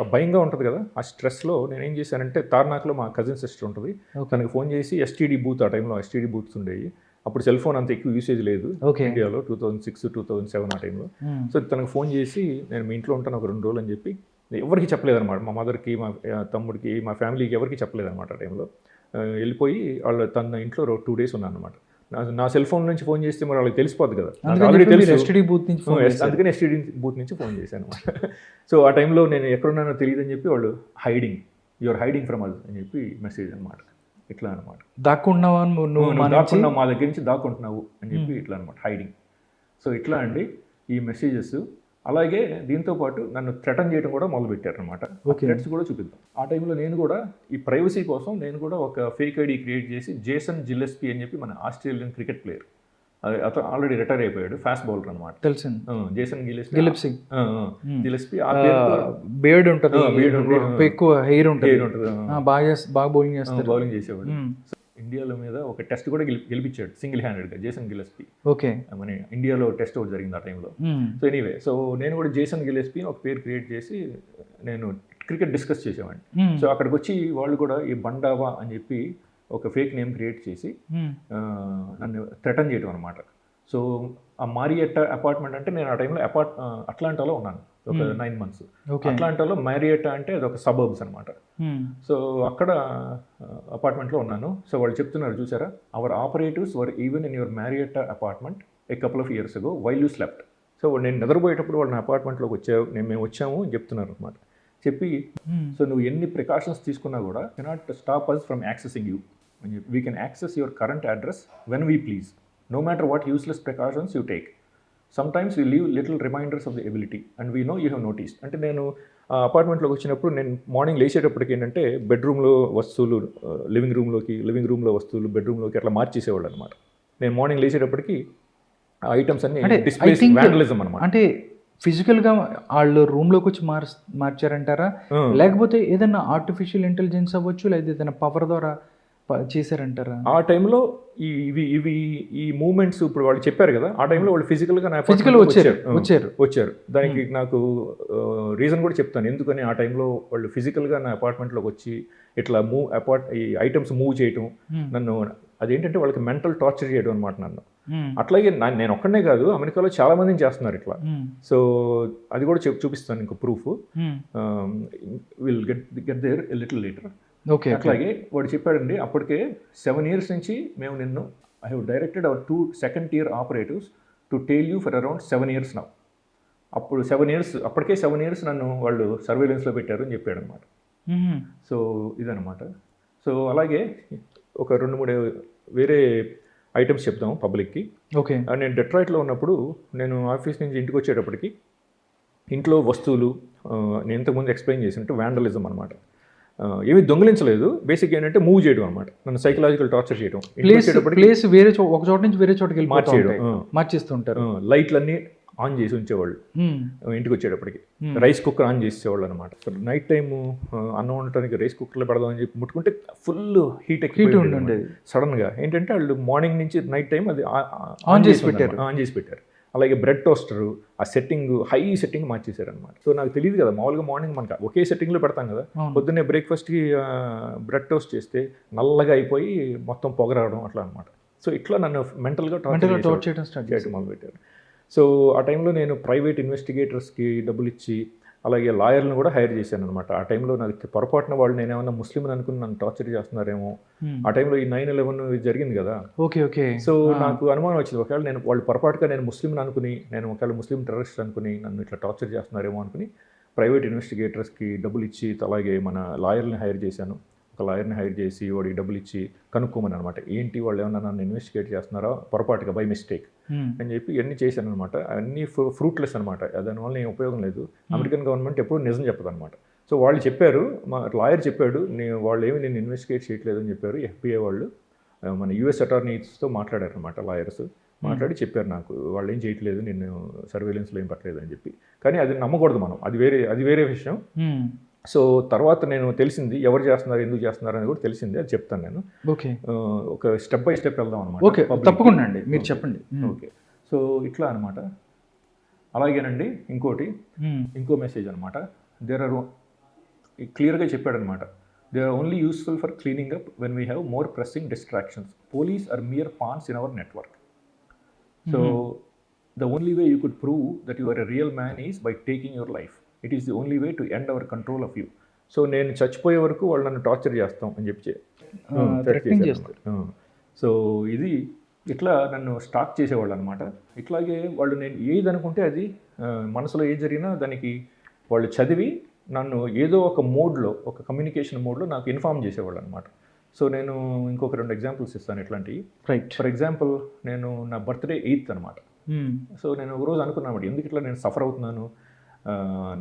ఆ భయంగా ఉంటుంది కదా, ఆ స్ట్రెస్లో నేను ఏం చేశానంటే తార్నాక్లో మా కజిన్ సిస్టర్ ఉంటుంది, తనకి ఫోన్ చేసి ఎస్టీడీ బూత్, ఆ టైంలో ఎస్టీడీ బూత్స్ ఉండేవి, అప్పుడు సెల్ ఫోన్ అంత ఎక్కువ యూసేజ్ లేదు ఇండియాలో, 2006, 2007 ఆ టైంలో. సో తనకు ఫోన్ చేసి నేను మీ ఇంట్లో ఉంటాను ఒక 2 రోజులు అని చెప్పి ఎవరికి చెప్పలేదన్నమాట, మా మదర్కి మా తమ్ముడికి మా ఫ్యామిలీకి ఎవరికి చెప్పలేదన్నమాట ఆ టైంలో. వెళ్ళిపోయి తన ఇంట్లో 2 days ఉన్నాను అనమాట. నా సెల్ ఫోన్ నుంచి ఫోన్ చేస్తే మరి వాళ్ళకి తెలిసిపోద్ది కదా, ఆల్రెడీ తెలుసు, ఎస్టీడీ బూత్ నుంచి, అందుకని ఎస్టీడీ బూత్ నుంచి ఫోన్ చేశాను అనమాట. సో ఆ టైంలో నేను ఎక్కడున్నానో తెలియదని చెప్పి వాళ్ళు యూఆర్ హైడింగ్ ఫ్రమ్ అస్ అని చెప్పి మెసేజ్ అనమాట. ఇట్లా అనమాట, దాక్కున్నావు మా దగ్గర నుంచి దాక్కుంటున్నావు అని చెప్పి ఇట్లా అనమాట, హైడింగ్. సో ఇట్లా అండి ఈ మెసేజెస్. అలాగే దీంతోపాటు నన్ను థ్రెటన్ చేయడం కూడా మొదలుపెట్టారు అనమాట. థ్రెట్స్ కూడా చూపిద్దాం. ఆ టైంలో నేను కూడా ఈ ప్రైవసీ కోసం నేను కూడా ఒక ఫేక్ ఐడి క్రియేట్ చేసి జేసన్ జిల్లెస్పీ అని చెప్పి మన ఆస్ట్రేలియన్ క్రికెట్ ప్లేయర్, అది అతను ఆల్రెడీ రిటైర్ అయిపోయాడు, ఫాస్ట్ బౌలర్ అనమాట. తెలిసింది. జేసన్ గిలిప్సింగ్. గిలెస్పీ ఆ పేరుతో బేర్డ్ ఉంటుంది, beard ఉండి, ఎక్కువ హెయిర్ ఉంటుంది, హెయిర్ ఉంటుంది, బాగా బౌలింగ్ చేస్తారు. బౌలింగ్ చేసేవాడు. సో ఇండియాలో మీద ఒక టెస్ట్ కూడా గెలిపించాడు సింగిల్ హ్యాండెడ్గా జేసన్ గిలెస్పీ. ఓకే. మన ఇండియాలో టెస్ట్ ఒకటి జరిగింది ఆ టైంలో. సో ఎనీవే, సో నేను కూడా జేసన్ గిలెస్పీ ఒక పేరు క్రియేట్ చేసి నేను క్రికెట్ డిస్కస్ చేసేవాడిని. సో అక్కడికి వచ్చి వాళ్ళు కూడా ఈ బండావా అని చెప్పి ఒక ఫేక్ నేమ్ క్రియేట్ చేసి నన్ను థ్రెటన్ చేయడం అనమాట. సో ఆ మారియట్టా అపార్ట్మెంట్ అంటే నేను ఆ టైంలో అట్లాంటాలో ఉన్నాను ఒక 9 months. అట్లాంటాలో మారియట్టా అంటే అది ఒక సబర్బ్స్ అనమాట. సో అక్కడ అపార్ట్మెంట్లో ఉన్నాను. సో వాళ్ళు చెప్తున్నారు, చూసారా, our operatives were even in your Marietta apartment a couple of years ago while you slept. So నేను నిద్రపోయేటప్పుడు వాళ్ళు నా అపార్ట్మెంట్లోకి మేము వచ్చాము అని చెప్తున్నారు అనమాట. చెప్పి సో నువ్వు ఎన్ని ప్రికాషన్స్ తీసుకున్నా కూడా cannot stop us from accessing you. We can access your current address when we please, no matter what useless precautions you take. Sometimes we leave little reminders of the ability and we know you have noticed. అంటే నేను అపార్ట్మెంట్లోకి వచ్చినప్పుడు నేను morning లేచేటప్పటికి ఏంటంటే బెడ్రూమ్లో వస్తువులు living రూమ్లో వస్తువులు బెడ్రూమ్లోకి అట్లా మార్చేసేవాళ్ళు అనమాట. నేను మార్నింగ్ లేచేటప్పటికి ఆ ఐటమ్స్ అన్ని డిస్ప్లేస్ వ్యాండలిజం అనమాట. అంటే ఫిజికల్గా వాళ్ళు రూమ్లోకి వచ్చి మార్చారంటారా, లేకపోతే ఏదైనా ఆర్టిఫిషియల్ ఇంటెలిజెన్స్ అవ్వచ్చు, లేదా ఏదైనా పవర్ ద్వారా చేశారంటారా? ఆ టైంలో ఈ మూమెంట్స్ ఇప్పుడు వాళ్ళు చెప్పారు కదా, ఆ టైంలో వాళ్ళు ఫిజికల్గా వచ్చారు. దానికి నాకు రీజన్ కూడా చెప్తాను ఎందుకని ఆ టైంలో వాళ్ళు ఫిజికల్గా నా అపార్ట్మెంట్లోకి వచ్చి ఇట్లా ఈ ఐటమ్స్ మూవ్ చేయటం, నన్ను అదేంటంటే వాళ్ళకి మెంటల్ టార్చర్ చేయడం అనమాట నన్ను. అట్లాగే నేను ఒక్కనే కాదు, అమెరికాలో చాలా మందిని చేస్తున్నారు ఇట్లా. సో అది కూడా చూపిస్తాను ఇంకో proof. Will get there a little later. అట్లాగే వాడు చెప్పాడండి, అప్పటికే 7 years నుంచి మేము నిన్ను I have directed our 2 second-tier operatives to tail you for around 7 years now. అప్పుడు 7 years, అప్పటికే 7 years నన్ను వాళ్ళు సర్వేలెన్స్లో పెట్టారు అని చెప్పాడు అనమాట. సో ఇదనమాట. సో అలాగే ఒక 2-3 వేరే ఐటమ్స్ చెప్తాము పబ్లిక్కి. ఓకే. నేను డెట్రాయిట్లో ఉన్నప్పుడు నేను ఆఫీస్ నుంచి ఇంటికి వచ్చేటప్పటికి ఇంట్లో వస్తువులు నేను ఇంతకుముందు ఎక్స్ప్లెయిన్ చేసినట్టు వ్యాండలిజం అనమాట. ఏమీ దొంగిలించలేదు, బేసిక్ ఏంటంటే మూవ్ చేయడం అనమాట, నన్ను సైకలాజికల్ టార్చర్ చేయడం. ప్లేస్ వేరే ఒక చోట నుంచి వేరే చోటకి మార్చేస్తుంటారు. లైట్లన్నీ ఆన్ చేసి ఉంచేవాళ్ళు ఇంటికి వచ్చేటప్పటికి. రైస్ కుక్కర్ ఆన్ చేసేవాళ్ళు అనమాట. నైట్ టైం అన్నం వండటానికి రైస్ కుక్కర్లో పెడదామని చెప్పి ముట్టుకుంటే ఫుల్ హీట్ ఉండేది. సడన్గా ఏంటంటే వాళ్ళు మార్నింగ్ నుంచి నైట్ టైం అది ఆన్ చేసి పెట్టారు. అలాగే బ్రెడ్ టోస్టరు ఆ సెట్టింగ్ హై సెట్టింగ్ మార్చేశారు అనమాట. సో నాకు తెలియదు కదా, మామూలుగా మార్నింగ్ మనకి ఒకే సెట్టింగ్లో పెడతాం కదా, పొద్దున్నే బ్రేక్ఫాస్ట్కి బ్రెడ్ టోస్ట్ చేస్తే నల్లగా అయిపోయి మొత్తం పొగరావడం అట్లా అనమాట. సో ఇట్లా నన్ను మెంటల్గా టార్చర్ చేయడం మొదలుపెట్టారు. సో ఆ టైంలో నేను ప్రైవేట్ ఇన్వెస్టిగేటర్స్కి డబ్బులు ఇచ్చి అలాగే లాయర్లను కూడా హైర్ చేశాను అనమాట. ఆ టైంలో నాకు పొరపాటున వాళ్ళు నేనేమన్నా ముస్లిం అనుకుని నన్ను టార్చర్ చేస్తున్నారేమో. ఆ టైంలో ఈ 9/11 జరిగింది కదా. ఓకే. సో నాకు అనుమానం వచ్చింది, ఒకవేళ వాళ్ళు పొరపాటుగా నేను ముస్లిం అనుకుని, నేను ఒకవేళ ముస్లిం టెర్రరిస్ట్ అనుకుని నన్ను ఇట్లా టార్చర్ చేస్తున్నారేమో అనుకుని ప్రైవేట్ ఇన్వెస్టిగేటర్స్కి డబ్బులు ఇచ్చి అలాగే మన లాయర్ని హైర్ చేశాను. ఒక లాయర్ని హైర్ చేసి వాడికి డబ్బులు ఇచ్చి కనుక్కోమని అనమాట, ఏంటి వాళ్ళు ఏమన్నా నన్ను ఇన్వెస్టిగేట్ చేస్తున్నారా పొరపాటుగా బై మిస్టేక్ అని చెప్పి ఇవన్నీ చేశాను అనమాట. అన్నీ ఫ్రూట్లెస్ అనమాట, దానివల్ల ఏం ఉపయోగం లేదు. అమెరికన్ గవర్నమెంట్ ఎప్పుడు నిజం చెప్పదు అనమాట. సో వాళ్ళు చెప్పారు, మా లాయర్ చెప్పాడు, వాళ్ళు ఏమి నేను ఇన్వెస్టిగేట్ చేయట్లేదు అని చెప్పారు. FBI వాళ్ళు మన US అటార్నీస్తో మాట్లాడారు అనమాట, లాయర్స్ మాట్లాడి చెప్పారు నాకు, వాళ్ళు ఏం చేయట్లేదు, నేను సర్వేలెన్స్లో ఏం పట్టలేదు అని చెప్పి. కానీ అది నమ్మకూడదు మనం, అది వేరే విషయం. సో తర్వాత నేను తెలిసింది ఎవరు చేస్తున్నారు, ఎందుకు చేస్తున్నారు అని కూడా తెలిసింది, అది చెప్తాను నేను. ఓకే. ఒక స్టెప్ బై స్టెప్ వెళ్దాం అనమాట. ఓకే, తప్పకుండా అండి, మీరు చెప్పండి. ఓకే. సో ఇట్లా అనమాట. అలాగేనండి ఇంకో మెసేజ్ అనమాట. క్లియర్గా చెప్పాడనమాట, they are only useful for cleaning up when we have more pressing distractions. Police are mere pawns in our network. So the only way you could prove that you are a real man is by taking your life. It is the only way to end our control of you. So నేను చచ్చిపోయే వరకు వాళ్ళు నన్ను torture చేస్తాం అని చెప్పి so ఇది ఇట్లా నన్ను స్టాక్ చేసేవాళ్ళు అనమాట. ఇట్లాగే వాళ్ళు నేను ఏది అనుకుంటే అది మనసులో ఏది జరిగినా దానికి వాళ్ళు చదివి నన్ను ఏదో ఒక మోడ్లో, ఒక కమ్యూనికేషన్ మోడ్లో నాకు ఇన్ఫార్మ్ చేసేవాళ్ళు అనమాట. సో నేను ఇంకొక 2 ఎగ్జాంపుల్స్ ఇస్తాను ఇట్లాంటివి. ఫర్ ఎగ్జాంపుల్, నేను నా బర్త్డే 8th అనమాట. సో నేను ఒకరోజు అనుకున్నాను, ఎందుకు ఇట్లా నేను సఫర్ అవుతున్నాను,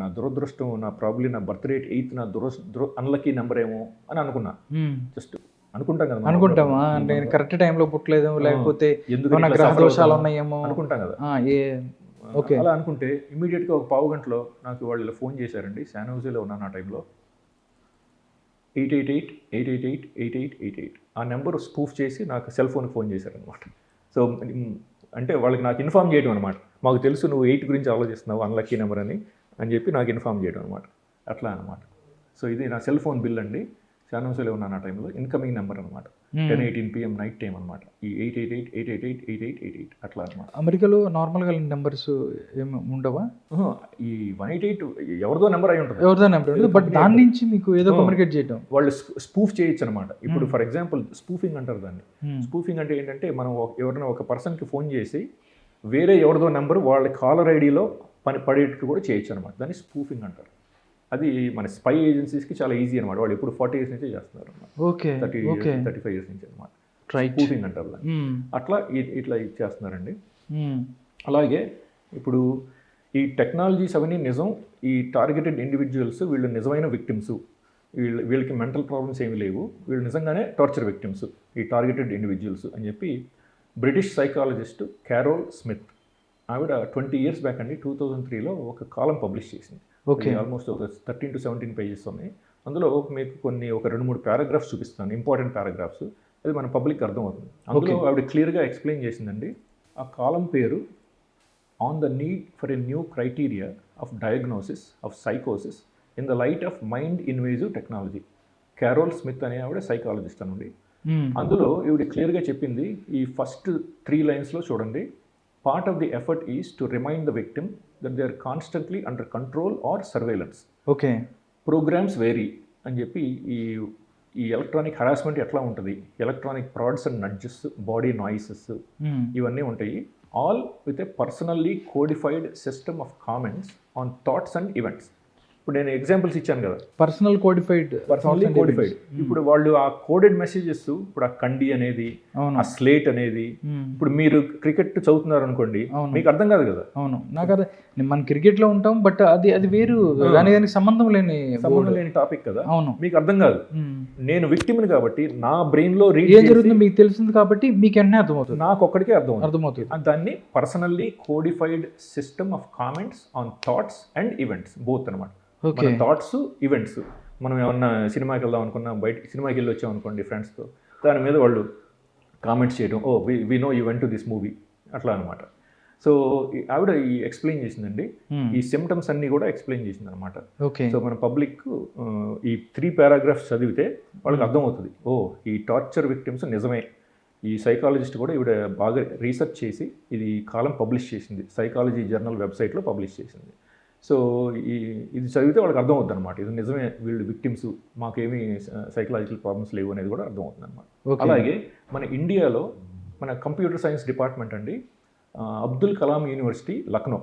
నా దురదృష్టం, నా ప్రాబ్లీ నా బర్త్డే 8th నా అన్లక్కీ నెంబర్ ఏమో అని అనుకున్నా. జస్ట్ అనుకుంటాం కదా మనం. అనుకుంటామా నేను కరెక్ట్ టైంలో పుట్టలేదు, లేకపోతే ఎందుకు ఏమైనా ఇట్లా గ్రహ suffer దోషాలు అవుతామో ఉన్నాయేమో అనుకుంటాం కదా. ఏ ఓకే. అలా అనుకుంటే ఇమీడియట్గా ఒక పావు గంటలో నాకు వాళ్ళు ఇలా ఫోన్ చేశారండి. శాన్ హోజేలో ఉన్నాను ఆ టైంలో. 888-888-8888 ఆ నెంబర్ స్పూఫ్ చేసి నాకు సెల్ ఫోన్కి ఫోన్ చేశారనమాట. సో అంటే వాళ్ళకి నాకు ఇన్ఫామ్ చేయడం అనమాట. మాకు తెలుసు నువ్వు 8 గురించి ఆలోచిస్తున్నావు, అన్లక్కీ నెంబర్ అని చెప్పి నాకు ఇన్ఫామ్ చేయడం అనమాట. అట్లా అనమాట. సో ఇది నా సెల్ ఫోన్ బిల్ అండి. శాన్ హోజేలో ఉన్నాను ఆ టైంలో. ఇన్కమింగ్ నెంబర్ అనమాట. 10:18 PM నైట్ టైం అనమాట. ఈ 888-888-8888 అట్లా అనమాట. అమెరికాలో నార్మల్గా నెంబర్స్ ఏమి ఉండవా? ఈ 188 ఎవరిదో నెంబర్ అయి ఉంటుంది. ఎవరిదో నెంబర్ ఉంటుంది, బట్ దాని నుంచి మీకు ఏదో కమ్యూనికేట్ చేయడం వాళ్ళు స్పూఫ్ చేయొచ్చు అనమాట. ఇప్పుడు ఫర్ ఎగ్జాంపుల్ స్పూఫింగ్ అంటారు దాన్ని. స్పూఫింగ్ అంటే ఏంటంటే మనం ఎవరైనా ఒక పర్సన్కి ఫోన్ చేసి వేరే ఎవరిదో నెంబర్ వాళ్ళ కాలర్ ఐడిలో పడేట్టు కూడా చేయొచ్చు అనమాట. దాన్ని స్పూఫింగ్ అంటారు. అది మన స్పై ఏజెన్సీస్కి చాలా ఈజీ అనమాట. వాళ్ళు ఎప్పుడు 40 years నుంచే చేస్తున్నారు అనమాట. ఓకే 35 years నుంచి అనమాట. స్పూఫింగ్ అంటారు దాన్ని. అట్లా ఇట్లా చేస్తున్నారండి. అలాగే ఇప్పుడు ఈ టెక్నాలజీస్ అవన్నీ నిజం. ఈ టార్గెటెడ్ ఇండివిజువల్స్ వీళ్ళు నిజమైన విక్టిమ్స్. వీళ్ళకి మెంటల్ ప్రాబ్లమ్స్ ఏమీ లేవు, వీళ్ళు నిజంగానే టార్చర్ విక్టిమ్స్ ఈ టార్గెటెడ్ ఇండివిజువల్స్ అని చెప్పి బ్రిటిష్ సైకాలజిస్ట్ క్యారోల్ స్మిత్ ఆవిడ 20 years బ్యాక్ అండి 2003లో ఒక కాలం పబ్లిష్ చేసింది. ఆల్మోస్ట్ ఒక 13 to 17 pages ఉన్నాయి. అందులో మీకు ఒక 2-3 paragraphs చూపిస్తాను, ఇంపార్టెంట్ పారాగ్రాఫ్స్. అది మన పబ్లిక్ అర్థమవుతుంది. అందులో ఆవిడ క్లియర్గా ఎక్స్ప్లెయిన్ చేసిందండి. ఆ కాలం పేరు on the need for a new criteria of diagnosis of సైకోసిస్ in the light of mind invasive technology. Carol Smith అనే ఆవిడ సైకాలజిస్ట్ అనండి. అందులో ఈవిడ క్లియర్గా చెప్పింది. ఈ ఫస్ట్ 3 lines చూడండి. Part of the effort is to remind the victim that they are constantly under control or surveillance. Okay. Programs vary అని చెప్పి ఈ ఎలక్ట్రానిక్ హరాస్మెంట్ ఎట్లా ఉంటుంది, electronic prods and nudges, body noises ఇవన్నీ ఉంటాయి. All with a personally codified system of comments on thoughts and events. ఇప్పుడు నేను examples ఇచ్చాను కదా, పర్సనల్లీ కోడిఫైడ్. ఇప్పుడు వాళ్ళు ఆ కోడెడ్ మెసేజెస్, ఇప్పుడు ఆ కండి అనేది, ఆ స్లేట్ అనేది, ఇప్పుడు మీరు క్రికెట్ చదువుతున్నారు అనుకోండి, మీకు అర్థం కాదు కదా. అవును, నాకు అదే, మనం క్రికెట్లో ఉంటాం, బట్ అది వేరు, దానికి సంబంధం లేని టాపిక్ కదా. అవును, మీకు అర్థం కాదు. నేను విక్టిమ్ని కాబట్టి నా బ్రెయిన్లో ఏం జరుగుతుందో మీకు తెలిసింది కాబట్టి మీకు వెంటనే అర్థమవుతుంది. నాకు ఒక్కడికే అర్థమవుతుంది. దాన్ని personally codified system of comments on thoughts and events both అనమాట. మన థాట్స్, ఈవెంట్స్. మనం ఏమన్నా సినిమాకి వెళ్దాం అనుకున్నా, బయటకి సినిమాకి వెళ్ళి వచ్చాం అనుకోండి ఫ్రెండ్స్తో, దాని మీద వాళ్ళు కామెంట్స్ చేయడం, oh we know you went to this movie, అట్లా అనమాట. సో ఆవిడ ఎక్స్ప్లెయిన్ చేసిందండి. ఈ సిమ్టమ్స్ అన్నీ కూడా ఎక్స్ప్లెయిన్ చేసింది అనమాట. సో మన పబ్లిక్ ఈ 3 paragraphs చదివితే వాళ్ళకి అర్థమవుతుంది, ఓ ఈ టార్చర్ విక్టిమ్స్ నిజమే. ఈ సైకాలజిస్ట్ కూడా ఈవిడ బాగా రీసెర్చ్ చేసి ఇది కాలం పబ్లిష్ చేసింది, సైకాలజీ జర్నల్ వెబ్సైట్లో పబ్లిష్ చేసింది. సో ఇది చదివితే వాళ్ళకి అర్థమవుతుంది అనమాట, ఇది నిజమే, వీళ్ళు విక్టిమ్స్, మాకేమీ సైకలాజికల్ ప్రాబ్లమ్స్ లేవు అనేది కూడా అర్థమవుతుంది అనమాట. అలాగే మన ఇండియాలో మన కంప్యూటర్ సైన్స్ డిపార్ట్మెంట్ అండి, అబ్దుల్ కలాం యూనివర్సిటీ లక్నో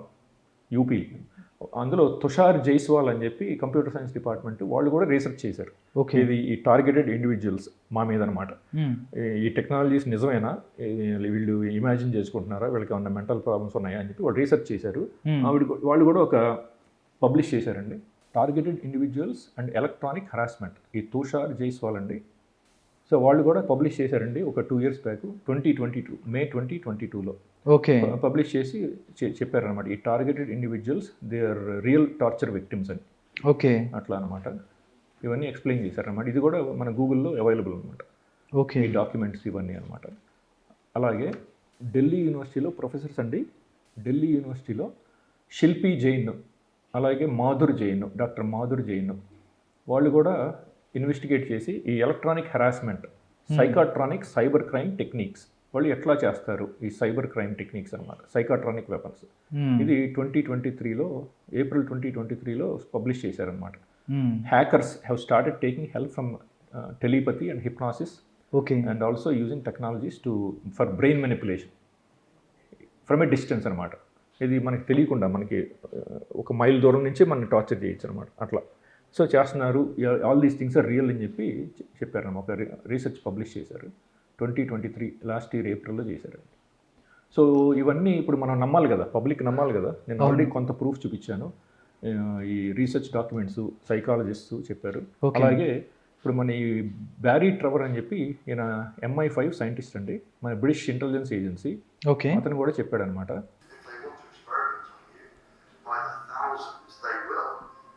యూపీ, అందులో తుషార్ జైస్వాల్ అని చెప్పి కంప్యూటర్ సైన్స్ డిపార్ట్మెంట్ వాళ్ళు కూడా రీసెర్చ్ చేశారు. ఇది ఈ టార్గెటెడ్ ఇండివిజువల్స్ మా మీద అనమాట. ఈ టెక్నాలజీస్ నిజమేనా, వీళ్ళు ఇమాజిన్ చేసుకుంటున్నారా, వీళ్ళకి ఏమన్నా మెంటల్ ప్రాబ్లమ్స్ ఉన్నాయా అని చెప్పి వాళ్ళు రీసెర్చ్ చేశారు. వాళ్ళు కూడా ఒక పబ్లిష్ చేశారండి, targeted individuals and electronic harassment. ఈ తుషార్ జైస్వాల్ అండి. సో వాళ్ళు కూడా పబ్లిష్ చేశారండి ఒక 2 years బ్యాక్, 2022 మే 2022లో పబ్లిష్ చేసి చెప్పారనమాట, ఈ targeted individuals they are real torture victims అని. అట్లా అనమాట. ఇవన్నీ ఎక్స్ప్లెయిన్ చేశారనమాట. ఇది కూడా మన గూగుల్లో అవైలబుల్ అనమాట, ఈ డాక్యుమెంట్స్ ఇవన్నీ అనమాట. అలాగే ఢిల్లీ యూనివర్సిటీలో ప్రొఫెసర్స్ అండి, ఢిల్లీ యూనివర్సిటీలో శిల్పి జైన్, అలాగే డాక్టర్ మాధుర్ జైన్, వాళ్ళు కూడా ఇన్వెస్టిగేట్ చేసి ఈ electronic harassment, psychotronic cyber crime techniques వాళ్ళు ఎట్లా చేస్తారు, ఈ సైబర్ క్రైమ్ టెక్నిక్స్ అనమాట, సైకాట్రానిక్ వెపన్స్. ఇది 2023లో ఏప్రిల్ 2023లో పబ్లిష్ చేశారనమాట. Hackers have started taking help from telepathy and hypnosis and also using technologies for brain manipulation from a distance అనమాట. ఇది మనకి తెలియకుండా, మనకి 1 mile దూరం నుంచే మనం టార్చర్ చేయొచ్చు అనమాట. అట్లా సో చేస్తున్నారు. All these things are real అని చెప్పి చెప్పారన్నమాట. ఒక రీసెర్చ్ పబ్లిష్ చేశారు 2023 లాస్ట్ ఇయర్ ఏప్రిల్లో చేశారండి. సో ఇవన్నీ ఇప్పుడు మనం నమ్మాలి కదా, పబ్లిక్ నమ్మాలి కదా. నేను ఆల్రెడీ కొంత ప్రూఫ్ చూపించాను, ఈ రీసెర్చ్ డాక్యుమెంట్స్ సైకాలజిస్ట్స్ చెప్పారు. అలాగే ఇప్పుడు మన ఈ బ్యారీ ట్రెవర్ అని చెప్పి ఈయన MI5 సైంటిస్ట్ అండి, మన బ్రిటిష్ ఇంటెలిజెన్స్ ఏజెన్సీ. ఓకే. అతను కూడా చెప్పాడనమాట.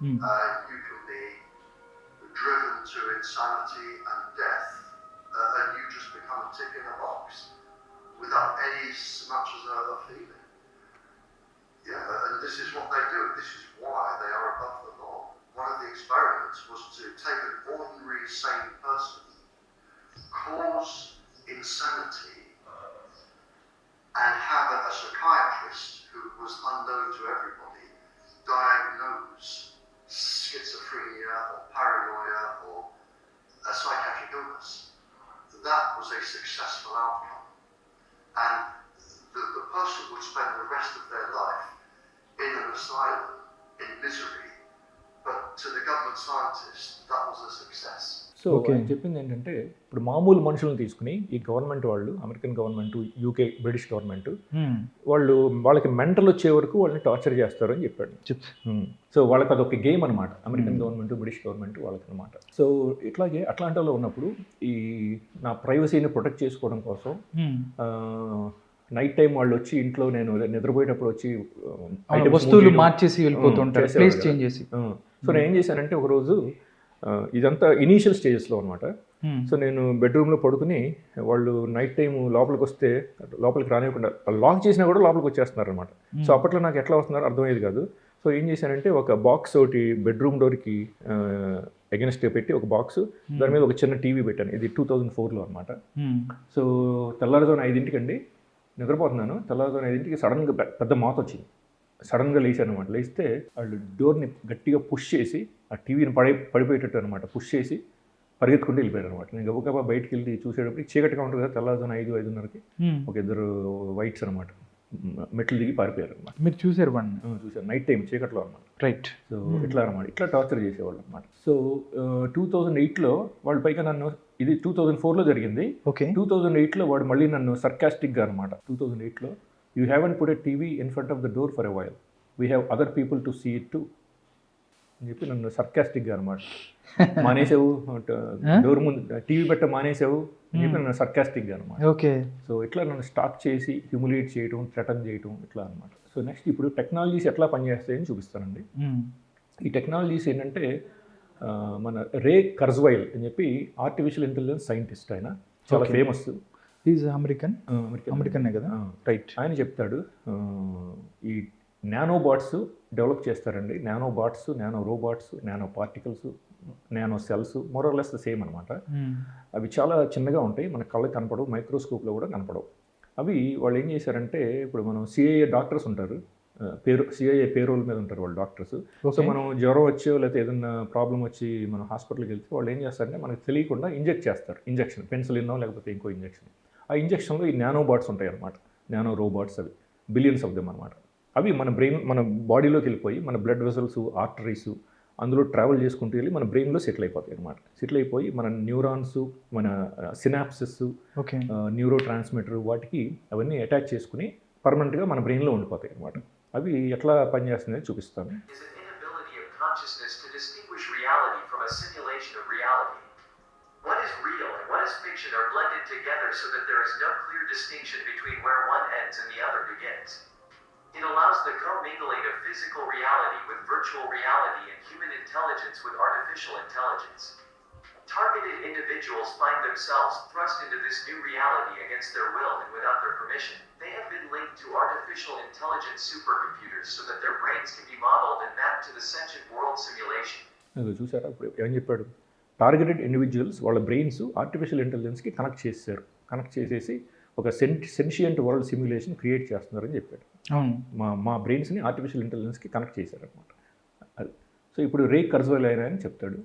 హ్మ్. You can be driven to insanity and death, and you just become a tick in a box without any so much as a feeling. Yeah, and this is what they do. This is why they are above the law. One of the experiments was to take an ordinary sane person, cause insanity, and have a psychiatrist who was unknown to everybody diagnose schizophrenia or paranoia or a psychiatric illness. That was a successful outcome. And the person would spend the rest of their life in an asylum, in misery. But to the government scientists, that was a success. So Okay. ఆయన చెప్పింది ఏంటంటే, ఇప్పుడు మామూలు మనుషులను తీసుకుని ఈ government వాళ్ళు, American government, UK British government, హ్మ్. వాళ్ళకి మెంటల్ వచ్చే వరకు వాళ్ళని టార్చర్ చేస్తారు అని చెప్పాడు. సో వాళ్ళకి అదొక గేమ్ అనమాట, అమెరికన్ గవర్నమెంట్, బ్రిటిష్ గవర్నమెంట్ వాళ్ళకి అనమాట. సో ఇట్లాగే అట్లాంటిలో ఉన్నప్పుడు ఈ నా ప్రైవసీని ప్రొటెక్ట్ చేసుకోవడం కోసం హ్మ్. నైట్ టైం వాళ్ళు వచ్చి ఇంట్లో నేను నిద్రపోయేటప్పుడు వచ్చి వస్తువులు మార్చేసి వెళ్ళిపోతుంటారు, ప్లేస్ చేంజ్ చేసి. సో నేను ఏం చేశానంటే ఒకరోజు, ఇదంతా ఇనీషియల్ స్టేజెస్లో అనమాట. హ్మ్. సో నేను బెడ్రూమ్లో పడుకుని వాళ్ళు నైట్ టైం లోపలికి వస్తే లోపలికి రానివ్వకుండా లాక్ చేసినా కూడా లోపలికి వచ్చేస్తున్నారు అనమాట. సో అప్పట్లో నాకు ఎట్లా వస్తున్నారో అర్థమయ్యేది కాదు. సో ఏం చేశానంటే ఒక బాక్స్ ఒకటి బెడ్రూమ్ డోర్కి అగెన్స్ట్ పెట్టి ఒక బాక్స్, దాని మీద ఒక చిన్న టీవీ పెట్టాను. ఇది 2004లో అనమాట. హ్మ్. సో తెల్లారుజామున 5 గంటకి నిద్రపోతున్నాను. తెల్లారుజామున 5 సడన్గా పెద్ద మాత వచ్చింది. సడన్గా లేచాను అనమాట. లేస్తే వాళ్ళు డోర్ని గట్టిగా పుష్ చేసి ఆ టీవీని పడిపోయేటట్టు అనమాట పుష్ చేసి పరిగెత్తుకుంటూ వెళ్ళిపోయారు అనమాట. నేను గబగబా బయటికి వెళ్ళి చూసేటప్పుడు చీకటిగా ఉంటుంది కదా, తెల్లారుజామున 5:30కి హ్మ్. ఒక ఇద్దరు వైట్స్ అనమాట మెట్లు దిగి పారిపోయారు అనమాట. మీరు చూసారు వాడిని? చూసాను, నైట్ టైం చీకట్లో అనమాట. రైట్. సో ఇట్లా అనమాట, ఇట్లా టార్చర్ చేసేవాళ్ళు అనమాట. సో 2008లో వాళ్ళు పైగా నన్ను, ఇది 2004లో జరిగింది. ఓకే. 2008లో వాడు మళ్ళీ నన్ను సర్కాస్టిక్గా అనమాట, 2008లో, you haven't put a TV in front of the door for a while, we have other people to see it too అని చెప్పి నన్ను సర్కాస్టిక్గా అనమాట. మానేసావు డోర్ ముందు టీవీ పెట్ట మానేసావు అని చెప్పి నన్ను సర్కాస్టిక్గా అనమాట. ఓకే. సో ఇట్లా నన్ను స్టాక్ చేసి హ్యూమిలియేట్ చేయటం, థ్రెటన్ చేయటం, ఇట్లా అనమాట. సో నెక్స్ట్ ఇప్పుడు టెక్నాలజీస్ ఎట్లా పనిచేస్తాయని చూపిస్తానండి. ఈ టెక్నాలజీస్ ఏంటంటే, మన రే కర్జ్వైల్ అని చెప్పి ఆర్టిఫిషియల్ ఇంటెలిజెన్స్ సైంటిస్ట్, ఆయన చాలా ఫేమస్. ఈజ్ అమెరికనే కదా? రైట్. ఆయన చెప్తాడు, ఈ నానోబాట్స్ డెవలప్ చేస్తారండి. Nanobots, nano robots, nano particles, nano cells, more or less the same అనమాట. అవి చాలా చిన్నగా ఉంటాయి, మన కళ్ళకి కనపడవు, మైక్రోస్కోప్లో కూడా కనపడవు. అవి వాళ్ళు ఏం చేశారంటే, ఇప్పుడు మనం సిఐఏ డాక్టర్స్ ఉంటారు, సిఐఏ పేరోల్ మీద ఉంటారు వాళ్ళు డాక్టర్స్. సో మనం జ్వరం వచ్చో లేకపోతే ఏదైనా ప్రాబ్లం వచ్చి మనం హాస్పిటల్కి వెళ్తే వాళ్ళు ఏం చేస్తారంటే మనకు తెలియకుండా ఇంజెక్ట్ చేస్తారు, ఇంజెక్షన్, పెన్సిలిన్నో లేకపోతే ఇంకో ఇంజెక్షన్. ఆ ఇంజెక్షన్లో ఈ నానోబాట్స్ ఉంటాయి అనమాట, నానో రోబాట్స్. అవి బిలియన్స్ ఆఫ్ దెమ్ అనమాట. అవి మన బ్రెయిన్, మన బాడీలోకి వెళ్ళిపోయి మన బ్లడ్ వెసల్స్, ఆర్టరీస్ అందులో ట్రావెల్ చేసుకుంటూ వెళ్ళి మన బ్రెయిన్లో సెటిల్ అయిపోతాయి అనమాట. సెటిల్ అయిపోయి మన న్యూరాన్స్, మన సినాప్సిస్, న్యూరో ట్రాన్స్మిటర్, వాటికి అవన్నీ అటాచ్ చేసుకుని పర్మనెంట్గా మన బ్రెయిన్లో ఉండిపోతాయి అనమాట. అవి ఎట్లా పనిచేస్తుందని చూపిస్తాను. What is real and what is fiction are blended together so that there is no clear distinction between where one ends and the other begins. It allows the commingling of physical reality with virtual reality and human intelligence with artificial intelligence. Targeted individuals find themselves thrust into this new reality against their will and without their permission. They have been linked to artificial intelligence supercomputers so that their brains can be modeled and mapped to the sentient world simulation. చూసారా ఇప్పుడు ఏం చెప్పాడు? Targeted individuals వాళ్ళ brains artificial ఇంటెలిజెన్స్కి connect చేసేసి ఒక sentient world simulation create చేస్తున్నారని చెప్పాడు. మా బ్రెయిన్స్ని ఆర్టిఫిషియల్ ఇంటెలిజెన్స్కి కనెక్ట్ చేశారనమాట. అది సో ఇప్పుడు రే కర్జ్వైల్ అయినా అని చెప్తాడు.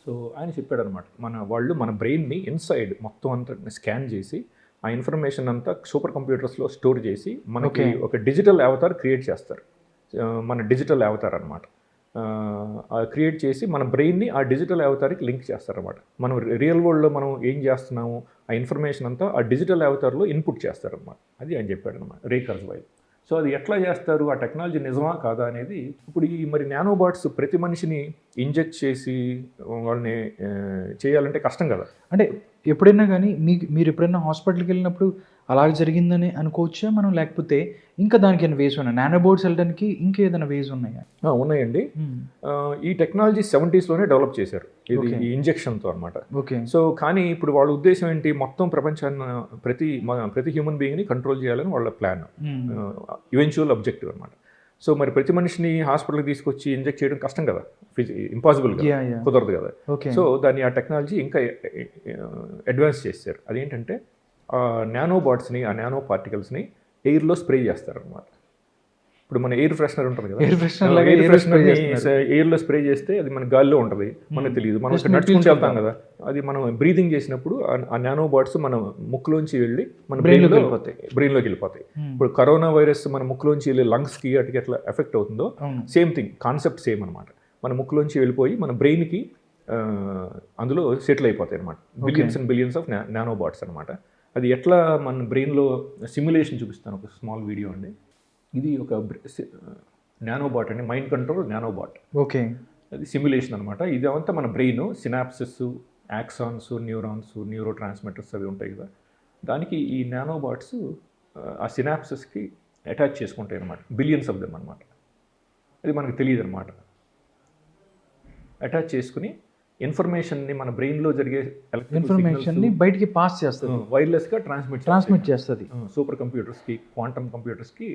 సో సో ఆయన చెప్పాడనమాట, మన బ్రెయిన్ని ఇన్సైడ్ మొత్తం అంతా స్కాన్ చేసి ఆ ఇన్ఫర్మేషన్ అంతా సూపర్ కంప్యూటర్స్లో స్టోర్ చేసి మనకి ఒక డిజిటల్ అవతార్ క్రియేట్ చేస్తారు. మన డిజిటల్ అవతార్ అనమాట. క్రియేట్ చేసి మన బ్రెయిన్ని ఆ డిజిటల్ అవతార్కి లింక్ చేస్తారన్నమాట. మనం రియల్ వరల్డ్లో మనం ఏం చేస్తున్నాము ఆ ఇన్ఫర్మేషన్ అంతా ఆ డిజిటల్ అవతార్లో ఇన్పుట్ చేస్తారన్నమాట. అది ఆయన చెప్పాడనమాట, రే కుర్జ్వైల్. సో అది ఎట్లా చేస్తారు, ఆ టెక్నాలజీ నిజమా కాదా అనేది. ఇప్పుడు ఈ మరి నానోబాట్స్ ప్రతి మనిషిని ఇంజెక్ట్ చేసి వాళ్ళని చేయాలంటే కష్టం కదా. అంటే ఎప్పుడైనా కానీ మీరు ఎప్పుడైనా హాస్పిటల్కి వెళ్ళినప్పుడు అలాగ జరిగిందని అనుకోవచ్చా మనం, లేకపోతే ఇంకా దానికైనా వేస్ ఉన్నాయి, నానోబోట్స్ వెళ్ళడానికి ఇంకా ఏదైనా వేస్ ఉన్నాయా? ఉన్నాయండి. ఈ టెక్నాలజీ 70s డెవలప్ చేశారు, ఇది ఈ ఇంజెక్షన్తో అనమాట. ఓకే. సో కానీ ఇప్పుడు వాళ్ళ ఉద్దేశం ఏంటి, మొత్తం ప్రపంచాన్ని ప్రతి హ్యూమన్ బీయింగ్ని కంట్రోల్ చేయాలని వాళ్ళ ప్లాన్, ఈవెన్చువల్ అబ్జెక్టివ్ అనమాట. సో మరి ప్రతి మనిషిని హాస్పిటల్కి తీసుకొచ్చి ఇంజెక్ట్ చేయడం కష్టం కదా, ఇంపాసిబుల్ కదా, కుదరదు కదా. సో దాన్ని ఆ టెక్నాలజీ ఇంకా అడ్వాన్స్ చేశారు. అదేంటంటే ఆ నానోబాట్స్ని, ఆ నానో పార్టికల్స్ని ఎయిర్లో స్ప్రే చేస్తారనమాట. ఇప్పుడు మన ఎయిర్ ఫ్రెషనర్ ఉంటుంది కదా, ఎయిర్ ఫ్రెషనర్ని ఎయిర్లో స్ప్రే చేస్తే అది మన గాలిలో ఉంటుంది, మనకు తెలియదు. మనం ఇక్కడ నడుచుకుంటూ వెళ్తాం కదా, అది మనం బ్రీదింగ్ చేసినప్పుడు ఆ నానోబాట్స్ మన ముక్కులోంచి వెళ్ళి మన బ్రెయిన్లోకి వెళ్ళిపోతాయి. ఇప్పుడు కరోనా వైరస్ మన ముక్కులోంచి వెళ్ళి లంగ్స్కి అటుకి ఎట్లా ఎఫెక్ట్ అవుతుందో సేమ్ థింగ్, కాన్సెప్ట్ సేమ్ అనమాట. మన ముక్కులోంచి వెళ్ళిపోయి మన బ్రెయిన్కి అందులో సెటిల్ అయిపోతాయి అనమాట. Billions and billions of nanobots అనమాట. అది ఎట్లా మన బ్రెయిన్లో సిమ్యులేషన్ చూపిస్తాను, ఒక స్మాల్ వీడియో అండి. ఇది ఒక నానోబాట్ అండి, మైండ్ కంట్రోల్ నానోబాట్. ఓకే. అది సిమ్యులేషన్ అనమాట. ఇదంతా మన brain synapses, axons, neurons, neuro transmitters అవి ఉంటాయి కదా, దానికి ఈ నానోబాట్స్ ఆ సినాప్సెస్కి అటాచ్ చేసుకుంటాయి అనమాట. బిలియన్స్ ఆఫ్ దెమ్ అనమాట. అది మనకు తెలియదు అనమాట. అటాచ్ చేసుకుని ఇన్ఫర్మేషన్ని మన బ్రెయిన్లో జరిగే ఇన్ఫర్మేషన్ని బయటికి పాస్ చేస్తుంది, వైర్లెస్గా ట్రాన్స్మిట్ చేస్తుంది. సూపర్ కంప్యూటర్స్కి, క్వాంటమ్ కంప్యూటర్స్కి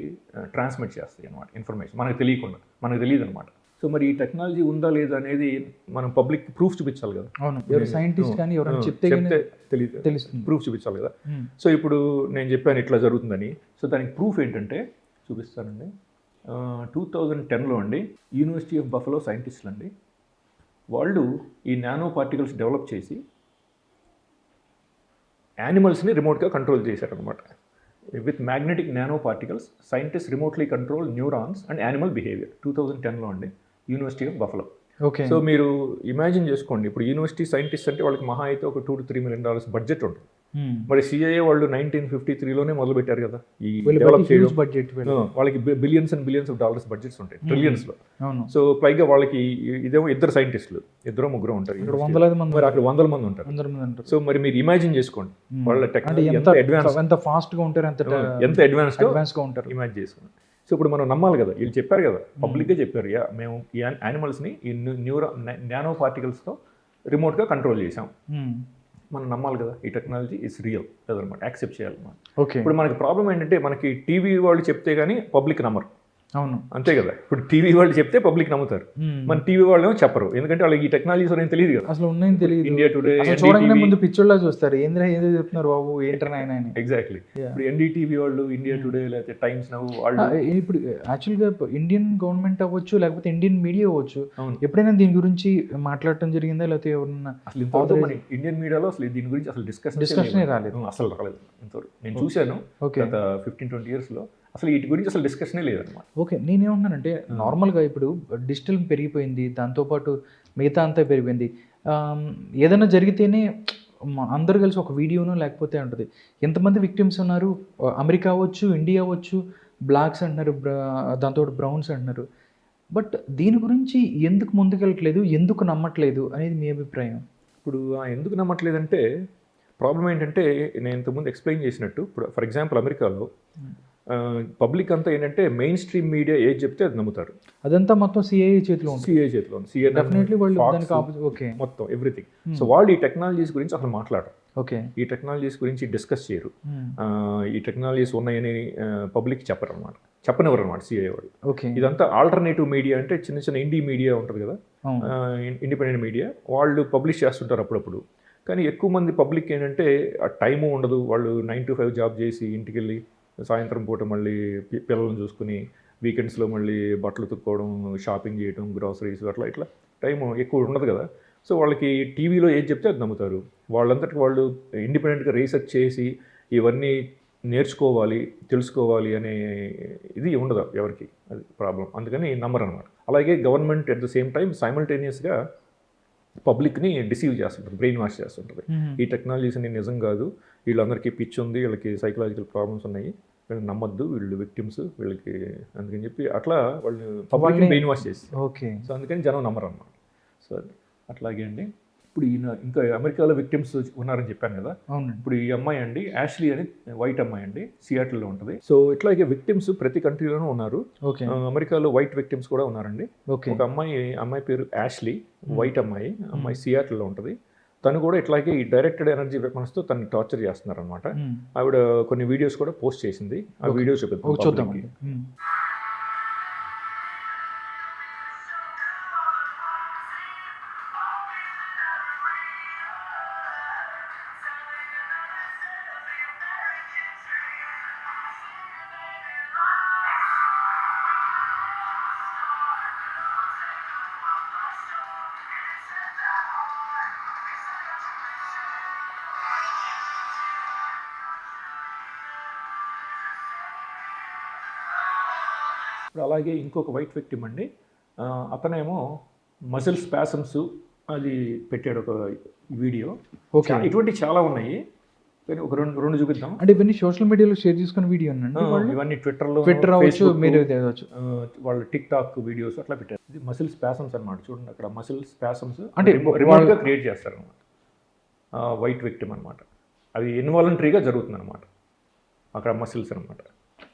ట్రాన్స్మిట్ చేస్తాయి అనమాట ఇన్ఫర్మేషన్, మనకు తెలియకుండా, మనకు తెలియదు అనమాట. సో మరి ఈ టెక్నాలజీ ఉందా లేదా అనేది మనం పబ్లిక్ ప్రూఫ్ చూపించాలి కదా. ఎవరు సైంటిస్ట్ కానీ ఎవరైనా చెప్తే తెలుస్తుంది, ప్రూఫ్ చూపించాలి కదా. సో ఇప్పుడు నేను చెప్పాను ఇట్లా జరుగుతుందని. సో దానికి ప్రూఫ్ ఏంటంటే చూపిస్తానండి. 2010లో అండి, యూనివర్సిటీ ఆఫ్ బఫలో సైంటిస్టులు అండి, వాళ్ళు ఈ నానో పార్టికల్స్ డెవలప్ చేసి యానిమల్స్ని రిమోట్గా కంట్రోల్ చేశారనమాట. With magnetic nano particles scientist remotely control neurons and animal behaviour. 2010లో అండి, university of Buffalo. Okay. So మీరు ఇమాజిన్ చేసుకోండి, ఇప్పుడు యూనివర్సిటీ సైంటిస్ట్ అంటే వాళ్ళకి మహా అయితే ఒక $2 to $3 million బడ్జెట్ ఉంటుంది. మరి సిఐఏ వాళ్ళు 1953లోనే మొదలు పెట్టారు కదా ఈ డెవలప్ చేయడం. వాళ్ళకి billions and billions of dollars budgets ఉంటాయి, ట్రిలియన్స్లో. సో పైగా వాళ్ళకి ఇదేమో ఇద్దరు సైంటిస్టులు, ఇద్దరు ముగ్గురు ఉంటారు, మరి అక్కడ 100 మంది ఉంటారు. సో మరి మీరు ఇమాజిన్ చేసుకోండి వాళ్ళ టెక్నాలజీ ఎంత అడ్వాన్స్, ఎంత ఫాస్ట్గా ఉంటారు, ఎంత అడ్వాన్స్గా ఉంటారు, ఇమాజిన్ చేసుకోండి. సో ఇప్పుడు మనం నమ్మాలి కదా, వీళ్ళు చెప్పారు కదా, పబ్లిక్గా చెప్పారు, మేము ఈ యానిమల్స్ని ఈ నానో పార్టికల్స్తో రిమోట్గా కంట్రోల్ చేసాం, మనం నమ్మాలి కదా, ఈ టెక్నాలజీ ఇస్ రియల్ అదనమాట, యాక్సెప్ట్ చేయాలన్నమాట. ఓకే. ఇప్పుడు మనకి ప్రాబ్లం ఏంటంటే, మనకి టీవీ వాళ్ళు చెప్తే కానీ పబ్లిక్ నమ్మరు. అవును, అంతే కదా. ఇప్పుడు టీవీ వాళ్ళు చెప్తే పబ్లిక్ నమ్ముతారు, మన టీవీ వాళ్ళు ఏమో చెప్పరు, ఎందుకంటే వాళ్ళకి ఈ టెక్నాలజీస్ అనేది తెలియదు కదా, అసలు ఉన్నాయని తెలియదు. ఇండియా టుడే చూడగానే ముందు పిక్చర్లో చూస్తారు, ఏదో చెప్తున్నారు బాబు, ఏంటని ఆయన. ఎగ్జాక్ట్లీ. ఇప్పుడు ఎన్డీటీవీ వాళ్ళు, ఇండియా టుడే, లేకపోతే టైమ్స్ నౌ వాళ్ళు, ఇప్పుడు యాక్చువల్గా ఇండియన్ గవర్నమెంట్ అవ్వచ్చు, లేకపోతే ఇండియన్ మీడియా అవ్వచ్చు, ఎప్పుడైనా దీని గురించి మాట్లాడటం జరిగిందా, లేకపోతే ఎవరన్నా? అసలు ఇంతవరకు మన ఇండియన్ మీడియాలో అసలు దీని గురించి అసలు డిస్కషనే రాలేదు, అసలు రాలేదు ఇంతవరకు. నేను చూశాను గత 15-20 yearsలో అసలు వీటి గురించి అసలు డిస్కషనే లేదన్నమాట. ఓకే. నేనేమన్నానంటే, నార్మల్గా ఇప్పుడు డిజిటల్ పెరిగిపోయింది, దాంతోపాటు మిగతా అంతా పెరిగిపోయింది. ఏదైనా జరిగితేనే అందరు కలిసి ఒక వీడియోనో లేకపోతే ఉంటుంది. ఎంతమంది విక్టిమ్స్ ఉన్నారు, అమెరికా అవ్వచ్చు, ఇండియా అవ్వచ్చు, బ్లాక్స్ అంటున్నారు, దాంతో బ్రౌన్స్ అంటున్నారు. బట్ దీని గురించి ఎందుకు ముందుకెళ్ళట్లేదు, ఎందుకు నమ్మట్లేదు అనేది మీ అభిప్రాయం? ఇప్పుడు ఎందుకు నమ్మట్లేదంటే, ప్రాబ్లం ఏంటంటే, నేను ఇంతకుముందు ఎక్స్ప్లెయిన్ చేసినట్టు, ఇప్పుడు ఫర్ ఎగ్జాంపుల్ అమెరికాలో పబ్లిక్ అంతా ఏంటంటే మెయిన్ స్ట్రీమ్ మీడియా ఏది చెప్తే అది నమ్ముతారు. అదంతా మొత్తం సిఐఏ చేతిలో ఉంది, డెఫినెట్లీ వాళ్ళు దానికి ఆపోజిట్. ఓకే. మొత్తం ఎవ్రీథింగ్. సో వాళ్ళు ఈ టెక్నాలజీస్ గురించి అసలు మాట్లాడరు. ఓకే. ఈ టెక్నాలజీస్ గురించి డిస్కస్ చేయరు. ఈ టెక్నాలజీస్ ఉన్నాయని పబ్లిక్ చెప్పరు అనమాట, చెప్పనివ్వరు అనమాట సిఐఏ వాళ్ళు. ఓకే. ఇదంతా ఆల్టర్నేటివ్ మీడియా, అంటే చిన్న చిన్న ఇండీ మీడియా ఉంటుంది కదా, ఇండిపెండెంట్ మీడియా, వాళ్ళు పబ్లిష్ చేస్తుంటారు అప్పుడప్పుడు. కానీ ఎక్కువ మంది పబ్లిక్ ఏంటంటే ఆ టైము ఉండదు, వాళ్ళు 9 to 5 జాబ్ చేసి ఇంటికి వెళ్ళి సాయంత్రం పూట మళ్ళీ పిల్లలను చూసుకుని వీకెండ్స్లో మళ్ళీ బట్టలు తుక్కోవడం, షాపింగ్ చేయడం, గ్రాసరీస్ అట్లా ఇట్లా టైం ఎక్కువ ఉండదు కదా. సో వాళ్ళకి టీవీలో ఏది చెప్తే అది నమ్ముతారు. వాళ్ళంతటి వాళ్ళు ఇండిపెండెంట్గా రీసెర్చ్ చేసి ఇవన్నీ నేర్చుకోవాలి, తెలుసుకోవాలి అనే ఇది ఉండదు ఎవరికి, అది ప్రాబ్లం. అందుకని నమ్మరు అనమాట. అలాగే government at the same time సైమల్టేనియస్గా పబ్లిక్ని డిసీవ్ చేస్తుంటుంది, బ్రెయిన్ వాష్ చేస్తుంటుంది. ఈ టెక్నాలజీస్ అన్ని నిజం కాదు, వీళ్ళందరికీ పిచ్చి ఉంది, వీళ్ళకి సైకలాజికల్ ప్రాబ్లమ్స్ ఉన్నాయి, వీళ్ళని నమ్మొద్దు, వీళ్ళు విక్టిమ్స్, వీళ్ళకి అందుకని చెప్పి అట్లా వాళ్ళు పబ్లిక్ని బ్రెయిన్ వాష్ చేసి. ఓకే. సో అందుకని జనం నమ్మరు అన్నమాట. సో అట్లాగే అండి. ఇప్పుడు ఈయన ఇంకా అమెరికాలో విక్టిమ్స్ ఉన్నారని చెప్పాను కదా. ఇప్పుడు ఈ అమ్మాయి అండి యాష్లీ అని వైట్ అమ్మాయి అండి, సియాటిల్లో ఉంటుంది. సో ఇట్లాగే విక్టిమ్స్ ప్రతి కంట్రీలోనూ ఉన్నారు. అమెరికాలో వైట్ విక్టిమ్స్ కూడా ఉన్నారండి. ఒక అమ్మాయి పేరు యాష్లీ, వైట్ అమ్మాయి సియాటిల్లో ఉంటుంది. తను కూడా ఇట్లాగే ఈ డైరెక్టెడ్ ఎనర్జీ వెపన్స్తో తను టార్చర్ చేస్తున్నారు అనమాట. ఆవిడ కొన్ని వీడియోస్ కూడా పోస్ట్ చేసింది, ఆ వీడియోస్ చూద్దాం. ఇప్పుడు అలాగే ఇంకొక వైట్ విక్టిమ్ అండి, అతనేమో మజిల్ స్పాసమ్స్ అది పెట్టాడు ఒక వీడియో. ఓకే, ఇటువంటి చాలా ఉన్నాయి, కానీ ఒక రెండు చూపిద్దాం. అంటే ఇవన్నీ సోషల్ మీడియాలో షేర్ చేసుకున్న వీడియో ఇవన్నీ ట్విట్టర్ అవ్వచ్చు, మీరు వాళ్ళు టిక్ టాక్ వీడియోస్ అట్లా పెట్టారు. ఇది మసిల్ స్పాసమ్స్ అనమాట. చూడండి అక్కడ మసిల్ స్పాసమ్స్ అంటే రిమోట్గా క్రియేట్ చేస్తారు అనమాట. వైట్ విక్టిమ్ అనమాట, అది ఇన్వాలంటరీగా జరుగుతుంది అనమాట అక్కడ మసిల్స్ అనమాట.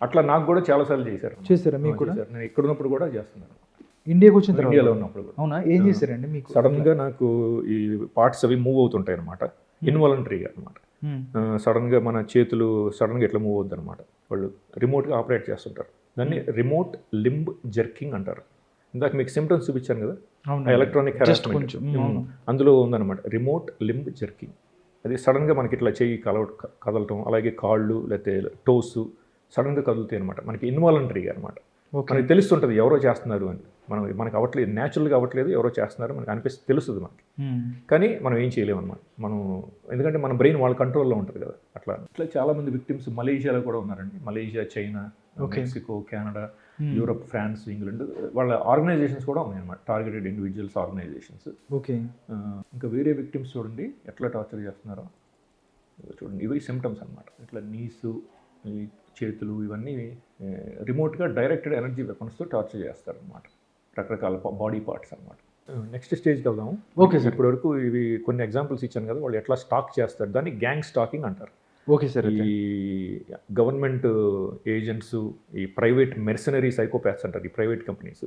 అట్లా నాకు కూడా చాలాసార్లు చేశారా మీకు కూడా? నేను ఇక్కడ ఉన్నప్పుడు కూడా చేస్తున్నాను, ఇండియాకి వచ్చిన తర్వాత, ఇండియాలో ఉన్నప్పుడు కూడా. అవునా, ఏం చేశారండి మీకు? సడన్గా నాకు ఈ పార్ట్స్ అవి మూవ్ అవుతుంటాయి అనమాట, ఇన్వాలంటరీగా అనమాట. సడన్గా మన చేతులు సడన్గా ఎట్లా మూవ్ అవుద్ది అనమాట. వాళ్ళు రిమోట్గా ఆపరేట్ చేస్తుంటారు, దాన్ని రిమోట్ లింబ్ జర్కింగ్ అంటారు. ఇందాక మీకు సిమ్టమ్స్ చూపించాను కదా, ఎలక్ట్రానిక్ హెరాస్మెంట్, అందులో ఉందన్నమాట రిమోట్ లింబ్ జర్కింగ్. అది సడన్గా మనకి ఇట్లా చెయ్యి కదలటం, అలాగే కాళ్ళు లేకపోతే టోస్ సడన్గా కదులుతాయి అనమాట, మనకి ఇన్వాలంటరీగా అనమాట. మనకి తెలుస్తుంటుంది ఎవరో చేస్తున్నారు అని, మనకి అవ్వట్లేదు, న్యాచురల్గా అవ్వట్లేదు, ఎవరో చేస్తున్నారు మనకి తెలుస్తుంది మనకి, కానీ మనం ఏం చేయలేము అనమాట. ఎందుకంటే మన బ్రెయిన్ వాళ్ళ కంట్రోల్లో ఉంటుంది కదా. అట్లా చాలామంది విక్టిమ్స్ మలేషియాలో కూడా ఉన్నారండి. Malaysia, China, Mexico, Canada, Europe, France, England, వాళ్ళ ఆర్గనైజేషన్స్ కూడా ఉన్నాయి అనమాట, టార్గెటెడ్ ఇండివిజువల్స్ ఆర్గనైజేషన్స్. ఓకే, ఇంకా వేరే విక్టిమ్స్ చూడండి ఎట్లా టార్చర్ చేస్తున్నారో చూడండి. ఇవి సిమ్టమ్స్ అనమాట. ఇట్లా నీసు, ఈ చేతులు, ఇవన్నీ రిమోట్గా డైరెక్టెడ్ ఎనర్జీ వెపన్స్తో టార్చర్ చేస్తారు అనమాట, రకరకాల బాడీ పార్ట్స్ అనమాట. నెక్స్ట్ స్టేజ్కి వెళ్దాము. ఓకే సార్, ఇప్పటివరకు ఇవి కొన్ని ఎగ్జాంపుల్స్ ఇచ్చాను కదా, వాళ్ళు ఎట్లా స్టాక్ చేస్తారు, దాన్ని గ్యాంగ్ స్టాకింగ్ అంటారు. Okay sir. ఈ గవర్నమెంట్ ఏజెంట్స్, ఈ ప్రైవేట్ మెర్సనరీ సైకోపాథ్స్ అంటారు, ఈ ప్రైవేట్ కంపెనీస్,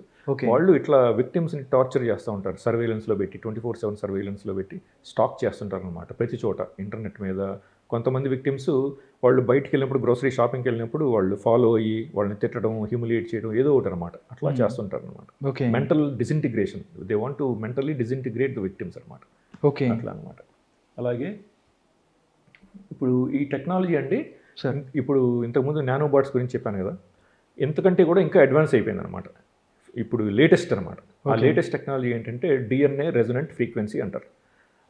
వాళ్ళు ఇట్లా విక్టిమ్స్ని టార్చర్ చేస్తూ ఉంటారు. సర్వేలెన్స్లో పెట్టి 24/7 సర్వేలెన్స్లో పెట్టి స్టాక్ చేస్తుంటారు అనమాట ప్రతి చోట, ఇంటర్నెట్ మీద. కొంతమంది విక్టిమ్స్ వాళ్ళు బయటికి వెళ్ళినప్పుడు, గ్రోసరీ షాపింగ్కి వెళ్ళినప్పుడు వాళ్ళు ఫాలో అయ్యి వాళ్ళని తిట్టడం, హ్యూమిలియేట్ చేయడం, ఏదో ఒకటి అనమాట, అట్లా చేస్తుంటారు అనమాట. Mental disintegration, they want to mentally disintegrate the victims అనమాట. ఓకే, అట్లా అనమాట. అలాగే ఇప్పుడు ఈ టెక్నాలజీ అండి, ఇప్పుడు ఇంతకుముందు నానో బాట్స్ గురించి చెప్పాను కదా, ఎంతకంటే కూడా ఇంకా అడ్వాన్స్ అయిపోయింది అనమాట. ఇప్పుడు లేటెస్ట్ అనమాట. ఆ లేటెస్ట్ టెక్నాలజీ ఏంటంటే DNA రెజొనెంట్ ఫ్రీక్వెన్సీ అంటారు.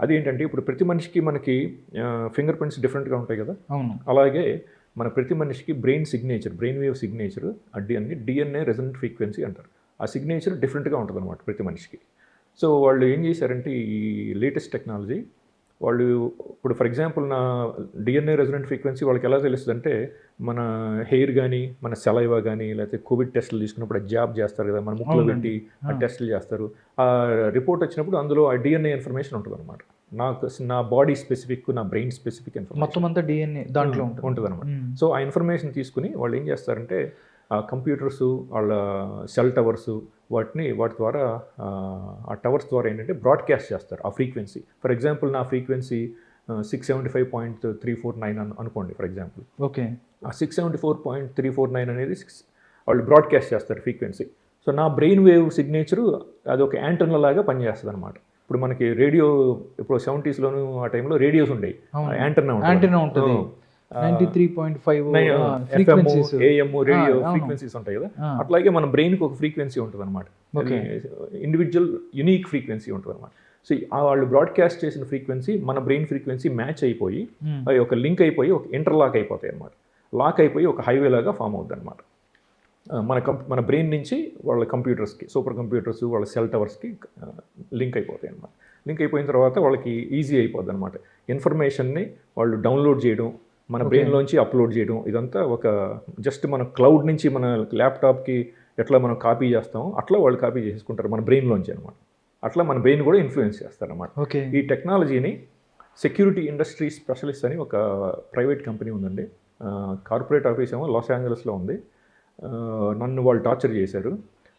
అదేంటంటే ఇప్పుడు ప్రతి మనిషికి మనకి ఫింగర్ ప్రింట్స్ డిఫరెంట్గా ఉంటాయి కదా. అలాగే మన ప్రతి మనిషికి బ్రెయిన్ వేవ్ సిగ్నేచర్ అన్ని DNA రెజొనెంట్ ఫ్రీక్వెన్సీ అంటారు. ఆ సిగ్నేచర్ డిఫరెంట్గా ఉంటుంది అనమాట ప్రతి మనిషికి. సో వాళ్ళు ఏం చేశారంటే ఈ లేటెస్ట్ టెక్నాలజీ, వాళ్ళు ఇప్పుడు ఫర్ ఎగ్జాంపుల్ నా DNA రెజొనెంట్ ఫ్రీక్వెన్సీ వాళ్ళకి ఎలా తెలుస్తుంది అంటే, మన హెయిర్ కానీ, మన సెలైవా కానీ, లేకపోతే కోవిడ్ టెస్టులు తీసుకున్నప్పుడు జాబ్ చేస్తారు కదా, మన ముక్కులో పెట్టి ఆ టెస్టులు చేస్తారు. ఆ రిపోర్ట్ వచ్చినప్పుడు అందులో ఆ DNA ఇన్ఫర్మేషన్ ఉంటుంది అనమాట. నా బాడీ స్పెసిఫిక్, నా బ్రెయిన్ స్పెసిఫిక్ ఇన్ఫర్మేషన్ మొత్తం అంతా DNA దాంట్లో ఉంటుంది అనమాట. సో ఆ ఇన్ఫర్మేషన్ తీసుకుని వాళ్ళు ఏం చేస్తారంటే, ఆ కంప్యూటర్స్, వాళ్ళ సెల్ టవర్స్, వాటి ద్వారా ఆ టవర్స్ ద్వారా ఏంటంటే బ్రాడ్కాస్ట్ చేస్తారు ఆ ఫ్రీక్వెన్సీ. ఫర్ ఎగ్జాంపుల్ నా ఫ్రీక్వెన్సీ 675.349 అనుకోండి ఫర్ ఎగ్జాంపుల్. ఓకే, ఆ 674.349 అనేది వాళ్ళు బ్రాడ్కాస్ట్ చేస్తారు ఫ్రీక్వెన్సీ. సో నా బ్రెయిన్ వేవ్ సిగ్నేచరు అది ఒక యాంటెన్నా లాగా పనిచేస్తుంది అనమాట. ఇప్పుడు మనకి రేడియో, ఇప్పుడు 70s ఆ టైంలో రేడియోస్ ఉండేవి, యాంటెన్నా ఉంటుంది, 93.5 AM రేడియో ఫ్రీక్వెన్సీస్ ఉంటాయి కదా. అట్లాగే మన బ్రెయిన్కి ఒక ఫ్రీక్వెన్సీ ఉంటుంది అనమాట, ఇండివిజువల్ యునీక్ ఫ్రీక్వెన్సీ ఉంటుంది అనమాట. సో వాళ్ళు బ్రాడ్కాస్ట్ చేసిన ఫ్రీక్వెన్సీ మన బ్రెయిన్ ఫ్రీక్వెన్సీ మ్యాచ్ అయిపోయి అవి ఒక లింక్ అయిపోయి ఒక ఇంటర్లాక్ అయిపోతాయి అనమాట. లాక్ అయిపోయి ఒక హైవే లాగా ఫామ్ అవుతుంది అనమాట. మన బ్రెయిన్ నుంచి వాళ్ళ కంప్యూటర్స్కి, సూపర్ కంప్యూటర్స్, వాళ్ళ సెల్ టవర్స్కి లింక్ అయిపోతాయి అనమాట. లింక్ అయిపోయిన తర్వాత వాళ్ళకి ఈజీ అయిపోద్ది అనమాట. ఇన్ఫర్మేషన్ని వాళ్ళు డౌన్లోడ్ చేయడం, మన బ్రెయిన్లోంచి అప్లోడ్ చేయడం, ఇదంతా ఒక జస్ట్ మన క్లౌడ్ నుంచి మన ల్యాప్టాప్కి ఎట్లా మనం కాపీ చేస్తామో అట్లా వాళ్ళు కాపీ చేసుకుంటారు మన బ్రెయిన్లోంచి అనమాట. అట్లా మన బ్రెయిన్ కూడా ఇన్ఫ్లుయెన్స్ చేస్తారన్నమాట. ఈ టెక్నాలజీని సెక్యూరిటీ ఇండస్ట్రీ స్పెషలిస్ట్ అని ఒక ప్రైవేట్ కంపెనీ ఉందండి. కార్పొరేట్ ఆఫీస్ ఏమో లాస్ ఏంజలస్లో ఉంది. నన్ను వాళ్ళు టార్చర్ చేశారు.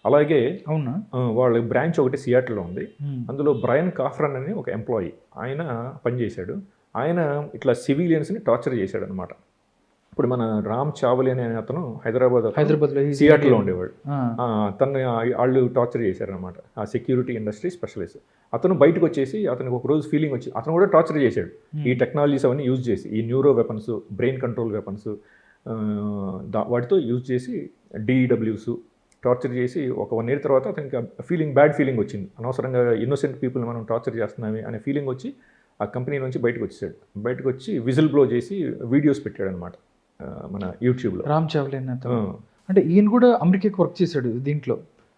అలాగే అవునా, వాళ్ళ బ్రాంచ్ ఒకటి సియాటిల్లో ఉంది. అందులో బ్రయన్ కాఫ్రన్ అని ఒక ఎంప్లాయీ, ఆయన పనిచేశాడు. ఆయన ఇట్లా సివిలియన్స్ని టార్చర్ చేశాడు అనమాట. ఇప్పుడు మన రామ్ చావలి అనే అతను హైదరాబాద్లో సియాటిల్లో ఉండేవాడు. తను వాళ్ళు టార్చర్ చేశారనమాట, ఆ సెక్యూరిటీ ఇండస్ట్రీ స్పెషలిస్ట్. అతను బయటకు వచ్చేసి అతనికి ఒక రోజు ఫీలింగ్ వచ్చి అతను కూడా టార్చర్ చేశాడు ఈ టెక్నాలజీస్ అవన్నీ యూజ్ చేసి, ఈ neuro weapons, brain control weapons వాటితో యూజ్ చేసి DEWs టార్చర్ చేసి ఒక 1 year తర్వాత అతనికి బ్యాడ్ ఫీలింగ్ వచ్చింది. అనవసరంగా ఇన్నోసెంట్ పీపుల్ మనం టార్చర్ చేస్తున్నామే అనే ఫీలింగ్ వచ్చి ఆ కంపెనీ నుంచి బయటకు వచ్చేసాడు. బయటకు వచ్చి విజిల్ బ్లో చేసి వీడియోస్ పెట్టాడు అనమాట మన యూట్యూబ్లో. రామ్ చావ్లే అంటే ఈయన కూడా అమెరికాకి వర్క్ చేశాడు దీంట్లో,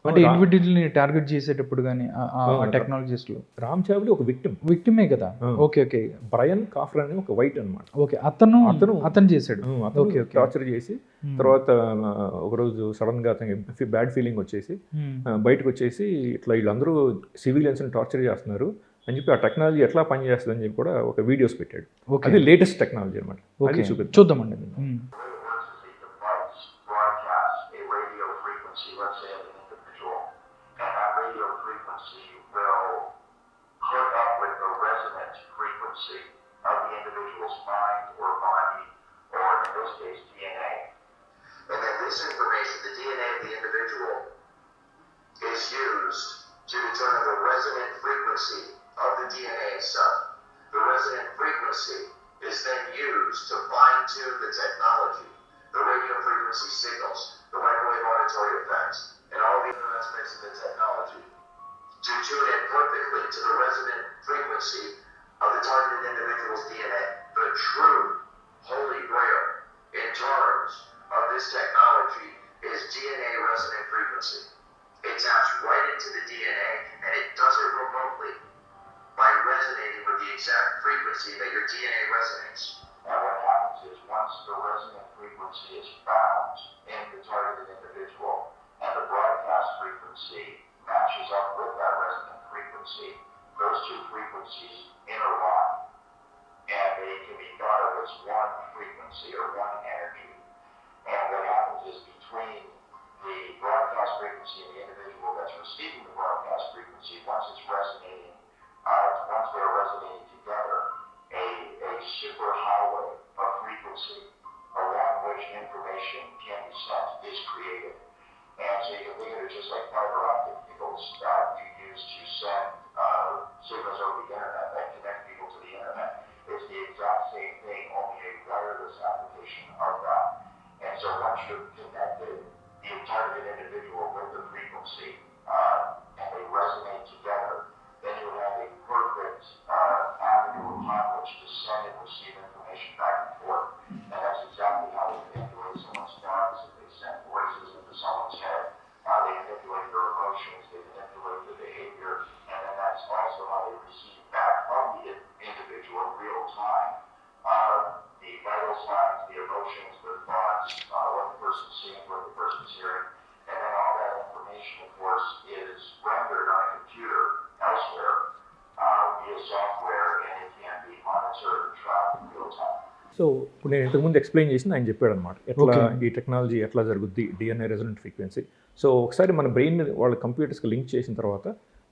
అంటే ఇండివిజువల్ని టార్గెట్ చేసేటప్పుడు కానీ ఆ టెక్నాలజీస్లో. రామ్ చావ్లే ఒక విక్టిమే కదా. ఓకే. బ్రయన్ కాఫ్రన్ అని ఒక వైట్ అనమాట. ఓకే, అతను చేశాడు. ఓకే. టార్చర్ చేసి తర్వాత ఒకరోజు సడన్గా అతనికి బ్యాడ్ ఫీలింగ్ వచ్చేసి బయటకు వచ్చేసి ఇట్లా వీళ్ళందరూ సివిలియన్స్ని టార్చర్ చేస్తున్నారు అని చెప్పి ఆ టెక్నాలజీ ఎట్లా పనిచేస్తుంది అని చెప్పి కూడా ఒక వీడియోస్ పెట్టాడు. అది లేటెస్ట్ టెక్నాలజీ అనమాట. చూద్దామండి. Of the individual's mind or body, or in this case DNA. And then this information, the DNA of the individual, is used to determine the resonant frequency of the DNA itself. The resonant frequency is then used to fine-tune the technology, the radio frequency signals, the microwave auditory effects, and all the other aspects of the technology to tune it perfectly to the resonant frequency of the targeted individual's DNA. The true holy grail in terms of this technology is DNA resonant frequency. It taps right into the DNA and it does it remotely by resonating with the exact frequency that your DNA resonates. And what happens is once the resonant frequency is found in the targeted individual and the broadcast frequency matches up with that resonant frequency, those two frequencies interlock, and they can be thought of as one frequency or one energy. And what happens is between the broadcast frequency and the individual that's receiving the broadcast frequency, once it's resonating, once they're resonating together, a superhighway of frequency along which information can be sent is created. And so you can think of it just like fiber optic cables you use to send signals over the internet that connect people to the internet. It's the exact same thing, only a wireless application of that. And so once you've connected the targeted individual with the frequency and they resonate together, then you have a perfect avenue upon which to send and receive information back and forth. And that's exactly how they manipulate someone's thoughts. If they send voices into someone's head, they manipulate their emotions, they manipulate their behavior, and then that's also how they receive back from the individual in real time the vital signs, the emotions, the thoughts, what the person's seeing, what the person's hearing, and then all that information, of course, is rendered on a computer elsewhere via software, and it can be monitored and tracked in real time. So ఇప్పుడు నేను ఇంతకుముందు explain చేసింది ఆయన చెప్పాడు అనమాట, ఎట్లా ఈ technology ఎట్లా జరుగుద్ది, DNA రెజొనెంట్ ఫ్రీక్వెన్సీ. సో ఒకసారి మన బ్రెయిన్ వాళ్ళ కంప్యూటర్స్కి లింక్ చేసిన తర్వాత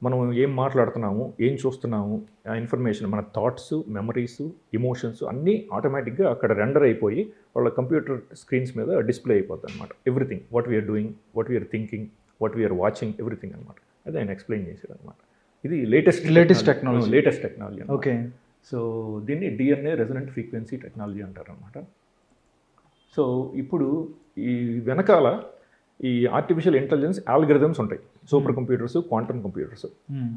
మనం ఏం మాట్లాడుతున్నాము, ఏం చూస్తున్నాము, ఆ ఇన్ఫర్మేషన్, మన థాట్స్, మెమరీస్, ఎమోషన్స్ అన్నీ ఆటోమేటిక్గా అక్కడ రెండర్ అయిపోయి వాళ్ళ కంప్యూటర్ స్క్రీన్స్ మీద డిస్ప్లే అయిపోతుంది అనమాట. Everything, what we are doing, what we are thinking, what we are watching, everything అనమాట. అది ఆయన ఎక్స్ప్లెయిన్ చేశాడు అనమాట. ఇది లేటెస్ట్ టెక్నాలజీ. ఓకే. సో దీన్ని DNA రెజొనెంట్ ఫ్రీక్వెన్సీ టెక్నాలజీ అంటారనమాట. సో ఇప్పుడు ఈ వెనకాల ఈ ఆర్టిఫిషియల్ ఇంటెలిజెన్స్ ఆల్గరిథమ్స్ ఉంటాయి, సూపర్ కంప్యూటర్స్, క్వాంటమ్ కంప్యూటర్స్.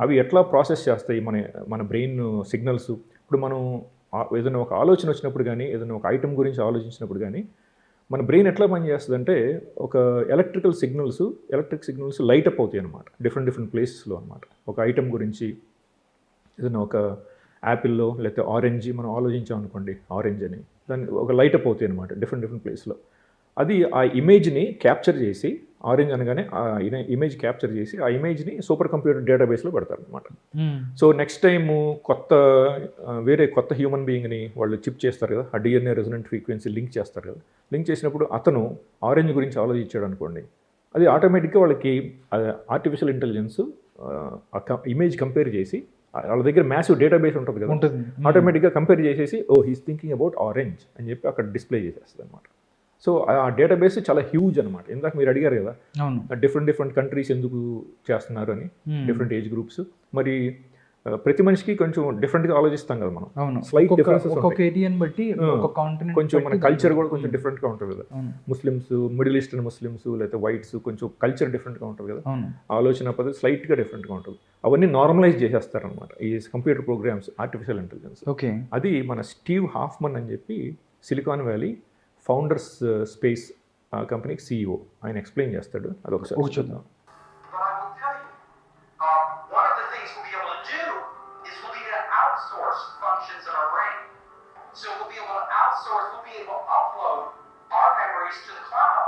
అవి ఎట్లా ప్రాసెస్ చేస్తాయి మన బ్రెయిన్ సిగ్నల్స్. ఇప్పుడు మనం ఏదైనా ఒక ఆలోచన వచ్చినప్పుడు కానీ, ఏదైనా ఒక ఐటమ్ గురించి ఆలోచించినప్పుడు కానీ మన బ్రెయిన్ ఎట్లా పనిచేస్తుందంటే ఒక ఎలక్ట్రిక్ సిగ్నల్స్ లైట్ అప్ అవుతాయి అనమాట, డిఫరెంట్ ప్లేసెస్లో అనమాట. ఒక ఐటమ్ గురించి ఏదైనా ఒక యాపిల్లో లేకపోతే ఆరెంజ్ మనం ఆలోచించాం అనుకోండి, ఆరెంజ్ అని, దాన్ని ఒక లైట్ అప్ అవుతాయి అనమాట డిఫరెంట్ ప్లేస్లో. అది ఆ ఇమేజ్ని క్యాప్చర్ చేసి, ఆరెంజ్ అనగానే ఆ ఇమేజ్ క్యాప్చర్ చేసి ఆ ఇమేజ్ని సూపర్ కంప్యూటర్ డేటాబేస్లో పెడతారు అనమాట. సో నెక్స్ట్ టైము వేరే కొత్త హ్యూమన్ బీయింగ్ని వాళ్ళు చిప్ చేస్తారు కదా, ఆ డిఎన్ఏ రెజొనెంట్ ఫ్రీక్వెన్సీ లింక్ చేస్తారు కదా. లింక్ చేసినప్పుడు అతను ఆరెంజ్ గురించి ఆలోచించాడు అనుకోండి, అది ఆటోమేటిక్గా వాళ్ళకి ఆర్టిఫిషియల్ ఇంటెలిజెన్స్ ఇమేజ్ కంపేర్ చేసి, వాళ్ళ దగ్గర మ్యాసివ్ డేటాబేస్ ఉంటుంది కదా, ఆటోమేటిక్గా కంపేర్ చేసేసి హీస్ థింకింగ్ అబౌట్ ఆరెంజ్ అని చెప్పి అక్కడ డిస్ప్లే చేసేస్తుంది అనమాట. సో ఆ డేటాబేస్ చాలా హ్యూజ్ అనమాట. ఇందాక మీరు అడిగారు కదా, డిఫరెంట్ కంట్రీస్ ఎందుకు చేస్తున్నారు అని, డిఫరెంట్ ఏజ్ గ్రూప్స్. మరి ప్రతి మనిషికి కొంచెం డిఫరెంట్గా ఆలోచిస్తాం కదా మనం, స్లైట్ డిఫరెన్సెస్ కొంచెం మన కల్చర్ కూడా కొంచెం డిఫరెంట్గా ఉంటుంది కదా. ముస్లిమ్స్, మిడిల్ ఈస్టర్న్ ముస్లిమ్స్ లేదా వైట్స్ కొంచెం కల్చర్ డిఫరెంట్గా ఉంటుంది కదా, ఆలోచన పద్ధతి స్లైట్గా డిఫరెంట్గా ఉంటుంది. అవన్నీ నార్మలైజ్ చేసేస్తారనమాట ఈ కంప్యూటర్ ప్రోగ్రామ్స్, ఆర్టిఫిషియల్ ఇంటెలిజెన్స్. అది మన స్టీవ్ హాఫ్మన్ అని చెప్పి సిలికాన్ వ్యాలీ ఫౌండర్స్ స్పేస్ కంపెనీకి CEO, ఆయన ఎక్స్ప్లెయిన్ చేస్తాడు. అదొకసారి చూద్దాం. So we'll be able to outsource, we'll be able to upload our memories to the cloud.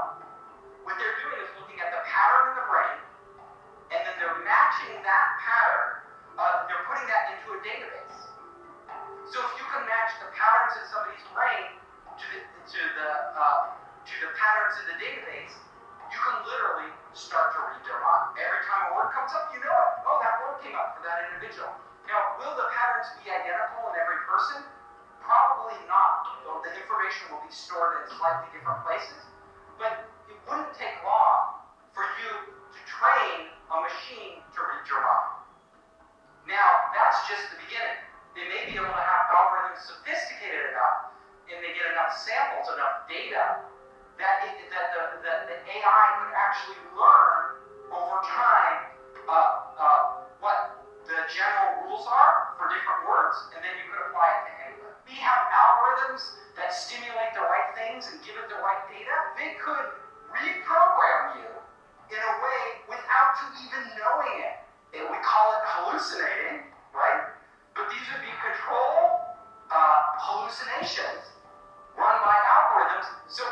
What they're doing is looking at the pattern in the brain, and then they're matching that pattern, they're putting that into a database. So if you can match the patterns in somebody's brain to the patterns in the database, you can literally start to read their mind. Every time a word comes up, you know it. Oh, that word came up for that individual. Now, will the patterns be identical in every person? Probably not. The information will be stored in slightly different places, but it wouldn't take long for you to train a machine to read your mind. Now, that's just the beginning. They may be able to have algorithms sophisticated enough, and they get enough samples, enough data, that the AI could actually learn over time what the general rules are for different words, and then you could apply it to anything. We have algorithms that stimulate the right things and give it the right data. They could reprogram you in a way without you even knowing it. And we call it hallucinating, right? But these would be controlled hallucinations run by algorithms. So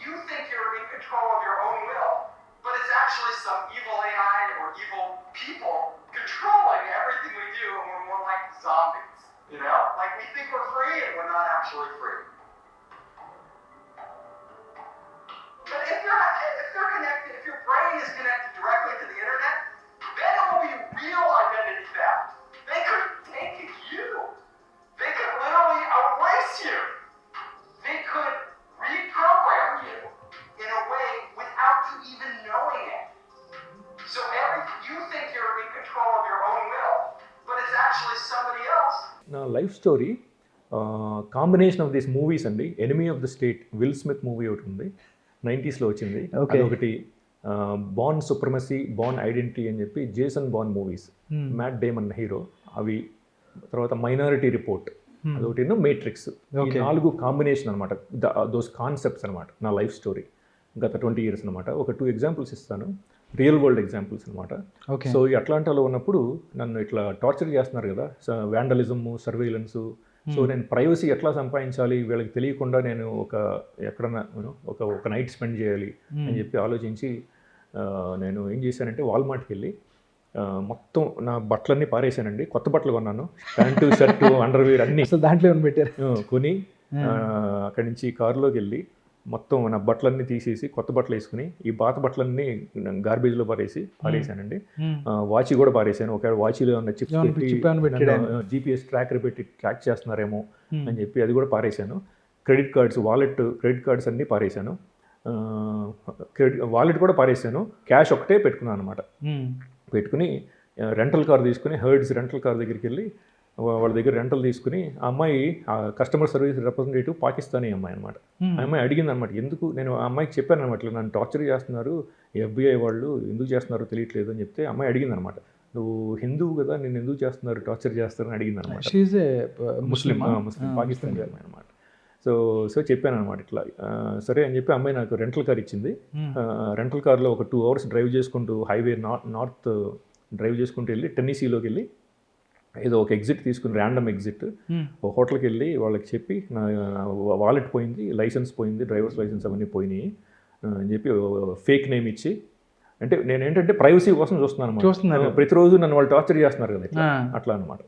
you think you're in control of your own will, but it's actually some evil AI or evil people controlling everything we do, and we're more like zombies, you know? Like we think we're free and we're not actually free. But if they're connected, if your brain is connected directly to the internet, then it will be real identity theft. They could take you. They could literally erase you. They could reprogram you in a way without you even knowing it. So you think you're in control of your own will, but it's actually somebody else. నా life story combination of these movies అండి. Enemy of the state, Will Smith movie ఒకటి ఉంది, 90sలో వచ్చింది. అదొకటి. Born supremacy, born identity అని చెప్పి Jason born movies, mat Daemon hero, అవి. తర్వాత మైనారిటీ రిపోర్ట్, అదొకటి, మేట్రిక్స్. ఈ 4 కాంబినేషన్ అనమాట, దోస్ కాన్సెప్ట్స్ అనమాట నా లైఫ్ స్టోరీ గత 20 years అనమాట. ఒక 2 examples ఇస్తాను, రియల్ వరల్డ్ ఎగ్జాంపుల్స్ అనమాట. సో ఈ అట్లాంటాలో ఉన్నప్పుడు నన్ను ఇట్లా టార్చర్ చేస్తున్నారు కదా, వ్యాండలిజము, సర్వేలెన్సు. సో నేను ప్రైవసీ ఎట్లా సంపాదించాలి, వీళ్ళకి తెలియకుండా నేను ఎక్కడన్నా ఒక నైట్ స్పెండ్ చేయాలి అని చెప్పి ఆలోచించి నేను ఏం చేశానంటే వాల్మార్ట్కి వెళ్ళి మొత్తం నా బట్టలన్నీ పారేసానండి. కొత్త బట్టలు కొన్నాను, ప్యాంటు, షర్టు, అండర్వేర్ అన్నీ దాంట్లో పెట్టారు. కొని అక్కడి నుంచి కారులోకి వెళ్ళి మొత్తం నా బట్టలన్నీ తీసేసి కొత్త బట్టలు వేసుకుని ఈ పాత బట్టలన్నీ గార్బేజ్లో పారేసానండి. వాచ్ కూడా పారేసాను. ఒకవేళ వాచ్లో ఉన్న చిప్స్ పెట్టి GPS ట్రాకర్ పెట్టి ట్రాక్ చేస్తున్నారేమో అని చెప్పి అది కూడా పారేసాను. క్రెడిట్ కార్డ్స్ అన్నీ పారేసాను. వాలెట్ కూడా పారేసాను. క్యాష్ ఒకటే పెట్టుకున్నాను అనమాట. పెట్టుకుని రెంటల్ కార్ తీసుకుని హర్డ్స్ రెంటల్ కార్ దగ్గరికి వెళ్ళి వాళ్ళ దగ్గర రెంటల్ తీసుకుని ఆ అమ్మాయి కస్టమర్ సర్వీస్ రిప్రజెంటేటివ్ పాకిస్తానీ అమ్మాయి అనమాట. ఆ అమ్మాయి అడిగింది అనమాట, ఎందుకు నేను ఆ అమ్మాయికి చెప్పాను అనమాట, ఇట్లా నన్ను టార్చర్ చేస్తున్నారు FBI వాళ్ళు, ఎందుకు చేస్తున్నారో తెలియట్లేదు అని చెప్తే అమ్మాయి అడిగింది అనమాట, నువ్వు హిందువు కదా, నేను ఎందుకు చేస్తున్నారు టార్చర్ చేస్తారని అడిగింది అనమాట. షీఈ్ ఏ ముస్లిం పాకిస్తానీ అమ్మాయి అనమాట. సో చెప్పాను అనమాట ఇట్లా, సరే అని చెప్పి అమ్మాయి నాకు రెంటల్ కార్ ఇచ్చింది. రెంటల్ కార్లో ఒక 2 hours డ్రైవ్ చేసుకుంటూ హైవే నార్త్ డ్రైవ్ చేసుకుంటూ వెళ్ళి టెన్నీసీలోకి వెళ్ళి ఏదో ఒక ఎగ్జిట్ తీసుకుని, ర్యాండమ్ ఎగ్జిట్, ఒక హోటల్కి వెళ్ళి వాళ్ళకి చెప్పి నా వాలెట్ పోయింది, లైసెన్స్ పోయింది, డ్రైవర్స్ లైసెన్స్ అవన్నీ పోయినాయి అని చెప్పి ఫేక్ నేమ్ ఇచ్చి, అంటే నేను ఏంటంటే ప్రైవసీ కోసం చూస్తున్నాను, ప్రతిరోజు నన్ను వాళ్ళు టార్చర్ చేస్తున్నారు కదా అట్లా అనమాట.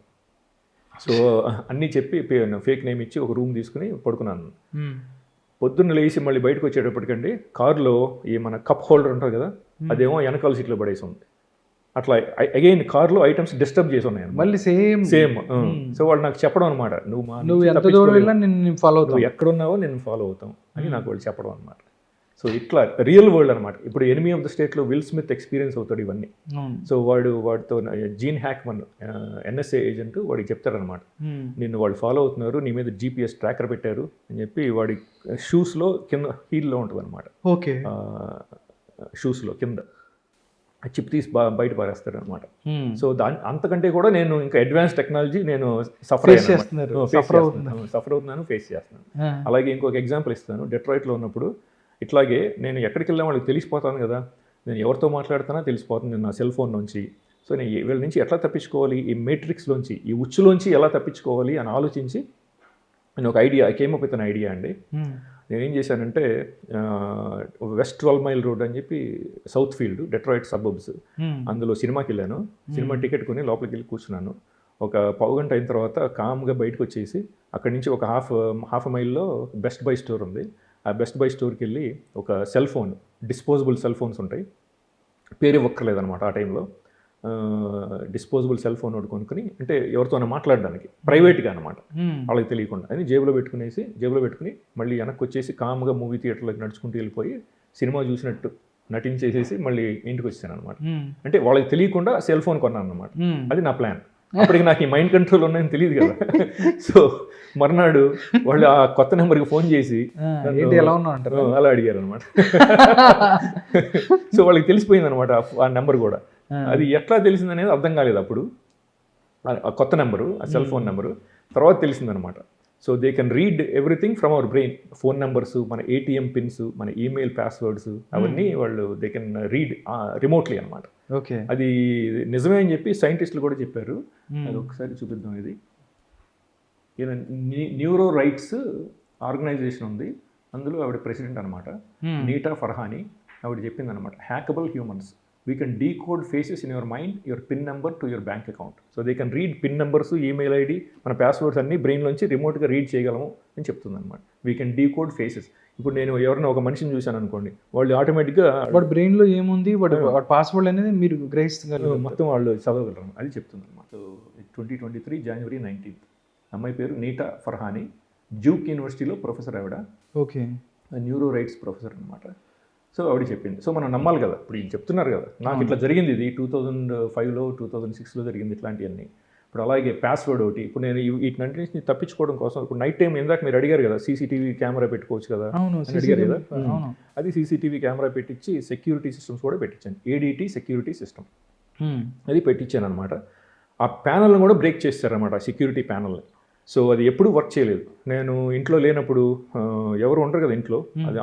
సో అన్నీ చెప్పి ఫేక్ నేమ్ ఇచ్చి ఒక రూమ్ తీసుకుని పడుకున్నాను. పొద్దున్న లేచి మళ్ళీ బయటకు వచ్చేటప్పటికండి కారులో ఈ మన కప్ హోల్డర్ ఉంటుంది కదా, అదేమో వెనకాల సీట్లో పడేసి ఉంది. అట్లా అగైన్ కార్లో ఐటమ్స్ డిస్టర్బ్ చేసి ఉన్నాయి మళ్ళీ సేమ్. సో వాళ్ళు నాకు చెప్పడం అనమాట, నువ్వు ఎంత దూరం వెళ్ళినా నేను ఫాలో అవుతావు, ఎక్కడున్నావో నేను ఫాలో అవుతాం అని నాకు వాళ్ళు చెప్పడం అనమాట. సో ఇట్లా రియల్ వరల్డ్ అనమాట. ఇప్పుడు ఎనిమీ ఆఫ్ ద స్టేట్లో విల్ స్మిత్ ఎక్స్పీరియన్స్ అవుతాడు ఇవన్నీ. సో వాడితో జీన్ హ్యాక్మన్ NSA ఏజెంట్ వాడికి చెప్తారనమాట, నిన్ను వాళ్ళు ఫాలో అవుతున్నారు, నీ మీద GPS ట్రాకర్ పెట్టారు అని చెప్పి వాడి షూస్లో కింద హీల్లో ఉంటుంది అనమాట. ఓకే, షూస్లో కింద చిప్ తీసి బయట పారేస్తారు అనమాట. సో అంతకంటే కూడా నేను ఇంకా అడ్వాన్స్ టెక్నాలజీ నేను సఫర్ అవుతున్నాను, ఫేస్ చేస్తున్నాను. అలాగే ఇంకొక ఎగ్జాంపుల్ ఇస్తాను. డెట్రాయిట్లో ఉన్నప్పుడు ఇట్లాగే నేను ఎక్కడికి వెళ్ళినా వాళ్ళకి తెలిసిపోతాను కదా, నేను ఎవరితో మాట్లాడుతానో తెలిసిపోతుంది నేను నా సెల్ ఫోన్ నుంచి. సో నేను వీళ్ళ నుంచి ఎట్లా తప్పించుకోవాలి, ఈ మేట్రిక్స్లోంచి, ఈ ఉచ్చులోంచి ఎలా తప్పించుకోవాలి అని ఆలోచించి నేను ఒక idea, I came up with an idea అండి. నేనేం చేశానంటే వెస్ట్ 12 మైల్ రోడ్ అని చెప్పి సౌత్ ఫీల్డ్ డెట్రాయిట్ సబర్బ్స్, అందులో సినిమాకి వెళ్ళాను. సినిమా టికెట్ కొని లోపలికి వెళ్ళి కూర్చున్నాను. ఒక పావు గంట అయిన తర్వాత కామ్గా బయటకు వచ్చేసి అక్కడి నుంచి ఒక హాఫ్ మైల్లో బెస్ట్ బై స్టోర్ ఉంది. ఆ బెస్ట్ బై స్టోర్కి వెళ్ళి ఒక cell phone, disposable cell phones ఉంటాయి, పేరు ఒక్కర్లేదనమాట ఆ టైంలో, డిస్పోజబుల్ సెల్ ఫోన్ ఒకటి కొనుక్కుని, అంటే ఎవరితోనో మాట్లాడడానికి ప్రైవేట్గా అనమాట, వాళ్ళకి తెలియకుండా అని జేబులో పెట్టుకుని మళ్ళీ వెనక్కి వచ్చేసి కామ్గా మూవీ థియేటర్లోకి నడుచుకుంటూ వెళ్ళిపోయి సినిమా చూసినట్టు నటించేసేసి మళ్ళీ ఇంటికి వచ్చాను అనమాట. అంటే వాళ్ళకి తెలియకుండా సెల్ ఫోన్ కొన్నాను అనమాట. అది నా ప్లాన్. అప్పటికి నాకు ఈ మైండ్ కంట్రోల్ ఉన్నాయని తెలియదు కదా. సో మర్నాడు వాళ్ళు ఆ కొత్త నెంబర్కి ఫోన్ చేసి ఎలా ఉన్నా అంటారు అలా అడిగారు అనమాట. సో వాళ్ళకి తెలిసిపోయింది అనమాట ఆ నెంబర్ కూడా. అది ఎట్లా తెలిసింది అనేది అర్థం కాలేదు అప్పుడు, ఆ కొత్త నెంబరు, ఆ సెల్ ఫోన్ నెంబరు. తర్వాత తెలిసిందనమాట. So they can read everything from our brain. Phone numbers, మన ATM పిన్స్, మన ఈమెయిల్ పాస్వర్డ్స్ అవన్నీ వాళ్ళు దే కెన్ రీడ్ రిమోట్లీ అనమాట. ఓకే, అది నిజమే అని చెప్పి సైంటిస్టులు కూడా చెప్పారు. అది ఒకసారి చూపిద్దాం. ఇది న్యూరో రైట్స్ ఆర్గనైజేషన్ ఉంది, అందులో ఆవిడ ప్రెసిడెంట్ అనమాట, నీటా ఫర్హానీ. ఆవిడ చెప్పింది అనమాట, hackable humans, we can decode faces in your mind, your pin number to your bank account. So they can read pin numbers, email ID, మన పాస్వర్డ్స్ అన్నీ బ్రెయిన్లోంచి రిమోట్గా రీడ్ చేయగలము అని చెప్తుంది అనమాట. We can decode faces. ఇప్పుడు నేను ఎవరైనా ఒక మనిషిని చూశాను అనుకోండి, వాళ్ళు ఆటోమేటిక్గా వాడు బ్రెయిన్లో ఏముంది, వాడు పాస్వర్డ్ అనేది మీరు గ్రహిస్తున్నారు, మొత్తం వాళ్ళు చదవగలరు అది చెప్తుంది అనమాట. సో 2023 January 19th అమ్మాయి పేరు నీటా ఫర్హానీ, డ్యూక్ యూనివర్సిటీలో ప్రొఫెసర్ ఆవిడ. ఓకే, న్యూరో రైట్స్ ప్రొఫెసర్ అనమాట. సో ఆవిడ చెప్పింది. సో మనం నమ్మాలి కదా, ఇప్పుడు వీళ్ళు చెప్తున్నారు కదా, నాకు ఇట్లా జరిగింది, ఇది 2005లో 2006లో జరిగింది ఇట్లాంటివన్నీ. ఇప్పుడు అలాగే పాస్వర్డ్ ఒకటి, ఇప్పుడు నేను వీటిని తప్పించుకోవడం కోసం ఇప్పుడు నైట్ టైం ఇందాక మీరు అడిగారు కదా, CCTV కెమెరా పెట్టుకోవచ్చు కదా అని అడిగారు కదా, అది CCTV కెమెరా పెట్టించి సెక్యూరిటీ సిస్టమ్స్ కూడా పెట్టించాను, ADT సెక్యూరిటీ సిస్టమ్ అది పెట్టించాను అనమాట. ఆ ప్యానల్ని కూడా బ్రేక్ చేస్తారనమాట, సెక్యూరిటీ ప్యానల్ని. సో అది ఎప్పుడు వర్క్ చేయలేదు. నేను ఇంట్లో లేనప్పుడు ఎవరు ఉండరు కదా ఇంట్లో, అది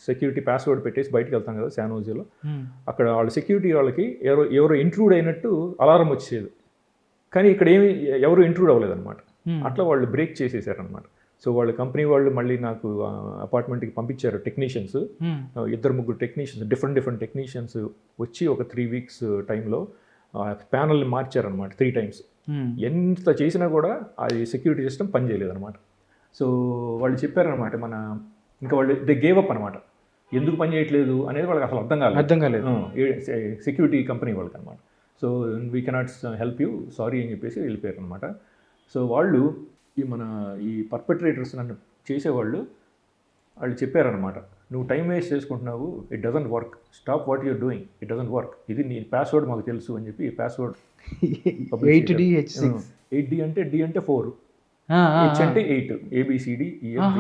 సెక్యూరిటీ పాస్వర్డ్ పెట్టేసి బయటకు వెళ్తాం కదా శానోజీలో, అక్కడ వాళ్ళ సెక్యూరిటీ వాళ్ళకి ఎవరో ఇంట్రూడ్ అయినట్టు అలారం వచ్చేది, కానీ ఇక్కడ ఎవరు ఇంట్రూడ్ అవ్వలేదన్నమాట. అట్లా వాళ్ళు బ్రేక్ చేసేసారనమాట. సో వాళ్ళ కంపెనీ వాళ్ళు మళ్ళీ నాకు అపార్ట్మెంట్కి పంపించారు టెక్నీషియన్స్, 2-3 టెక్నీషియన్స్, డిఫరెంట్ టెక్నీషియన్స్ వచ్చి ఒక 3 weeks టైంలో ప్యానల్ని మార్చారనమాట 3 times. ఎంత చేసినా కూడా అది సెక్యూరిటీ సిస్టమ్ పనిచేయలేదన్నమాట. సో వాళ్ళు చెప్పారనమాట, ఇంకా వాళ్ళు దే గేవ్ అప్ అనమాట, ఎందుకు పని చేయట్లేదు అనేది వాళ్ళకి అసలు అర్థం కాలేదు సెక్యూరిటీ కంపెనీ వాళ్ళకి అనమాట. So we cannot help you, sorry అని చెప్పేసి వెళ్ళిపోయారు అనమాట. సో వాళ్ళు ఈ పర్పెట్రేటర్స్ నన్ను చేసేవాళ్ళు వాళ్ళు చెప్పారనమాట, నువ్వు టైం వేస్ట్ చేసుకుంటున్నావు, it doesn't work, stop what you're doing, it doesn't work, ఇది నీ పాస్వర్డ్ మాకు తెలుసు అని చెప్పి పాస్వర్డ్ 8DH6 8D అంటే డి అంటే 4, హెచ్ అంటే 8, ఏబిసిడి ఈఎఫ్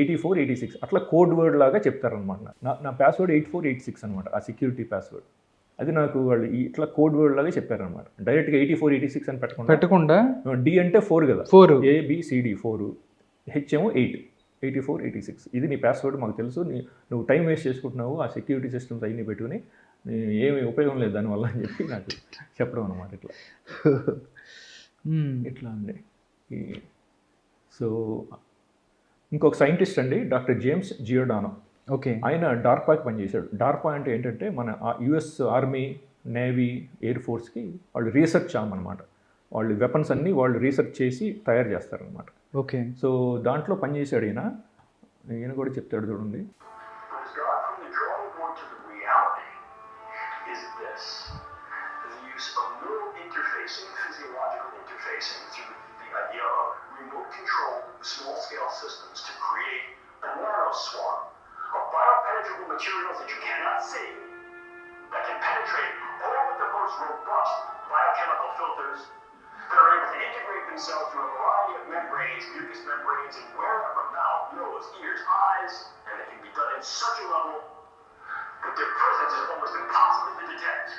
84 86 అట్లా కోడ్ వర్డ్ లాగా చెప్తారనమాట. నా పాస్వర్డ్ 8486 అనమాట, ఆ సెక్యూరిటీ పాస్వర్డ్. అది నాకు వాళ్ళు ఇట్లా కోడ్ వర్డ్ లాగా చెప్పారనమాట. డైరెక్ట్గా 84 86 అని పెట్టకుండా డి అంటే 4 కదా, 4 ఏబిసిడి 4, హెచ్ ఏమో 8, 84 86 ఇది నీ పాస్వర్డ్, మాకు తెలుసు, నువ్వు టైం వేస్ట్ చేసుకుంటున్నావు ఆ సెక్యూరిటీ సిస్టమ్స్ అవన్నీ పెట్టుకుని, ఏమి ఉపయోగం లేదు దానివల్ల అని చెప్పి నాకు చెప్పడం అనమాట. ఇట్లా ఇట్లా అండి. సో ఇంకొక సైంటిస్ట్ అండి, డాక్టర్ జేమ్స్ జియోడానో. ఓకే. ఆయన డార్పాకి పనిచేశాడు. డార్పా అంటే ఏంటంటే మన యుఎస్ ఆర్మీ, నేవీ, ఎయిర్ ఫోర్స్కి వాళ్ళు రీసెర్చ్ ఆర్మ్ అనమాట. వాళ్ళు వెపన్స్ అన్నీ వాళ్ళు రీసెర్చ్ చేసి తయారు చేస్తారనమాట. ఓకే. సో దాంట్లో పనిచేశాడు ఈయన కూడా చెప్తాడు చూడండి. Small-scale systems to create a nanoswarm of biopenetrable materials that you cannot see, that can penetrate all with the most robust biochemical filters, that are able to integrate themselves through a variety of membranes, mucous membranes, and wherever, mouth, nose, ears, eyes, and it can be done in such a level that their presence is almost impossible to detect.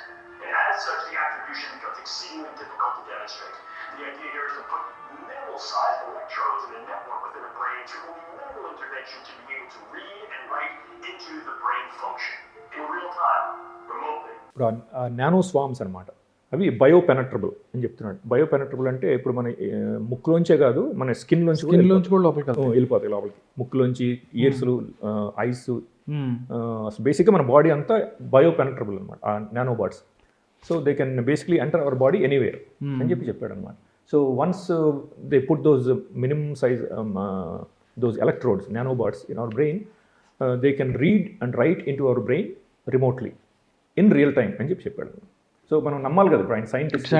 And as such, the attribution becomes exceedingly difficult to demonstrate. The idea here is to put minimal-sized electrodes in a network within a brain through only minimal intervention to be able to read and write into the brain function in real time, remotely. ఇప్పుడు ఆ nano స్వామ్స్ అనమాట, అవి బయోపెనట్రబుల్ అని చెప్తున్నాడు. బయోపెనట్రబుల్ అంటే ఇప్పుడు మన ముక్కులోంచే కాదు, మన స్కిన్లోంచి కూడా లోపలికి వెళ్ళిపోతాయి లోపలికి. ముక్కులోంచి, ఇయర్స్లు, ఐస్, బేసిక్గా మన బాడీ అంతా బయోపెనట్రబుల్ అనమాట ఆ nanobots. So they can basically enter our body anywhere అని చెప్పాడు అనమాట. So once they put those minimum size those electrodes, nanobots in our brain, they can read and right in to our brain remotely in real time అని చెప్పాడు. So మనం నమ్మాలి కదా, ఇప్పుడు ఆయన సైంటిస్ట్,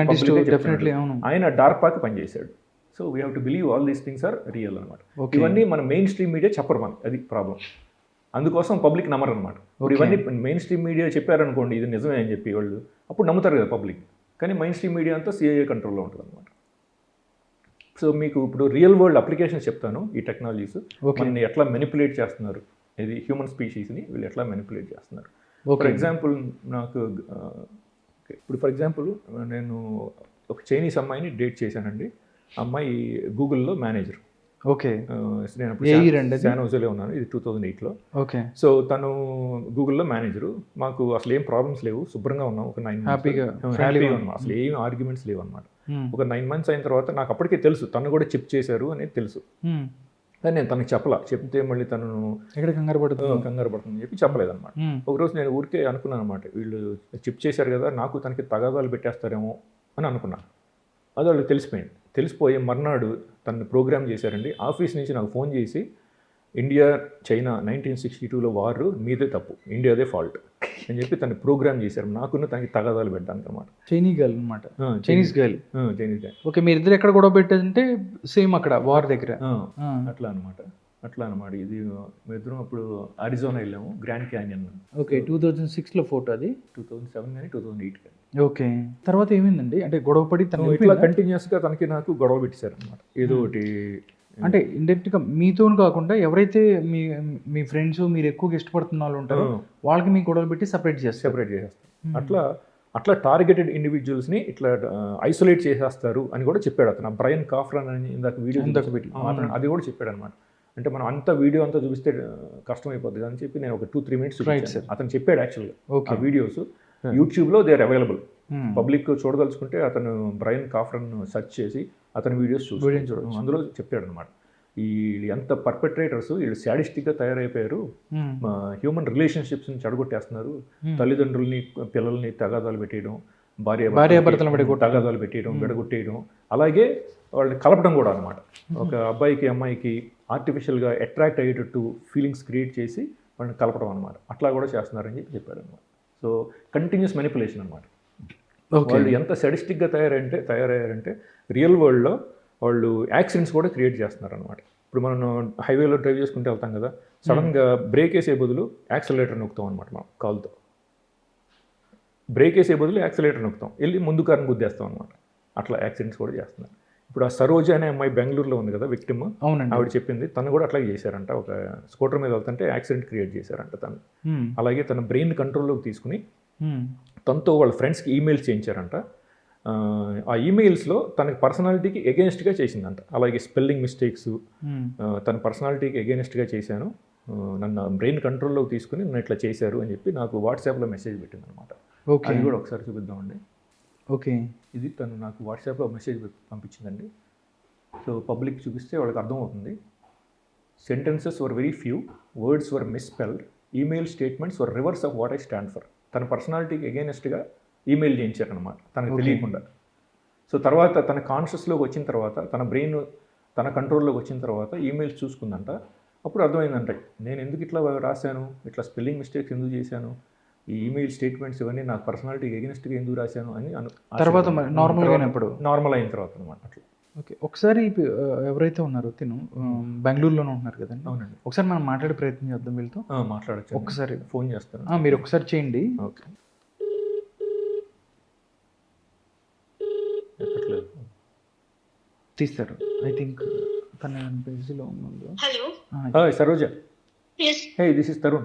ఆయన డార్పాకి పనిచేశాడు. So we have to believe all these things are real అనమాట. ఇవన్నీ మన మెయిన్ స్ట్రీమ్ మీడియా చెప్పరు మనకి, అది ప్రాబ్లం. అందుకోసం పబ్లిక్ నమ్మరు అనమాట. ఇప్పుడు ఇవన్నీ మెయిన్ స్ట్రీమ్ మీడియా చెప్పారనుకోండి ఇది నిజమే అని చెప్పి వాళ్ళు, అప్పుడు నమ్ముతారు కదా పబ్లిక్. కానీ మెయిన్ స్ట్రీమ్ మీడియా అంతా సిఐఏ కంట్రోల్లో ఉంటుంది అనమాట. సో మీకు ఇప్పుడు రియల్ వరల్డ్ అప్లికేషన్స్ చెప్తాను, ఈ టెక్నాలజీస్ మనని ఎట్లా మెనిపులేట్ చేస్తున్నారు, ఇది హ్యూమన్ స్పీషీస్ని వీళ్ళు ఎట్లా మెనిపులేట్ చేస్తున్నారు. ఫర్ ఎగ్జాంపుల్ ఫర్ ఎగ్జాంపుల్ నేను ఒక చైనీస్ అమ్మాయిని డేట్ చేశానండి. అమ్మాయి గూగుల్లో మేనేజర్. ఓకే. నేను శాన్ హోజేలో ఉన్నాను, ఇది 2008లో. ఓకే. సో తను గూగుల్లో మేనేజరు. మాకు అసలు ఏం ప్రాబ్లమ్స్ లేవు, శుభ్రంగా ఉన్నాం, ఒక 9 హ్యాపీగా ఉన్నాం, అసలు ఏం ఆర్గ్యుమెంట్స్ లేవు అనమాట. ఒక 9 months అయిన తర్వాత నాకు అప్పటికే తెలుసు తను కూడా చిప్ చేశారు అనేది తెలుసు. కానీ నేను తనకి చెప్తే మళ్ళీ తను కంగారు పడుతుంది చెప్పి చెప్పలేదన్నమాట. ఒకరోజు నేను ఊరికే అనుకున్నాను అనమాట, వీళ్ళు చిప్ చేశారు కదా, నాకు తనకి తగాదాలు పెట్టేస్తారేమో అని అనుకున్నాను. అది వాళ్ళకి తెలిసిపోయి మర్నాడు తనని ప్రోగ్రామ్ చేశారండి. ఆఫీస్ నుంచి నాకు ఫోన్ చేసి, ఇండియా చైనా 1962లో వారు మీదే తప్పు, ఇండియాదే ఫాల్ట్ అని చెప్పి తను ప్రోగ్రామ్ చేశారు. నాకున్న తనకి తగాదాలు పెట్టడానికి అనమాట. Chinese girl. ఓకే. మీరు ఇద్దరు ఎక్కడ గొడవ పెట్టేదంటే సేమ్ అక్కడ వార్ దగ్గర అట్లా అనమాట. ఇది మేమిద్దరం అప్పుడు అరిజోనా వెళ్ళాము, గ్రాండ్ క్యానియన్. ఓకే. 2006లో ఫోటో, అది 2007 కానీ 2008 కానీ. ఓకే. తర్వాత ఏమైందండి, అంటే గొడవ పడి తను ఇట్లా కంటిన్యూస్గా తనకి నాకు గొడవ పెట్టేశారు అనమాట. ఏదో ఒకటి అంటే ఇండైరెక్ట్గా మీతో కాకుండా ఎవరైతే మీ ఫ్రెండ్స్ మీరు ఎక్కువగా ఇష్టపడుతున్న వాళ్ళు ఉంటారో వాళ్ళకి మీ గొడవలు పెట్టి సెపరేట్ చేస్తారు. అట్లా టార్గెటెడ్ ఇండివిజువల్స్ని ఇట్లా ఐసోలేట్ చేసేస్తారు అని కూడా చెప్పాడు అతను. బ్రయన్ కాఫ్రన్ అని ఇందాక పెట్టి అది కూడా చెప్పాడు అనమాట. అంటే మనం అంత వీడియో అంతా చూపిస్తే కష్టం అయిపోతుంది అని చెప్పి నేను ఒక 2-3 minutes అతను చెప్పాడు. యాక్చువల్గా ఆ వీడియోస్ యూట్యూబ్లో దే ఆర్ అవైలబుల్, పబ్లిక్ చూడదలుచుకుంటే అతను బ్రయన్ కాఫ్రన్ సెర్చ్ చేసి అతని వీడియోస్ చూడడం, అందులో చెప్పాడు అనమాట. ఈ ఎంత పర్పెట్రేటర్స్ వీళ్ళు శాడిస్టిక్గా తయారైపోయారు, హ్యూమన్ రిలేషన్షిప్స్ని చెడగొట్టేస్తున్నారు, తల్లిదండ్రుల్ని పిల్లల్ని తగాదాలు పెట్టేయడం, భార్యాభర్తలు తగాదాలు పెట్టేయడం, విడగొట్టేయడం, అలాగే వాళ్ళని కలపడం కూడా అనమాట. ఒక అబ్బాయికి అమ్మాయికి ఆర్టిఫిషియల్గా అట్రాక్ట్ అయ్యేటట్టు ఫీలింగ్స్ క్రియేట్ చేసి వాళ్ళని కలపడం అనమాట. అట్లా కూడా చేస్తున్నారని చెప్పాడు అనమాట. సో కంటిన్యూస్ మెనిపులేషన్ అనమాట. వాళ్ళు ఎంత సెడిస్టిక్గా తయారయ్యారంటే రియల్ వరల్డ్లో వాళ్ళు యాక్సిడెంట్స్ కూడా క్రియేట్ చేస్తున్నారు అనమాట. ఇప్పుడు మనం హైవేలో డ్రైవ్ చేసుకుంటూ వెళ్తాం కదా, సడన్గా బ్రేక్ వేసే బదులు యాక్సిలరేటర్ నొక్కుతాం అనమాట. మనం కాల్తో బ్రేక్ వేసే బదులు యాక్సిలరేటర్ నొక్కుతాం, వెళ్ళి ముందు కారుని గుద్దేస్తాం అనమాట. అట్లా యాక్సిడెంట్స్ కూడా చేస్తున్నారు. ఇప్పుడు ఆ సరోజ అనే అమ్మాయి బెంగళూరులో ఉంది కదా విక్టిమ్, అవునండి. ఆవిడ చెప్పింది తను కూడా అట్లాగే చేశారంట. ఒక స్కూటర్ మీద వెళ్తుంటే యాక్సిడెంట్ క్రియేట్ చేశారంట తను. అలాగే తన బ్రెయిన్ కంట్రోల్లోకి తీసుకుని తనతో వాళ్ళ ఫ్రెండ్స్కి ఈమెయిల్స్ చేయించారంట. ఆ ఈమెయిల్స్లో తన పర్సనాలిటీకి ఎగెనిస్ట్గా చేసిందంట. అలాగే స్పెల్లింగ్ మిస్టేక్స్, తన పర్సనాలిటీకి ఎగెనిస్ట్గా చేశాను, నన్ను బ్రెయిన్ కంట్రోల్లోకి తీసుకుని నన్ను ఇట్లా చేశారు అని చెప్పి నాకు వాట్సాప్లో మెసేజ్ పెట్టిందనమాట. అది కూడా ఒకసారి చూపిద్దామండి. ఓకే, ఇది తను నాకు వాట్సాప్లో మెసేజ్ పంపించిందండి. సో పబ్లిక్ చూపిస్తే వాళ్ళకి అర్థమవుతుంది. Sentences were very few, words were misspelled, email statements were reverse of what I stand for. తన పర్సనాలిటీకి ఎగెనిస్ట్గా ఈమెయిల్ చేయించారనమాట తనకు తెలియకుండా. సో తర్వాత తన కాన్షియస్లోకి వచ్చిన తర్వాత, తన బ్రెయిన్ తన కంట్రోల్లోకి వచ్చిన తర్వాత ఈమెయిల్స్ చూసుకుందంట. అప్పుడు అర్థమైందంట, నేను ఎందుకు ఇట్లా రాశాను, ఇట్లా స్పెల్లింగ్ మిస్టేక్స్ ఎందుకు చేశాను, ఈ ఈమెయిల్ స్టేట్మెంట్స్ ఇవన్నీ నాకు పర్సనాలిటీకి ఎగెనిస్ట్గా ఎందుకు రాశాను అని తర్వాత నార్మల్ అయిన తర్వాత అనమాట. అట్లా ఓకే. ఒకసారి ఎవరైతే ఉన్నారో తిను బెంగళూరులోనే ఉంటున్నారు కదండి. అవునండి. ఒకసారి మనం మాట్లాడే ప్రయత్నం చేద్దాం వీళ్ళతో. మాట్లాడచ్చు. ఒకసారి ఫోన్ చేస్తాను. మీరు ఒకసారి చేయండి. ఓకే. తీస్తారు. ఐ థింక్ తన బిజీలో ఉన్నది. Hello. Hi, Saroja. Yes. Hey, this is Tarun.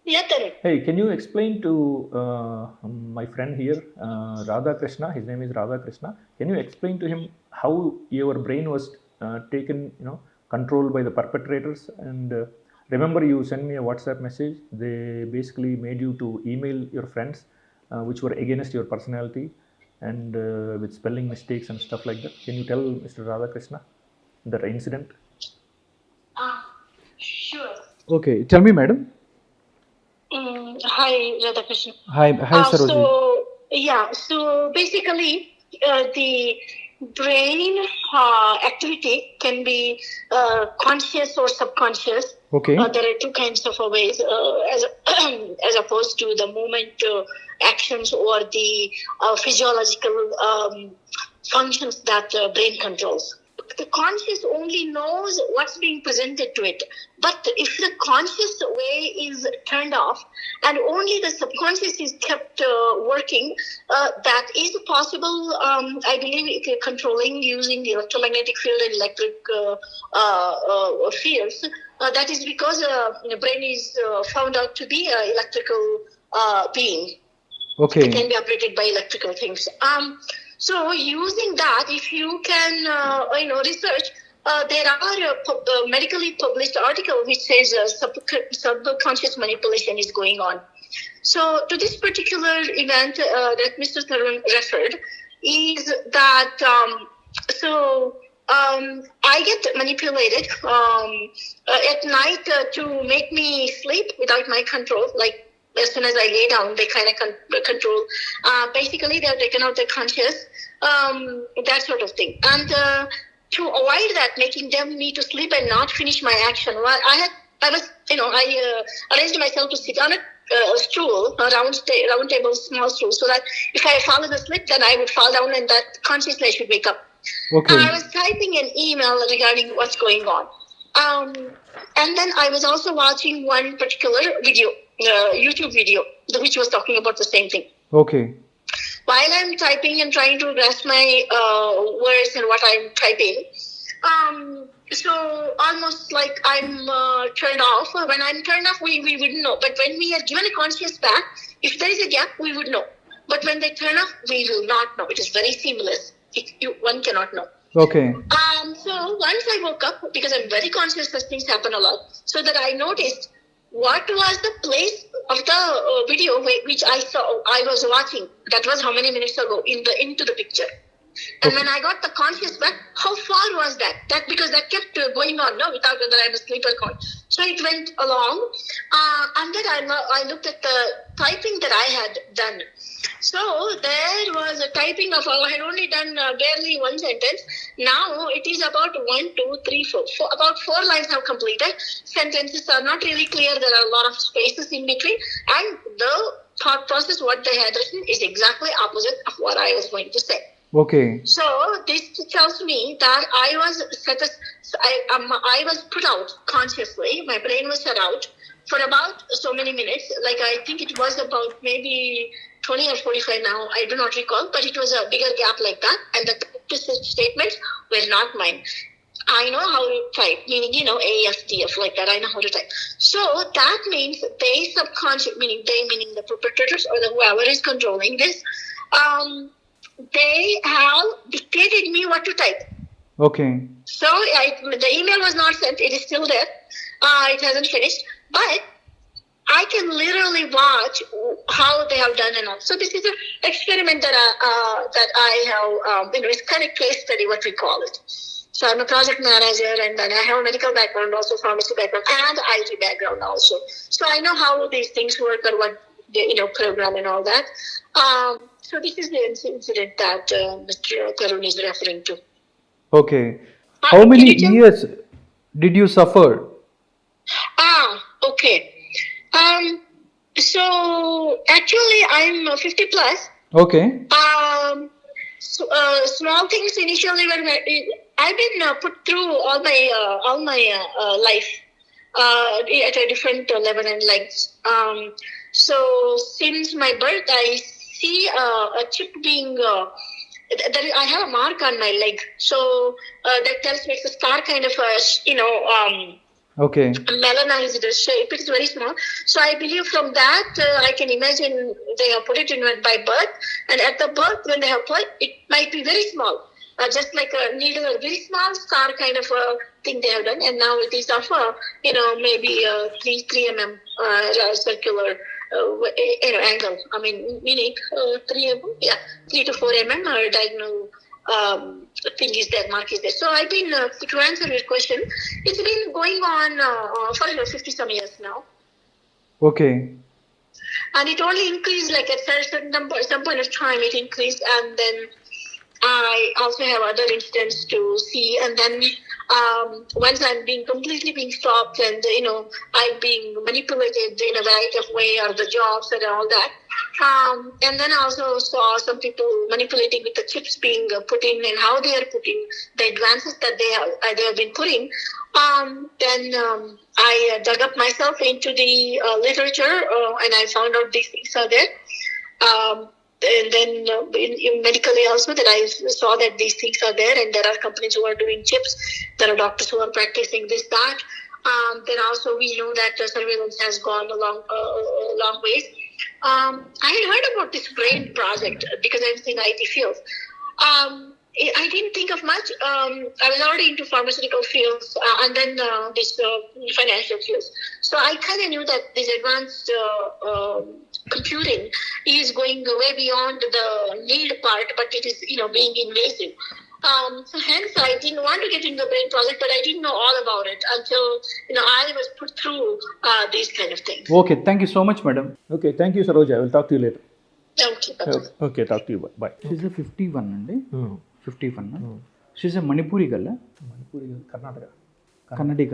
Yeah, Tarun. Hey, can you explain to my friend here, Radha Krishna? His name is Radha Krishna. Can you explain to him how your brain was taken, controlled by the perpetrators? And remember, you sent me a WhatsApp message. They basically made you to email your friends, which were against your personality and with spelling mistakes and stuff like that. Can you tell Mr. Radha Krishna that incident? Sure. Okay, tell me, madam. Hi, Radhakrishna. Hi, Saroji. So basically, the brain activity can be conscious or subconscious. Okay. There are two kinds of ways, as opposed to the movement actions or the physiological functions that the brain controls. The conscious only knows what's being presented to it. But if the conscious way is turned off and only the subconscious is kept working, that is possible, I believe, controlling using the electromagnetic field and electric fields. That is because the brain is found out to be an electrical being. Okay. It can be operated by electrical things. So using that, if you can, research, there are medically published article which says subconscious manipulation is going on. So to this particular event that Mr. Tarun referred is that, I get manipulated at night to make me sleep without my control, like as soon as I lay down, they kind of control. Basically, they have taken out the conscious, that sort of thing. And to avoid that, making them need to sleep and not finish my action. Well, I arranged myself to sit on a stool, a round table, small stool, so that if I fall asleep, then I would fall down and that consciousness should wake up. Okay. And I was typing an email regarding what's going on. And then I was also watching one particular video, YouTube video, which was talking about the same thing. Okay. While I'm typing and trying to grasp my words and what I'm typing, so almost like I'm turned off. When I'm turned off, we wouldn't know. But when we are given a conscious back, if there is a gap, we would know. But when they turn off, we will not know. It is very seamless. One cannot know. Okay. So once I woke up, because I'm very conscious that things happen a lot, so that I noticed what was the place of the video which I was watching. That was how many minutes ago into the picture. And when I got the conscious back, how far was that? Because that kept going on, without whether I was asleep or not. So it went along, and then I looked at the typing that I had done. So there was a typing of, I had only done barely one sentence. Now it is about 1, 2, 3, 4. About 4 lines have completed. Sentences are not really clear. There are a lot of spaces in between. And the thought process, what they had written, is exactly opposite of what I was going to say. Okay. So this tells me that I was put out consciously. My brain was shut out for about so many minutes. Like I think it was about maybe 20 or 45 now, I do not recall, but it was a bigger gap like that, and the statements were not mine. I know how to type, meaning, ASDF, like that, I know how to type. So that means they subconscious, meaning the perpetrators or whoever is controlling this, they have dictated me what to type. Okay. So the email was not sent, it is still there, it hasn't finished, but I can literally watch how they have done and all. So this is an experiment that I have, it's kind of case study, what we call it. So I'm a project manager, and then I have a medical background, also pharmacy background, and IT background also. So I know how these things work and what program and all that. So this is the incident that Mr. Tarun is referring to. Okay. How many years did you suffer? Okay. So actually I'm 50 plus. Okay. Small things initially when I've been put through all my life at a different level and length. So since my birth, I see a chip being. I have a mark on my leg, so that tells me it's a scar kind of Okay. melanized shape. It's very small. So I believe from that, I can imagine they have put it in by birth. And at the birth, when they have put, it might be very small. Just like a needle, a very small scar kind of a thing they have done. And now it is of maybe 3 mm circular angle. I mean, meaning 3 to 4 mm diagonal thing is there, mark is there. So I've been, to answer your question, it's been going on for 50 some years now. Okay. And it only increased like at some point of time it increased, and then I also have other incidents to see, and then once I'm completely being stopped, and I'm being manipulated in a variety of way, or the jobs and all that. And then I also saw some people manipulating with the chips being put in and how they are putting the advances that they have been putting. Then I dug up myself into the literature, and I found out these things are there. And then medically also, that I saw that these things are there, and there are companies who are doing chips. There are doctors who are practicing this, that. Then also we know that surveillance has gone a long ways. I had heard about this brain project because I was in IT field. I didn't think of much. I was already into pharmaceutical fields, and then this financial fields. So I kind of knew that this advanced computing is going way beyond the need part, but it is being invasive. So hence I didn't want to get into the brain project, but I didn't know all about it until I was put through these kind of things. Okay, thank you so much, madam. Okay, thank you, Saroja. I will talk to you later. Okay, bye-bye. Okay, talk to you. Bye. She's a 51 అండి 51. She's a Manipuri గల్ల మణిపూరి కర్ణాటక కన్నడిక.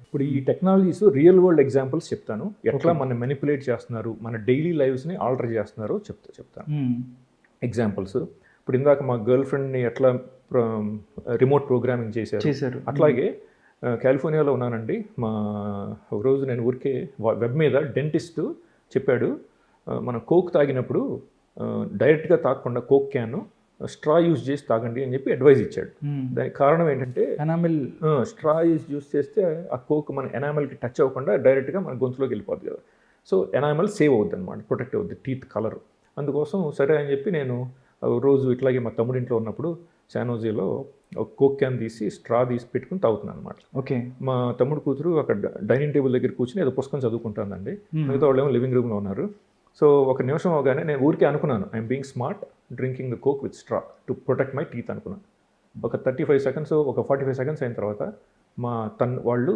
ఇప్పుడు ఈ technologies real world examples చెప్తాను, ఎట్లా మనం manipulate చేస్తున్నారు, మన daily లైఫ్స్ని alter చేస్తున్నారో చెప్తాను. ఎగ్జాంపుల్స్, ఇప్పుడు ఇందాక మా గర్ల్ ఫ్రెండ్ని ఎట్లా రిమోట్ ప్రోగ్రామింగ్ చేశారు, అట్లాగే కాలిఫోర్నియాలో ఉన్నానండి. ఒకరోజు నేను ఊరికే వెబ్ మీద డెంటిస్ట్ చెప్పాడు, మనం కోక్ తాగినప్పుడు డైరెక్ట్గా తాగకుండా కోక్ క్యాన్ స్ట్రా యూజ్ చేసి తాగండి అని చెప్పి అడ్వైజ్ ఇచ్చాడు. దానికి కారణం ఏంటంటే ఎనామిల్ స్ట్రా యూజ్ చేస్తే ఆ కోక్ మన ఎనామిల్కి టచ్ అవ్వకుండా డైరెక్ట్గా మన గొంతులోకి వెళ్ళిపోద్ది కదా. సో ఎనామిల్ సేవ్ అవుద్ది అనమాట, ప్రొటెక్ట్ అవుద్ది టీత్ కలర్. అందుకోసం సరే అని చెప్పి నేను రోజు ఇట్లాగే మా తమ్ముడింట్లో ఉన్నప్పుడు శానోజీలో ఒక కోక్ క్యాన్ తీసి స్ట్రా తీసి పెట్టుకుని తాగుతున్నాను అనమాట. ఓకే. మా తమ్ముడు కూతురు అక్కడ డైనింగ్ టేబుల్ దగ్గర కూర్చుని ఏదో పుస్తకం చదువుకుంటుందండి, మిగతా వాళ్ళు ఏమో లివింగ్ రూమ్లో ఉన్నారు. సో ఒక నిమిషం అవగానే నేను ఊరికే అనుకున్నాను, I'm being smart drinking the coke with straw to protect my teeth అనుకున్నాను. ఒక 35 సెకండ్స్, ఒక 45 సెకండ్స్ అయిన తర్వాత వాళ్ళు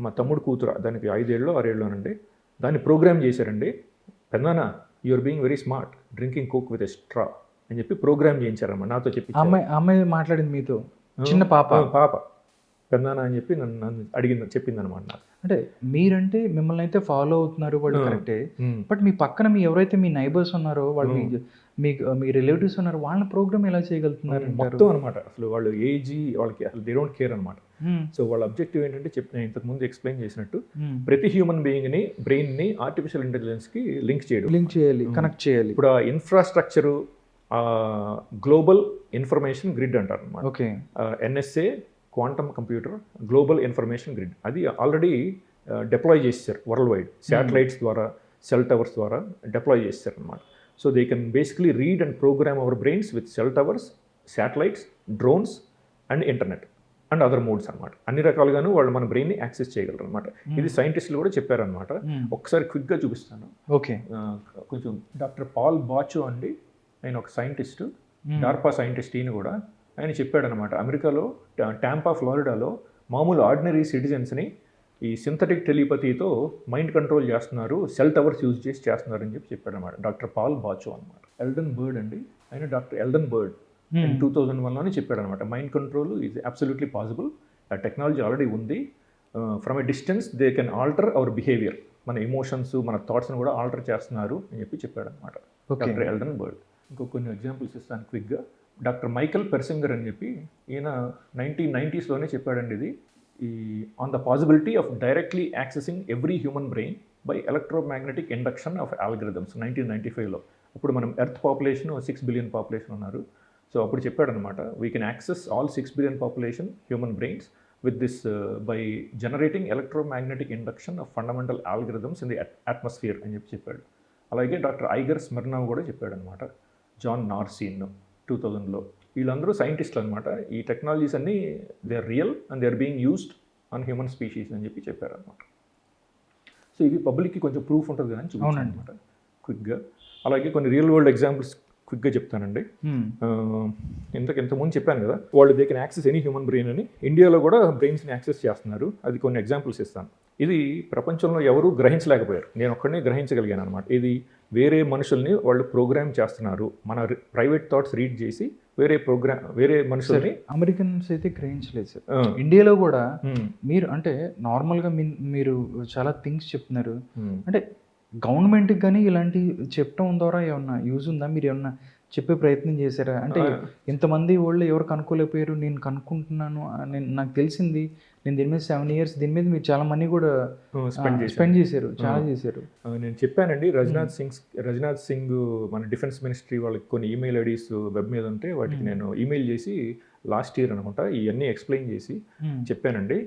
మా తమ్ముడు కూతురు, దానికి 5 ఏళ్ళు 6 ఏళ్ళలోనండి, దాన్ని ప్రోగ్రామ్ చేశారండి. పెద్దనా you are being very smart drinking coke with a straw అని చెప్పి ప్రోగ్రామ్ చేయించారమ్మా, నాతో చెప్పి. అమ్మాయి మాట్లాడింది మీతో? చిన్న పాప పెద్దనాన్న అని చెప్పి నన్ను చెప్పింది అనమాట నాకు. అంటే మీరంటే మిమ్మల్ని అయితే ఫాలో అవుతున్నారు వాళ్ళు కరెక్టే, బట్ మీ పక్కన మీ ఎవరైతే మీ నైబర్స్ ఉన్నారో వాళ్ళు మీ రిలేటివ్స్ ఉన్నారో వాళ్ళ ప్రోగ్రామ్ ఎలా చేయగలుగుతున్నారు మొత్తం అనమాట. అసలు వాళ్ళు ఏజీ వాళ్ళకి అసలు దే డోంట్ కేర్ అనమాట. సో వాళ్ళ అబ్జెక్టివ్ ఏంటంటే నేను ఇంతకుముందు ఎక్స్ప్లెయిన్ చేసినట్టు ప్రతి హ్యూమన్ బీయింగ్ని బ్రెయిన్ని ఆర్టిఫిషియల్ ఇంటెలిజెన్స్కి లింక్ చేయాలి, కనెక్ట్ చేయాలి. ఇప్పుడు ఆ ఇన్ఫ్రాస్ట్రక్చరు గ్లోబల్ ఇన్ఫర్మేషన్ గ్రిడ్ అంటారు అనమాట. Okay, NSA quantum computer global information grid అది ఆల్రెడీ డిప్లాయ్ చేశారు వరల్డ్ వైడ్. శాటిలైట్స్ ద్వారా, సెల్ టవర్స్ ద్వారా డిప్లాయ్ చేశారు అనమాట. So they can basically read and program our brains with cell towers, satellites, drones and internet and other modes అనమాట. అన్ని రకాలుగాను వాళ్ళు మన బ్రెయిన్ని యాక్సెస్ చేయగలరు అనమాట. ఇది సైంటిస్టులు కూడా చెప్పారనమాట. ఒకసారి క్విక్గా చూపిస్తాను. ఓకే, కొంచెం డాక్టర్ పాల్ బాచో అండి, ఆయన ఒక సైంటిస్టు, డార్పా సైంటిస్ట్. ఈయన కూడా ఆయన చెప్పాడనమాట, అమెరికాలో టాంపా ఫ్లోరిడాలో మామూలు ఆర్డినరీ సిటిజన్స్ని ఈ సింథటిక్ టెలిపతితో మైండ్ కంట్రోల్ చేస్తున్నారు, సెల్ టవర్స్ యూజ్ చేసి చేస్తున్నారు అని చెప్పాడనమాట. డాక్టర్ పాల్ బాచో అనమాట. ఎల్డన్ బర్డ్ అండి, ఆయన డాక్టర్ ఎల్డన్ బర్డ్ 2001లోనే చెప్పాడనమాట, mind control is absolutely possible, ఆ టెక్నాలజీ ఆల్రెడీ ఉంది, from a distance they can alter our behaviour, మన ఎమోషన్స్, మన థాట్స్ని కూడా ఆల్టర్ చేస్తున్నారు అని చెప్పాడనమాట డాక్టర్ ఎల్డన్ బర్డ్. ఇంకో కొన్ని ఎగ్జాంపుల్స్ ఇస్తాను క్విక్గా. డాక్టర్ మైకల్ పెర్సింగర్ అని చెప్పి ఈయన 1990స్లోనే చెప్పాడండి ఇది, ఈ on the possibility of directly accessing every human brain by electromagnetic induction of algorithms 1995లో. అప్పుడు మనం ఎర్త్ పాపులేషన్ 6 బిలియన్ పాపులేషన్ ఉన్నారు. సో అప్పుడు చెప్పాడనమాట, we can access all 6 billion population human brains with this by generating electromagnetic induction of fundamental algorithms in the atmosphere అని చెప్పాడు. అలాగే doctor Iger స్మిర్నవ్ కూడా చెప్పాడనమాట, జాన్ నార్సీన్ 2000లో. వీళ్ళందరూ సైంటిస్టులు అనమాట. ఈ టెక్నాలజీస్ అన్నీ they are real and they are being used on human species అని చెప్పారనమాట. సో ఇవి పబ్లిక్కి కొంచెం ప్రూఫ్ ఉంటుంది కదా అని చూపించాను అనమాట క్విక్గా. అలాగే కొన్ని రియల్ వరల్డ్ ఎగ్జాంపుల్స్ క్విక్గా చెప్తానండి. ఇంతకుముందు చెప్పాను కదా, వాళ్ళు they can access any human brain అని. ఇండియాలో కూడా బ్రెయిన్స్ని యాక్సెస్ చేస్తున్నారు. అది కొన్ని ఎగ్జాంపుల్స్ ఇస్తాను. ఇది ప్రపంచంలో ఎవరూ గ్రహించలేకపోయారు, నేను ఒక్కడనే గ్రహించగలిగాను అనమాట. ఇది వేరే మనుషుల్ని వాళ్ళు ప్రోగ్రామ్ చేస్తున్నారు, మన ప్రైవేట్ థాట్స్ రీడ్ చేసి వేరే మనుషుల్ని. అమెరికన్స్ అయితే గ్రహించలేదు సార్. ఇండియాలో కూడా మీరు అంటే నార్మల్గా మీరు చాలా థింగ్స్ చెప్తున్నారు, అంటే గవర్నమెంట్కి కానీ ఇలాంటి చెప్పడం ద్వారా ఏమన్నా యూజ్ ఉందా? మీరు ఏమన్నా చెప్పే ప్రయత్నం చేశారా? అంటే ఇంతమంది వాళ్ళు ఎవరు కనుక్కోలేకపోయారు, నేను కనుక్కుంటున్నాను, నాకు తెలిసింది, నేను దీని మీద 7 years దీని మీద మీరు చాలా మనీ కూడా స్పెండ్ చేశారు, చాలా చేశారు. నేను చెప్పానండి, రాజ్నాథ్ సింగ్ మన డిఫెన్స్ మినిస్ట్రీ వాళ్ళకి కొన్ని ఈమెయిల్ ఐడీస్ వెబ్ మీద ఉంటే వాటికి నేను ఈమెయిల్ చేసి లాస్ట్ ఇయర్ అనుకుంటా ఇవన్నీ ఎక్స్ప్లెయిన్ చేసి చెప్పానండి.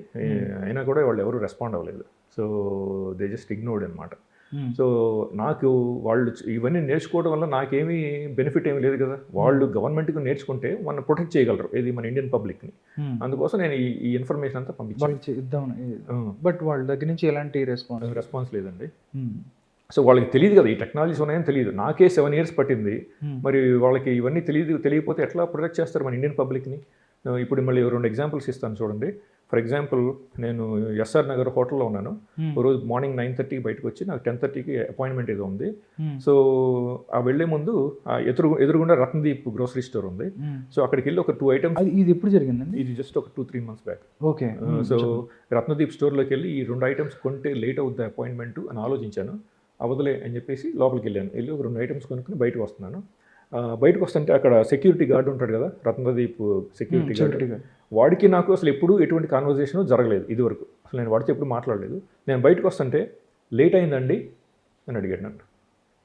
అయినా కూడా వాళ్ళు ఎవరు రెస్పాండ్ అవ్వలేదు. సో దే జస్ట్ ఇగ్నోర్డ్ అనమాట. సో నాకు వాళ్ళు ఇవన్నీ నేర్చుకోవడం వల్ల నాకేమీ బెనిఫిట్ ఏమీ లేదు కదా. వాళ్ళు గవర్నమెంట్కి నేర్చుకుంటే మనం ప్రొటెక్ట్ చేయగలరు, ఇది మన ఇండియన్ పబ్లిక్ని. అందుకోసం నేను ఈ ఇన్ఫర్మేషన్ అంతా పంపించాను. బట్ వాళ్ళ దగ్గర నుంచి ఎలాంటి రెస్పాన్స్ లేదండి. సో వాళ్ళకి తెలియదు కదా ఈ టెక్నాలజీస్ ఉన్నాయని తెలియదు. నాకే 7 years పట్టింది. మరి వాళ్ళకి ఇవన్నీ తెలియకపోతే ఎట్లా ప్రొటెక్ట్ చేస్తారు మన ఇండియన్ పబ్లిక్ని? ఇప్పుడు మళ్ళీ 2 ఎగ్జాంపుల్స్ ఇస్తాను చూడండి. ఫర్ ఎగ్జాంపుల్, నేను ఎస్ఆర్ నగర్ హోటల్లో ఉన్నాను. రోజు మార్నింగ్ 9:30కి బయటకు వచ్చి నాకు 10:30కి అపాయింట్మెంట్ ఏదో ఉంది. సో ఆ వెళ్లే ముందు ఎదురుగుండా రత్నదీప్ గ్రోసరీ స్టోర్ ఉంది. సో అక్కడికి వెళ్ళి ఒక 2 items. ఇది ఎప్పుడు జరిగిందండి? ఇది జస్ట్ ఒక 2-3 months back. Okay. So Ratnadeep స్టోర్లోకి వెళ్ళి ఈ 2 items కొంటే లేట్ అవుద్ది అపాయింట్మెంట్ అని ఆలోచించాను. అవదలే అని చెప్పేసి లోపలికి వెళ్ళి ఒక 2 items కొనుక్కుని బయటకు వస్తున్నాను. బయటకు వస్తుంటే అక్కడ సెక్యూరిటీ గార్డ్ ఉంటాడు కదా, రత్నదీప్ సెక్యూరిటీ గార్డ్, వాడికి నాకు అసలు ఎప్పుడు ఎటువంటి కాన్వర్జేషన్ జరగలేదు ఇదివరకు. అసలు నేను వాడితో ఎప్పుడు మాట్లాడలేదు. నేను బయటకు వస్తుంటే లేట్ అయిందండి అని అడిగాడు నన్ను.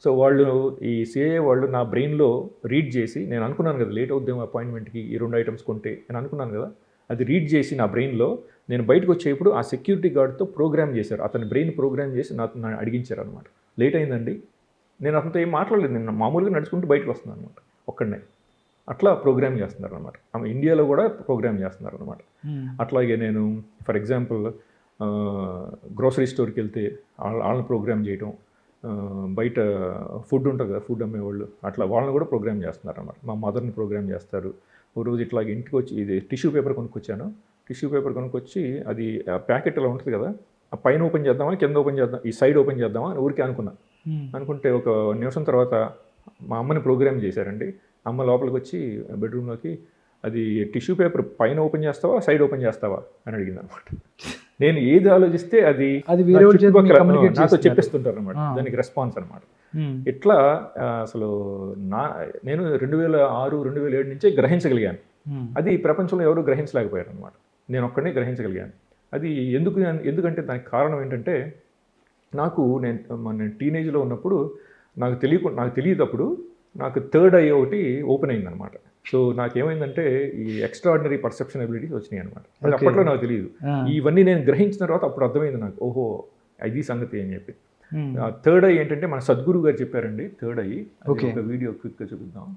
సో వాళ్ళు ఈ సిఐఏ వాళ్ళు నా బ్రెయిన్లో రీడ్ చేసి, నేను అనుకున్నాను కదా లేట్ అవుద్దేమో అపాయింట్మెంట్కి ఈ 2 items కొంటే నేను అనుకున్నాను కదా, అది రీడ్ చేసి నా బ్రెయిన్లో నేను బయటకు వచ్చేప్పుడు ఆ సెక్యూరిటీ గార్డ్తో ప్రోగ్రామ్ చేశారు. అతని బ్రెయిన్ ప్రోగ్రామ్ చేసి నన్ను అడిగించారు అనమాట. లేట్ అయిందండి, నేను అతనితో ఏం మాట్లాడలేదు, నేను మామూలుగా నడుచుకుంటూ బయటకు వస్తున్నాను అనమాట ఒక్కడనే. అట్లా ప్రోగ్రామ్ చేస్తున్నారు అనమాట. ఇండియాలో కూడా ప్రోగ్రామ్ చేస్తున్నారు అనమాట. అట్లాగే నేను ఫర్ ఎగ్జాంపుల్ గ్రోసరీ స్టోర్కి వెళ్తే వాళ్ళని ప్రోగ్రామ్ చేయటం, బయట ఫుడ్ ఉంటుంది కదా, ఫుడ్ అమ్మేవాళ్ళు, అట్లా వాళ్ళని కూడా ప్రోగ్రామ్ చేస్తున్నారు అనమాట. మా మదర్ని ప్రోగ్రామ్ చేస్తారు. ఓ రోజు ఇట్లాగే ఇంటికి వచ్చి ఇది టిష్యూ పేపర్ కొనుక్కొచ్చాను. టిష్యూ పేపర్ కొనుక్కొచ్చి అది ప్యాకెట్ ఇలా ఉంటుంది కదా, ఆ పైన ఓపెన్ చేద్దామా కింద ఓపెన్ చేద్దాం, ఈ సైడ్ ఓపెన్ చేద్దామా అని ఊరికే అనుకుంటే ఒక నిమిషం తర్వాత మా అమ్మని ప్రోగ్రామ్ చేశారండి. అమ్మ లోపలికి వచ్చి బెడ్రూమ్లోకి అది టిష్యూ పేపర్ పైన ఓపెన్ చేస్తావా సైడ్ ఓపెన్ చేస్తావా అని అడిగింది అనమాట. నేను ఏది ఆలోచిస్తే అది అది వేరే వాళ్ళ చేత మీకు communicate నాతో చేస్తున్నారు. చెప్పిస్తుంటారు అనమాట. దానికి రెస్పాన్స్ అనమాట. ఇట్లా అసలు నేను 2006, 2007 నుంచే గ్రహించగలిగాను. అది ప్రపంచంలో ఎవరు గ్రహించలేకపోయారు అనమాట. నేను ఒక్కడే గ్రహించగలిగాను. అది ఎందుకంటే దానికి కారణం ఏంటంటే నేను టీనేజ్లో ఉన్నప్పుడు నాకు తెలియదప్పుడు నాకు థర్డ్ ఐ ఒకటి ఓపెన్ అయిందనమాట. సో నాకేమైందంటే ఈ ఎక్స్ట్రాడినరీ పర్సెప్షన్ ఎబిలిటీస్ వచ్చినాయి అనమాట. అది అప్పట్లో నాకు తెలియదు. ఇవన్నీ నేను గ్రహించిన తర్వాత అప్పుడు అర్థమైంది నాకు, ఓహో ఇది సంగతి అని చెప్పి. థర్డ్ ఐ ఏంటంటే మన సద్గురు గారు చెప్పారండి. థర్డ్ ఐ ఒక వీడియో క్విక్గా చూపిద్దాం.